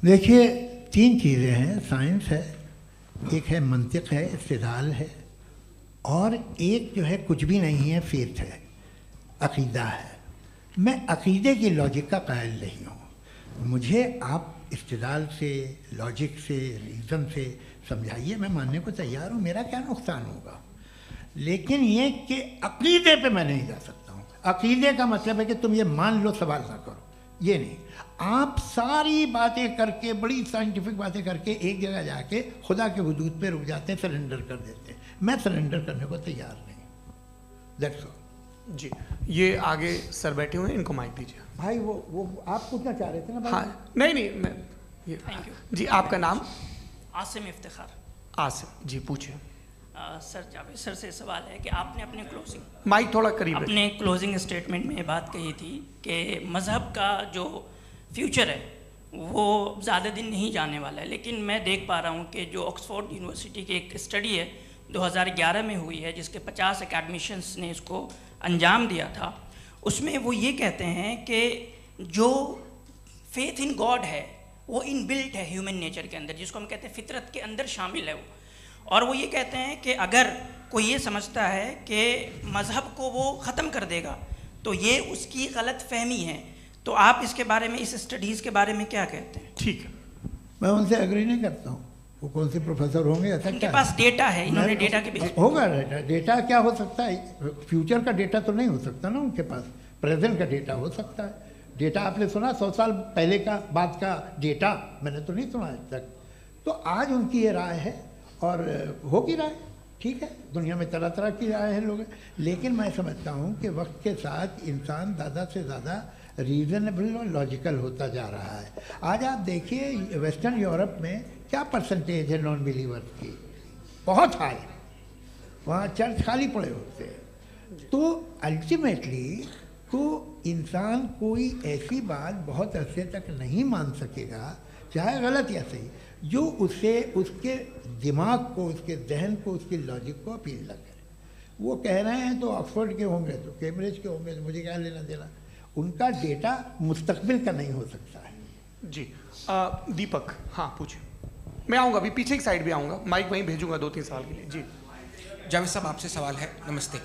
देखिए, 3 चीज़ें हैं, साइंस है, एक है मंतिक है, इस्तिदलाल है, और एक जो है कुछ भी नहीं है, फेथ है, अकीदा है। मैं अकीदे की लॉजिक का कायल नहीं हूँ। मुझे आप इस्तिदलाल से, लॉजिक से, रीज़न से समझाइए, मैं मानने को तैयार हूँ, मेरा क्या नुकसान होगा। लेकिन ये कि अकीदे पे मैं नहीं जा सकता हूँ। अकीदे का मतलब है कि तुम ये मान लो, सवाल ना करो, ये नहीं। आप सारी बातें करके, बड़ी साइंटिफिक बातें करके एक जगह जाके खुदा के हुदूद पे रुक जाते हैं, सरेंडर कर देते हैं। मैं सरेंडर करने को तैयार नहीं। That's all. जी, ये आगे सर बैठे हुए हैं, इनको माइक दीजिए। भाई वो आप पूछना चाह रहे थे ना भाई? हाँ, नहीं मैं ये थैंक यू जी। आपका नाम? आसिम इफ्तिखार। आसिम जी, पूछिए। सर, जावेद सर से सवाल है कि आपने अपने माइक थोड़ा करीब अपने क्लोजिंग स्टेटमेंट में ये बात कही थी कि मज़हब का जो फ्यूचर है वो ज़्यादा दिन नहीं जाने वाला है। लेकिन मैं देख पा रहा हूँ कि जो ऑक्सफोर्ड यूनिवर्सिटी की एक स्टडी है 2011 में हुई है, जिसके 50 एकेडमिशियंस ने इसको अंजाम दिया था, उसमें वो ये कहते हैं कि जो फेथ इन गॉड है वो इनबिल्ट है ह्यूमन नेचर के अंदर, जिसको हम कहते हैं फितरत के अंदर शामिल है वो। और वो ये कहते हैं कि अगर कोई ये समझता है कि मज़हब को वो ख़त्म कर देगा तो ये उसकी गलत फहमी है। तो आप इसके बारे में, इस स्टडीज़ के बारे में क्या कहते हैं? ठीक है, मैं उनसे एग्री नहीं करता हूँ। वो कौन से प्रोफेसर होंगे? ऐसा उनके पास डेटा है, इन्होंने डेटा के बेस होगा। डेटा क्या हो सकता है? फ्यूचर का डेटा तो नहीं हो सकता ना उनके पास। प्रेजेंट का डेटा हो सकता है। डेटा आपने सुना 100 साल पहले का बाद का डेटा, मैंने तो नहीं सुना आज तक। तो आज उनकी ये राय है और होगी राय, ठीक है, दुनिया में तरह तरह की राय है लोग, लेकिन मैं समझता हूँ कि वक्त के साथ इंसान ज़्यादा से ज़्यादा रीज़नेबल और लॉजिकल होता जा रहा है। आज आप देखिए वेस्टर्न यूरोप में क्या परसेंटेज है नॉन बिलीवर्स की, बहुत हाई, वहाँ चर्च खाली पड़े होते हैं। तो अल्टीमेटली तो इंसान कोई ऐसी बात बहुत अरसे तक नहीं मान सकेगा, चाहे गलत या सही, जो उसे उसके दिमाग को, उसके जहन को, उसके लॉजिक को अपील न करे। वो कह रहे हैं तो ऑक्सफोर्ड के होंगे तो कैम्ब्रिज के होंगे, तो मुझे क्या लेना देना, उनका डेटा मुस्तकबिल का नहीं हो सकता है। जी दीपक, हाँ पूछिए। मैं आऊँगा अभी, पीछे की साइड भी आऊँगा, माइक वहीं भेजूंगा 2-3 साल के लिए। जी जावेद साहब, आपसे सवाल है। नमस्ते।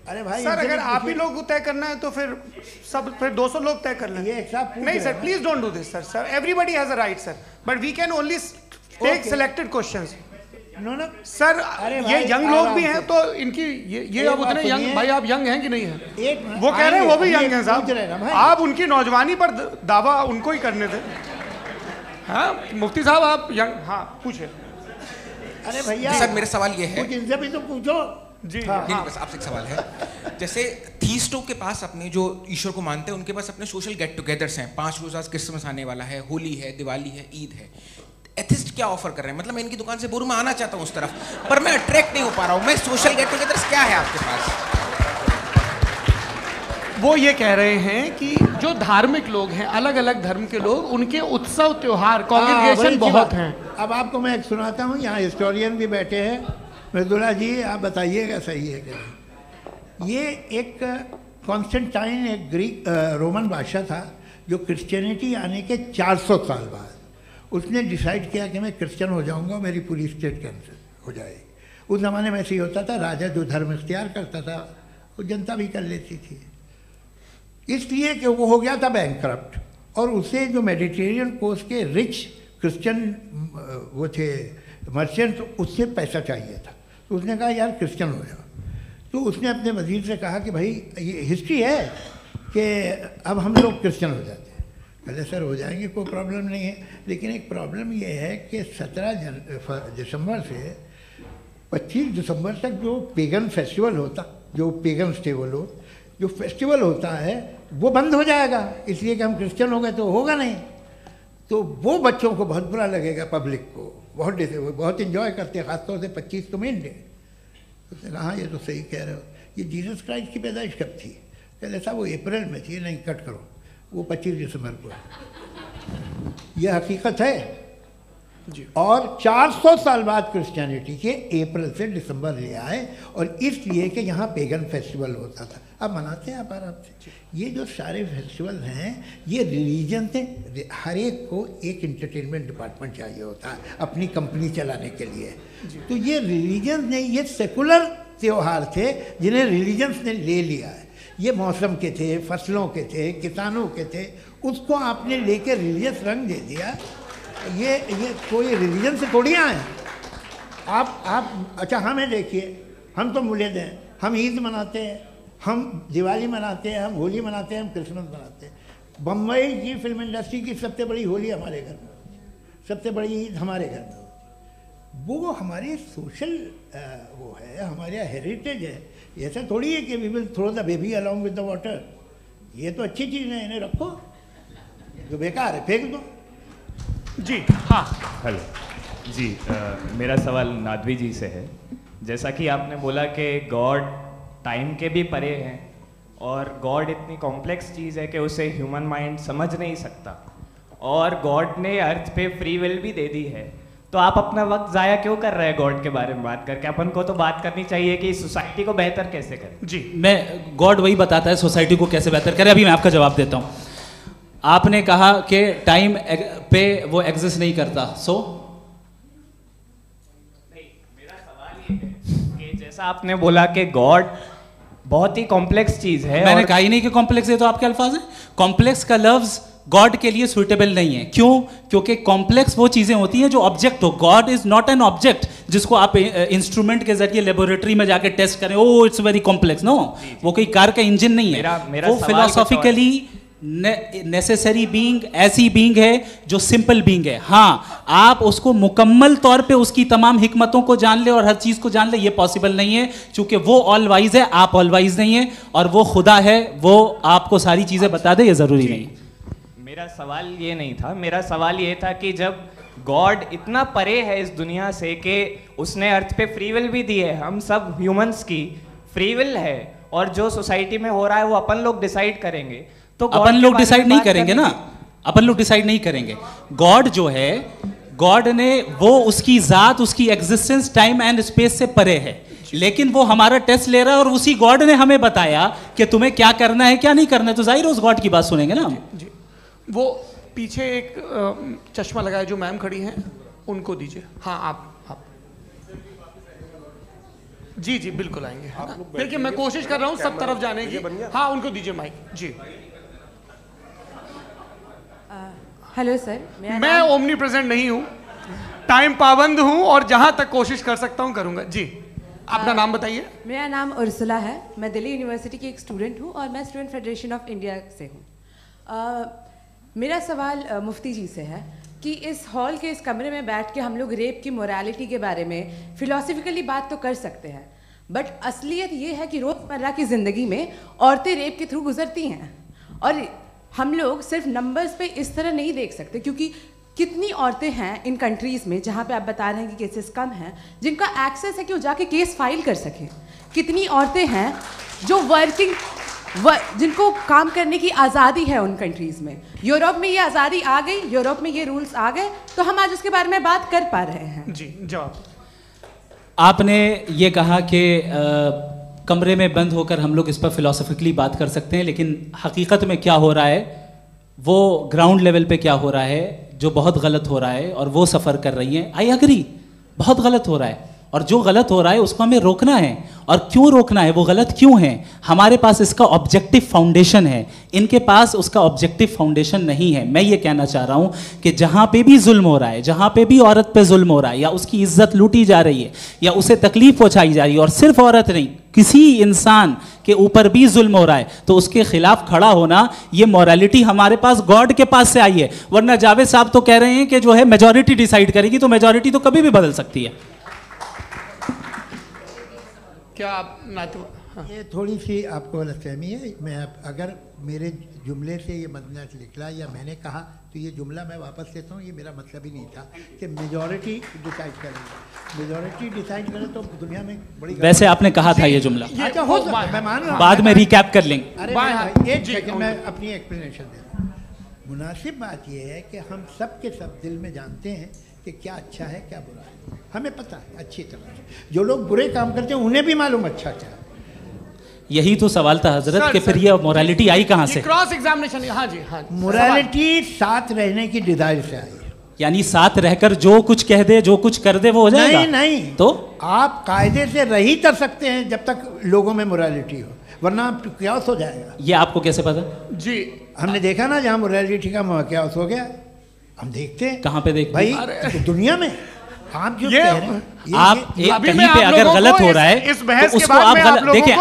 अरे भाई सर, अगर आप ही लोग तय करना है तो फिर 200 लोग तय कर लें। नहीं sir, please don't do this sir, everybody has a right sir, but we can only take selected questions. No sir, ये यंग लोग भी हैं तो इनकी ये अब उतने यंग, भाई आप यंग हैं कि नहीं हैं? वो कह रहे हैं वो भी यंग हैं साहब, आप उनकी नौजवानी पर दावा उनको ही करने थे। हाँ मुफ्ती साहब आप यंग, हाँ पूछे। अरे भैया सर मेरा सवाल ये है, कुछ इनसे भी तो पूछो जी। नहीं, बस आपसे एक सवाल है। जैसे थीस्टो के पास अपने जो ईश्वर को मानते हैं उनके पास अपने सोशल गेट टुगेदर्स हैं, 5 रोज़ आज क्रिसमस आने वाला है, होली है, दिवाली है, ईद है। एथिस्ट क्या ऑफर कर रहे हैं? मतलब मैं इनकी दुकान से बोलूं मैं आना चाहता हूं उस तरफ, पर मैं अट्रैक्ट नहीं हो पा रहा हूं। मैं सोशल गेट टुगेदर्स क्या है आपके पास? वो ये कह रहे हैं कि जो धार्मिक लोग हैं, अलग अलग धर्म के लोग, उनके उत्सव त्योहार कॉन्ग्रेगेशन बहुत हैं। अब आपको मैं एक सुनाता हूँ, यहाँ हिस्टोरियन भी बैठे हैं, मृदुला जी आप बताइएगा सही है क्या। ये एक कॉन्स्टेंटाइन, एक ग्रीक रोमन बादशाह था जो क्रिश्चियनिटी आने के 400 साल बाद उसने डिसाइड किया कि मैं क्रिश्चियन हो जाऊंगा, मेरी पूरी स्टेट कैंसिल हो जाएगी। उस ज़माने में ऐसे ही होता था, राजा जो धर्म इख्तियार करता था वो जनता भी कर लेती थी, इसलिए कि वो हो गया था बैंकरप्ट, और उसे जो मेडिटेरियन कोस्ट के रिच क्रिश्चियन वो थे मर्चेंट, उससे पैसा चाहिए था। तो उसने कहा यार क्रिश्चियन हो जाओ। तो उसने अपने वजीर से कहा कि भाई ये हिस्ट्री है कि अब हम लोग क्रिश्चियन हो जाते हैं। पहले सर हो जाएंगे, कोई प्रॉब्लम नहीं है, लेकिन एक प्रॉब्लम ये है कि 17 दिसंबर से 25 दिसंबर तक जो पेगन फेस्टिवल होता, जो पेगन्स थे वो लोग, जो फेस्टिवल होता है वो बंद हो जाएगा, इसलिए कि हम क्रिश्चियन हो गए तो होगा नहीं। तो वो बच्चों को बहुत बुरा लगेगा, पब्लिक को बहुत इन्जॉय करते हैं, ख़ासतौर से 25 को मेन डे। उसने कहा हाँ ये तो सही कह रहे हो, ये जीसस क्राइस्ट की पैदाइश कब थी? कहते साहब वो अप्रैल में थी। नहीं कट करो, वो 25 दिसंबर को है, ये हकीकत है जी। और 400 साल बाद क्रिश्चियनिटी के अप्रैल से दिसंबर ले आए, और इसलिए कि यहाँ पेगन फेस्टिवल होता था। अब मनाते हैं आप आराम से। ये जो सारे फेस्टिवल हैं ये रिलीजन से, हर एक को एक इंटरटेनमेंट डिपार्टमेंट चाहिए होता है अपनी कंपनी चलाने के लिए। तो ये रिलीजन ने, ये सेकुलर त्यौहार थे जिन्हें रिलीजन्स ने ले लिया है। ये मौसम के थे, फसलों के थे, किसानों के थे, उसको आपने लेके रिलीजियस रंग दे दिया। ये कोई रिलीजन से थोड़ी आए आप। अच्छा हमें देखिए, हम तो मुल्द हैं, हम ईद मनाते हैं, हम दिवाली मनाते हैं, हम होली मनाते हैं, हम क्रिसमस मनाते हैं। बम्बई की फिल्म इंडस्ट्री की सबसे बड़ी होली हमारे घर में होती है, सबसे बड़ी ईद हमारे घर में होती है। वो हमारे सोशल वो है, हमारे हेरिटेज है। ऐसा थोड़ी है कि we will throw the baby along with the water. ये तो अच्छी चीज़ है, इन्हें रखो, जो बेकार है फेंक दो। जी हाँ हेलो जी, मेरा सवाल नादवी जी से है। जैसा कि आपने बोला कि गॉड टाइम के भी परे हैं, और गॉड इतनी कॉम्प्लेक्स चीज़ है कि उसे ह्यूमन माइंड समझ नहीं सकता, और गॉड ने अर्थ पे फ्री विल भी दे दी है। तो आप अपना वक्त ज़ाया क्यों कर रहे हैं गॉड के बारे में बात करके? अपन को तो बात करनी चाहिए कि सोसाइटी को बेहतर कैसे करें। जी मैं, गॉड वही बताता है सोसाइटी को कैसे बेहतर करें। अभी मैं आपका जवाब देता हूँ। आपने कहा कि टाइम पे वो एग्जिस्ट नहीं करता, सो मेरा सवाल ये है कि जैसा आपने बोला कि गॉड बहुत ही कॉम्प्लेक्स चीज है। मैंने कहा ही नहीं कि कॉम्प्लेक्स है, तो आपके अल्फाज हैं। कॉम्प्लेक्स का लफ्ज गॉड के लिए सुइटेबल नहीं है। क्यों? क्योंकि कॉम्प्लेक्स वो चीजें होती हैं जो ऑब्जेक्ट हो। God is not an object जिसको आप इंस्ट्रूमेंट के जरिए लेबोरेटरी में जाके टेस्ट करें, oh it's very complex. No, वो कोई कार का इंजन नहीं है। वो फिलोसॉफिकली नेसेसरी बीइंग ऐसी बीइंग है जो सिंपल बीइंग है। हाँ, आप उसको मुकम्मल तौर पे उसकी तमाम हिकमतों को जान ले और हर चीज को जान ले, ये पॉसिबल नहीं है, क्योंकि वो ऑल वाइज है, आप ऑल वाइज नहीं है, और वो खुदा है, वो आपको सारी चीजें बता दे, ये जरूरी नहीं। मेरा सवाल ये नहीं था, मेरा सवाल ये था कि जब गॉड इतना परे है इस दुनिया से कि उसने अर्थ पे फ्री विल भी दी है, हम सब ह्यूमंस की फ्री विल है, और जो सोसाइटी में हो रहा है वो अपन लोग डिसाइड करेंगे, तो अपन लोग डिसाइड नहीं करेंगे ना, अपन लोग डिसाइड नहीं करेंगे। गॉड जो है, गॉड ने वो उसकी जात, उसकी एग्जिस्टेंस टाइम एंड स्पेस से परे है, लेकिन वो हमारा टेस्ट ले रहा है और उसी गॉड ने हमें बताया कि तुम्हें क्या करना है क्या नहीं करना है, तो जाहिर है उस गॉड की बात सुनेंगे ना। जी, वो पीछे एक चश्मा लगाए जो मैम खड़ी हैं, उनको दीजिए। हाँ, आप जी जी बिल्कुल आएंगे। देखिए मैं कोशिश कर रहा हूँ सब तरफ जाने की। हाँ, उनको दीजिए माइक। जी, हेलो सर, मैं ओमनी प्रेजेंट नहीं हूँ, टाइम पाबंद हूँ, और जहाँ तक कोशिश कर सकता हूँ करूँगा। जी, अपना नाम बताइए। मेरा नाम उर्सुला है, मैं दिल्ली यूनिवर्सिटी की एक स्टूडेंट हूँ और मैं स्टूडेंट फेडरेशन ऑफ इंडिया से हूँ। मेरा सवाल मुफ्ती जी से है कि इस हॉल के इस कमरे में बैठ के हम लोग रेप की मोरालिटी के बारे में फिलोसफिकली बात तो कर सकते हैं, बट असलियत ये है कि रोज़मर्रा की ज़िंदगी में औरतें रेप के थ्रू गुजरती हैं, और हम लोग सिर्फ नंबर्स पे इस तरह नहीं देख सकते, क्योंकि कितनी औरतें हैं इन कंट्रीज़ में जहाँ पे आप बता रहे हैं कि केसेस कम हैं, जिनका एक्सेस है कि वो जाके केस फाइल कर सकें। कितनी औरतें हैं जो जिनको काम करने की आज़ादी है उन कंट्रीज़ में। यूरोप में ये आज़ादी आ गई, यूरोप में ये रूल्स आ गए, तो हम आज उसके बारे में बात कर पा रहे हैं। जी, जवाब। आपने ये कहा कि कमरे में बंद होकर हम लोग इस पर फिलोसफिकली बात कर सकते हैं, लेकिन हकीकत में क्या हो रहा है, वो ग्राउंड लेवल पे क्या हो रहा है, जो बहुत गलत हो रहा है, और वो सफ़र कर रही हैं। आई एग्री, बहुत गलत हो रहा है, और जो गलत हो रहा है उसको हमें रोकना है। और क्यों रोकना है, वो गलत क्यों है? हमारे पास इसका ऑब्जेक्टिव फाउंडेशन है, इनके पास उसका ऑब्जेक्टिव फाउंडेशन नहीं है। मैं ये कहना चाह रहा हूँ कि जहाँ पे भी जुल्म हो रहा है, जहाँ पे भी औरत पे जुल्म हो रहा है, या उसकी इज्जत लूटी जा रही है, या उसे तकलीफ पहुँचाई जा रही है, और सिर्फ औरत नहीं, किसी इंसान के ऊपर भी जुल्म हो रहा है, तो उसके खिलाफ खड़ा होना, ये मॉरलिटी हमारे पास गॉड के पास से आई है। वरना जावेद साहब तो कह रहे हैं कि जो है मेजॉरिटी डिसाइड करेगी, तो मेजॉरिटी तो कभी भी बदल सकती है। क्या आप हाँ। ये थोड़ी सी आपको गलतफहमी है। मैं अगर मेरे जुमले से ये मदनत निकला या मैंने कहा, तो ये जुमला मैं वापस लेता हूँ, ये मेरा मतलब ही नहीं था कि मेजॉरिटी डिसाइड करेंगे। मेजॉरिटी डिसाइड करे तो दुनिया में बड़ी, वैसे आपने कहा था ये जुमला। अच्छा, हो मैं मान रहा हूँ, बाद में रिकैप कर लेंगे। अरे एक सेकंड मैं अपनी एक्सप्लेनेशन दे रहा हूँ। मुनासिब बात यह है कि हम सब के सब दिल में जानते हैं कि क्या अच्छा है क्या बुरा है, हमें पता है अच्छी तरह से। जो लोग बुरे काम करते हैं उन्हें भी मालूम अच्छा क्या है। यही तो सवाल था हजरत कि फिर ये मोरालिटी आई कहाँ से? Cross examination. हाँ जी, हाँ। मोरालिटी साथ रहने की डिजायर से आई, यानी साथ रहकर जो कुछ कह दे, जो कुछ कर दे, वो हो जाएगा। नहीं नहीं, तो आप कायदे से रह ही कर सकते हैं जब तक लोगों में मोरालिटी हो, वरना क्यास हो जाएगा। ये आपको कैसे पता? जी, हमने देखा ना, जहाँ मोरालिटी का क्यास हो गया, हम देखते हैं। कहाँ पे देखते भाई? तो दुनिया में आप जो कह रहे हैं, आप कहीं पे अगर गलत हो रहा है तो उसको आप गलत देखिए।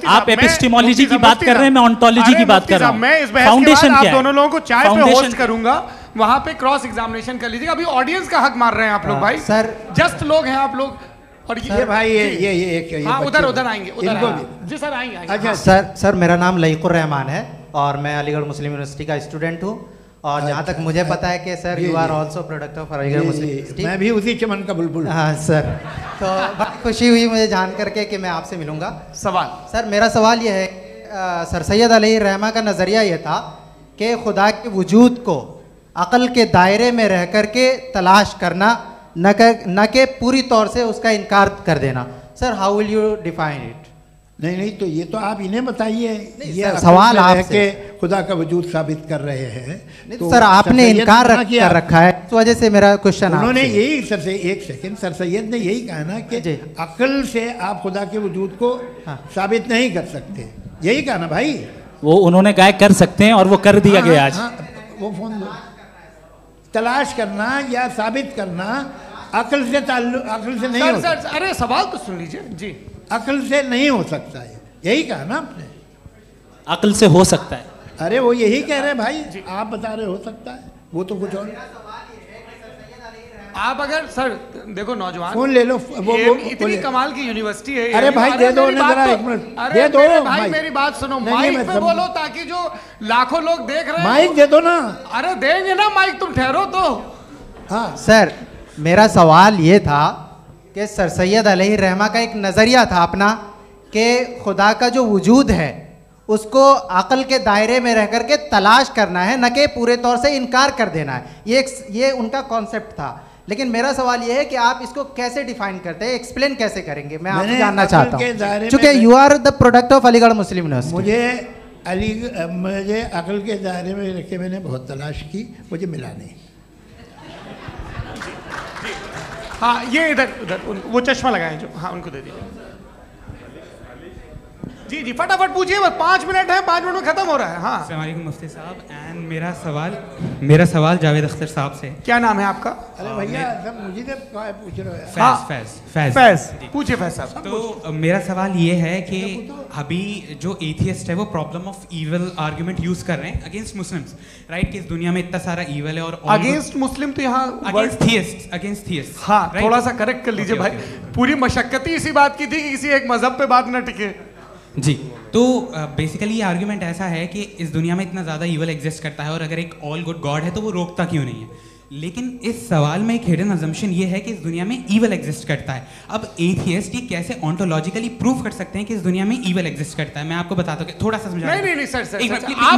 आप एपिस्टेमोलॉजी की बात कर रहे हैं, मैं ओंटोलॉजी की बात कर रहा हूं। मैं इस बहस फाउंडेशन क्या है? आप दोनों लोगों को चाय पे होस्ट करूंगा, वहां पे क्रॉस एग्जामिनेशन कर लीजिएगा। अभी ऑडियंस का हक मार रहे हैं आप लोग भाई, सर जस्ट लोग हैं आप लोग। और ये भाई ये हाँ, उधर आएंगे, जी सर आएंगे। अच्छा सर, मेरा नाम लईकुर रहमान है और मैं अलीगढ़ मुस्लिम यूनिवर्सिटी का स्टूडेंट हूँ, और जहाँ तक मुझे पता है कि sir you are also product of Aligarh Muslim University. मैं भी उसी चमन का बुलबुल। हाँ सर, तो बहुत खुशी हुई मुझे जान करके कि मैं आपसे मिलूंगा। सवाल सर, मेरा सवाल यह है, सर सैयद अलैहि रहमा का नज़रिया यह था कि खुदा के वजूद को अक़ल के दायरे में रह कर के तलाश करना, न कि पूरी तौर से उसका इनकार कर देना। Sir, how will you define it? नहीं, तो ये तो आप इन्हें बताइए। ये सवाल आपसे खुदा का वजूद साबित कर रहे हैं, तो सर आपने इनकार कर रखा है, इस वजह से मेरा क्वेश्चन। उन्होंने यही सर सैयद ने यही कहा ना कि अक्ल से आप खुदा के वजूद को साबित नहीं कर सकते, यही कहा ना भाई। वो उन्होंने कहा कर सकते हैं और वो कर दिया गया आज। वो फोन दो। तलाश करना या साबित करना अक्ल से अक्ल से नहीं हो सकता। सर अरे सवाल तो सुन लीजिए जी। अक्ल से नहीं हो सकता है, यही कहा ना आपने। अक्ल से हो सकता है। अरे वो यही कह रहे हैं भाई, आप बता रहे हो सकता है, वो तो कुछ और। आप अगर सर देखो नौजवान फोन ले लो, वो इतनी कमाल की यूनिवर्सिटी है। अरे भाई दे दो उन्हें जरा, एक मिनट दे दो भाई, मेरी बात सुनो, माइक पे बोलो ताकि जो लाखों लोग देख रहे हैं। माइक दे दो ना। अरे देंगे ना माइक, तुम ठहरो तो। हाँ सर, मेरा सवाल ये था कि सर सैयद अलैहिर्रहमा का एक नज़रिया था अपना कि खुदा का जो वजूद है उसको अक़ल के दायरे में रह करके तलाश करना है, न कि पूरे तौर से इनकार कर देना है। ये उनका कॉन्सेप्ट था। लेकिन मेरा सवाल ये है कि आप इसको कैसे डिफाइन करते हैं, एक्सप्लेन कैसे करेंगे, मैं आपसे जानना चाहता हूँ, क्योंकि you are the product of Aligarh Muslim University. मुझे अक़ल के दायरे में रख के मैंने बहुत तलाश की, मुझे मिला नहीं। हाँ ये इधर वो चश्मा लगाएं जो, हाँ उनको दे दीजिए। जी जी फटाफट पूछिए, बस 5 मिनट है, 5 मिनट में खत्म हो रहा है। हाँ अस्सलाम वालेकुम मुफ्ती साहब। एंड मेरा सवाल जावेद अख्तर साहब से। क्या नाम है आपका? अरे भैया सब मुझे पूछ रहे हो। फैज पूछिए फैज साहब। तो मेरा सवाल ये है कि अभी जो एथियस्ट है वो problem of evil argument use कर रहे हैं अगेंस्ट मुस्लिम्स, राइट? कि इस दुनिया में इतना सारा ईविल है और अगेंस्ट मुस्लिम तो यहाँ अगेंस्ट थियस्ट। हाँ थोड़ा सा करेक्ट कर लीजिए भाई, पूरी मशक्कत ही इसी बात की थी कि किसी एक मजहब पे बात न टिके। जी, तो बेसिकली ये आर्ग्यूमेंट ऐसा है कि इस दुनिया में इतना ज़्यादा ईवल एग्जिस्ट करता है और अगर एक ऑल गुड गॉड है तो वो रोकता क्यों नहीं है? लेकिन इस सवाल में एक हिडन अजम्पशन ये है कि इस दुनिया में ईवल एग्जिस्ट करता है। अब एथियस्ट ये कैसे ऑन्टोलॉजिकली प्रूव कर सकते हैं कि इस दुनिया में ईवल एग्जिस्ट करता है? मैं आपको बताता हूँ, थोड़ा सा समझा। नहीं सर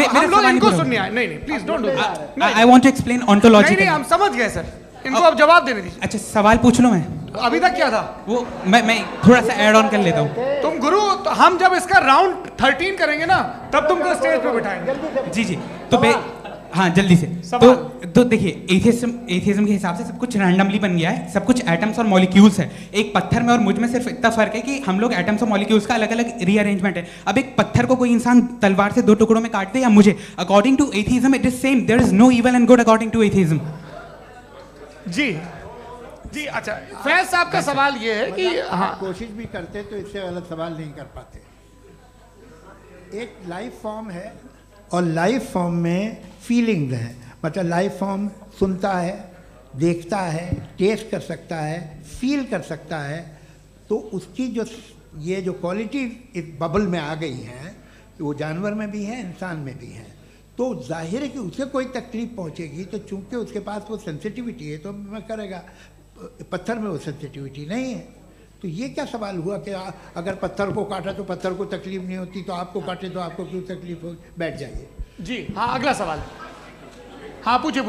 हम लोग इनको सुनने आए। नहीं please don't do that. I want to explain ontologically. नहीं हम समझ गए सर, इनको अब जवाब देने दीजिए। अच्छा सवाल पूछ लो। मैं अभी तक क्या था वो मैं थोड़ा सा ऐड ऑन कर लेता हूँ। तुम गुरु, तो हम जब इसका राउंड 13 करेंगे ना तब तुमको स्टेज पे बिठाएंगे। जी तो हाँ जल्दी से। तो देखिए एथियज्म के हिसाब से सब कुछ रैंडमली बन गया है, सब कुछ एटम्स और मॉलिक्यूल्स है। एक पत्थर में और मुझ में सिर्फ इतना फर्क है कि हम लोग एटम्स और मॉलिक्यूल्स का अलग अलग रीअरेंजमेंट है। अब एक पत्थर को कोई इंसान तलवार से 2 टुकड़ों में काट दे या मुझे, according to atheism it is same. There is no evil and good according to atheism. जी अच्छा, फैज साहब का सवाल ये है कि हाँ कोशिश भी करते तो इससे गलत सवाल नहीं कर पाते। एक लाइफ फॉर्म है और लाइफ फॉर्म में फीलिंग्स हैं, मतलब लाइफ फॉर्म सुनता है, देखता है, टेस्ट कर सकता है, फील कर सकता है। तो उसकी जो ये जो क्वालिटी इस बबल में आ गई हैं वो जानवर में भी है, इंसान में भी है। तो जाहिर है कि उसे कोई तकलीफ पहुंचेगी, तो चूंकि उसके पास वो सेंसिटिविटी है तो मैं करेगा। पत्थर में वो सेंसिटिविटी नहीं है। तो ये क्या सवाल हुआ कि अगर पत्थर को काटा तो पत्थर को तकलीफ नहीं होती, तो आपको काटे तो आपको क्यों तकलीफ हो? बैठ जाइए। जी हाँ अगला सवाल। हाँ पूछे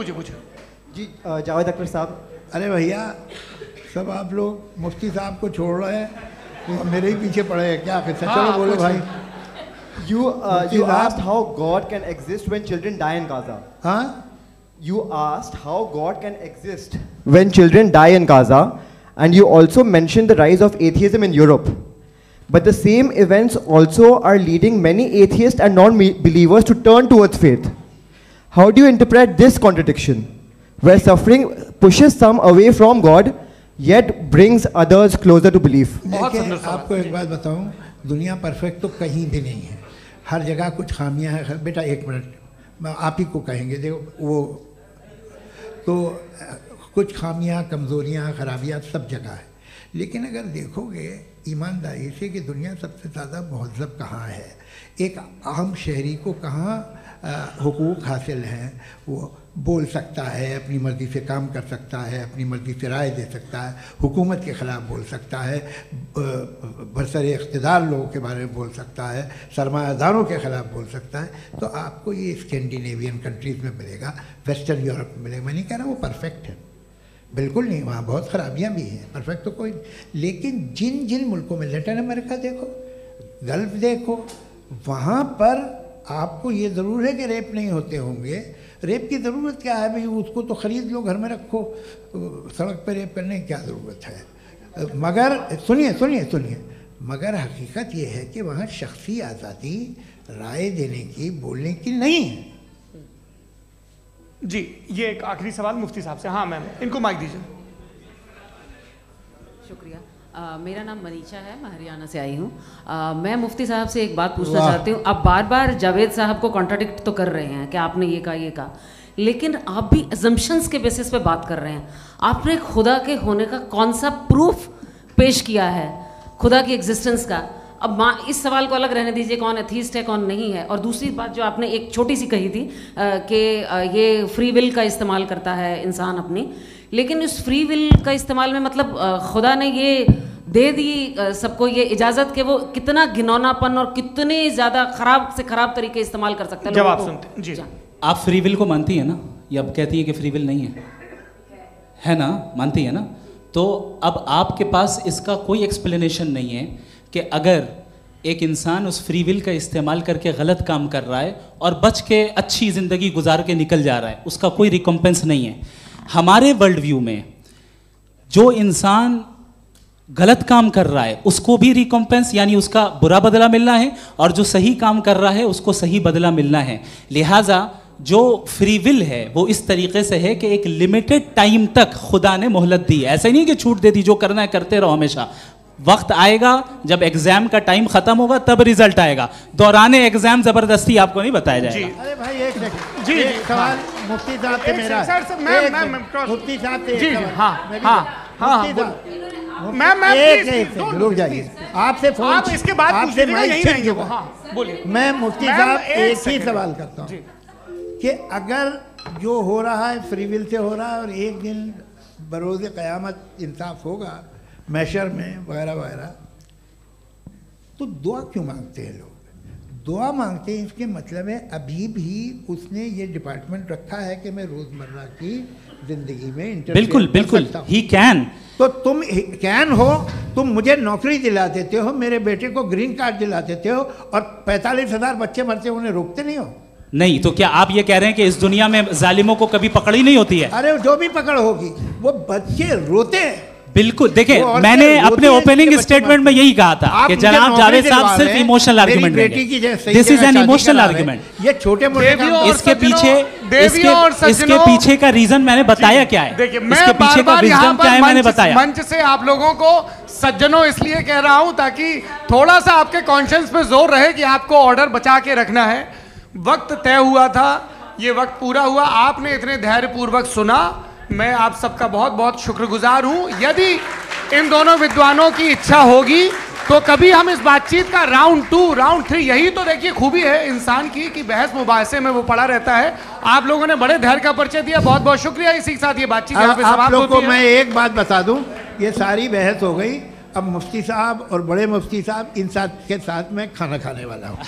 जी जावेद अख्तर साहब। अरे भैया सब आप लोग मुफ्ती साहब को छोड़ रहे हैं, तो मेरे ही पीछे पड़े हैं क्या? फिर चलो बोलो भाई। You asked how God can exist when children die in Gaza. Huh? You asked how God can exist when children die in Gaza, and you also mentioned the rise of atheism in Europe. But the same events also are leading many atheists and non-believers to turn towards faith. How do you interpret this contradiction, where suffering pushes some away from God, yet brings others closer to belief? आपको एक बात बताऊं, दुनिया perfect तो कहीं भी नहीं है, हर जगह कुछ खामियां हैं। बेटा एक मिनट आप ही को कहेंगे, देखो वो तो कुछ खामियां, कमज़ोरियां, खराबियां सब जगह है। लेकिन अगर देखोगे ईमानदारी से कि दुनिया सबसे ज़्यादा महज़ब कहाँ है, एक आम शहरी को कहाँ हुकूक हासिल हैं, वो बोल सकता है, अपनी मर्ज़ी से काम कर सकता है, अपनी मर्ज़ी से राय दे सकता है, हुकूमत के ख़िलाफ़ बोल सकता है, बरसरे इक़्तिदार लोगों के बारे में बोल सकता है, सरमायादारों के ख़िलाफ़ बोल सकता है। तो आपको ये स्कैंडिनेवियन कंट्रीज़ में मिलेगा, वेस्टर्न यूरोप में मिलेगा। मैं नहीं कह रहा वो परफेक्ट है, बिल्कुल नहीं, वहाँ बहुत ख़राबियाँ भी हैं, परफेक्ट तो कोई। लेकिन जिन जिन मुल्कों में, लैटिन अमेरिका देखो, गल्फ़ देखो, वहाँ पर आपको ये ज़रूर है कि रेप नहीं होते होंगे। रेप की ज़रूरत क्या है भाई? उसको तो ख़रीद लो, घर में रखो, सड़क पर रेप करने की क्या ज़रूरत है? मगर सुनिए, मगर हकीकत ये है कि वहाँ शख्सी आज़ादी राय देने की, बोलने की नहीं है। जी, ये एक आखिरी सवाल मुफ्ती साहब से। हाँ मैम, इनको माइक दीजिए। शुक्रिया। मेरा नाम मनीषा है, मैं हरियाणा से आई हूँ। मैं मुफ्ती साहब से एक बात पूछना चाहती हूँ। आप बार बार जावेद साहब को कॉन्ट्राडिक्ट तो कर रहे हैं कि आपने ये कहा, लेकिन आप भी अजम्पशंस के बेसिस पे बात कर रहे हैं। आपने खुदा के होने का कौन सा प्रूफ पेश किया है खुदा की एग्जिस्टेंस का? अब इस सवाल को अलग रहने दीजिए, कौन एथीस्ट है कौन नहीं है। और दूसरी बात जो आपने एक छोटी सी कही थी कि ये फ्री विल का इस्तेमाल करता है इंसान अपनी, लेकिन इस फ्री विल का इस्तेमाल में मतलब खुदा ने ये दे दी सबको ये इजाज़त कि वो कितना घिनौनापन और कितने ज़्यादा ख़राब से ख़राब तरीके इस्तेमाल कर सकता है। जवाब सुनते जी। आप फ्री विल को मानती है ना, या अब कहती है कि फ्री विल नहीं है ना, मानती है ना? तो अब आपके पास इसका कोई एक्सप्लेनेशन नहीं है कि अगर एक इंसान उस फ्री विल का इस्तेमाल करके गलत काम कर रहा है और बच के अच्छी ज़िंदगी गुजार के निकल जा रहा है, उसका कोई रिकम्पेंस नहीं है। हमारे वर्ल्ड व्यू में जो इंसान गलत काम कर रहा है उसको भी रिकम्पेंस यानी उसका बुरा बदला मिलना है, और जो सही काम कर रहा है उसको सही बदला मिलना है। लिहाजा जो फ्री विल है वो इस तरीके से है कि एक लिमिटेड टाइम तक खुदा ने मोहलत दी है। ऐसा नहीं कि छूट दे दी, जो करना है करते रहो हमेशा। वक्त आएगा जब एग्जाम का टाइम खत्म होगा तब रिजल्ट आएगा, दौराने एग्जाम जबरदस्ती आपको नहीं बताया जाएगा। अरे भाई एक सेकंड, जी एक सवाल मुफ्ती साहब से मेरा, मुफ्ती साहब से जी, हाँ, रुक जाइए। आपसे फोन, आप इसके बाद आपसे यहीं रहेंगे वो। हाँ बोलिए। मैं मुफ्ती साहब एक ही सवाल करता हूँ कि अगर जो हो रहा है फ्री विल से हो रहा है और एक दिन बरोज़ क़यामत इंसाफ होगा मैशर में वगैरह वगैरह, तो दुआ क्यों मांगते हैं लोग? दुआ मांगते हैं इसके मतलब है अभी भी उसने ये डिपार्टमेंट रखा है कि मैं रोज़मर्रा की ज़िंदगी में बिल्कुल बिल्कुल ही कैन। तो तुम कैन हो, तुम मुझे नौकरी दिला देते हो, मेरे बेटे को ग्रीन कार्ड दिला देते हो, और 45,000 बच्चे मरते हो उन्हें रोकते नहीं हो। नहीं तो क्या आप ये कह रहे हैं कि इस दुनिया में जालिमों को कभी पकड़ ही नहीं होती है? अरे जो भी पकड़ होगी वो बच्चे रोते हैं। बिल्कुल, देखिए मैंने अपने ओपनिंग स्टेटमेंट में यही कहा था कि जनाब जावेद साहब सिर्फ इमोशनल आर्गुमेंट देंगे। This is an emotional argument. ये छोटे मोटे इसके पीछे का रीजन मैंने बताया क्या है, इसके पीछे का विजडम क्या है मैंने बताया। मंच से आप लोगों को सज्जनों इसलिए कह रहा हूं ताकि थोड़ा सा आपके कॉन्शियस पे जोर रहे कि आपको ऑर्डर बचा के रखना है। वक्त तय हुआ था, ये वक्त पूरा हुआ, आपने इतने धैर्यपूर्वक सुना, मैं आप सबका बहुत बहुत शुक्रगुजार हूं। यदि इन दोनों विद्वानों की इच्छा होगी तो कभी हम इस बातचीत का राउंड 2, राउंड 3, यही तो देखिए खूबी है इंसान की कि बहस मुबाहसे में वो पड़ा रहता है। आप लोगों ने बड़े धैर्य का परिचय दिया, बहुत बहुत शुक्रिया। इसी के साथ ये बातचीत यहाँ पे समाप्त होती है। आप लोग को मैं एक बात बता दूं, ये सारी बहस हो गई, अब मुफ्ती साहब और बड़े मुफ्ती साहब इन साथ के साथ मैं खाना खाने वाला हूँ।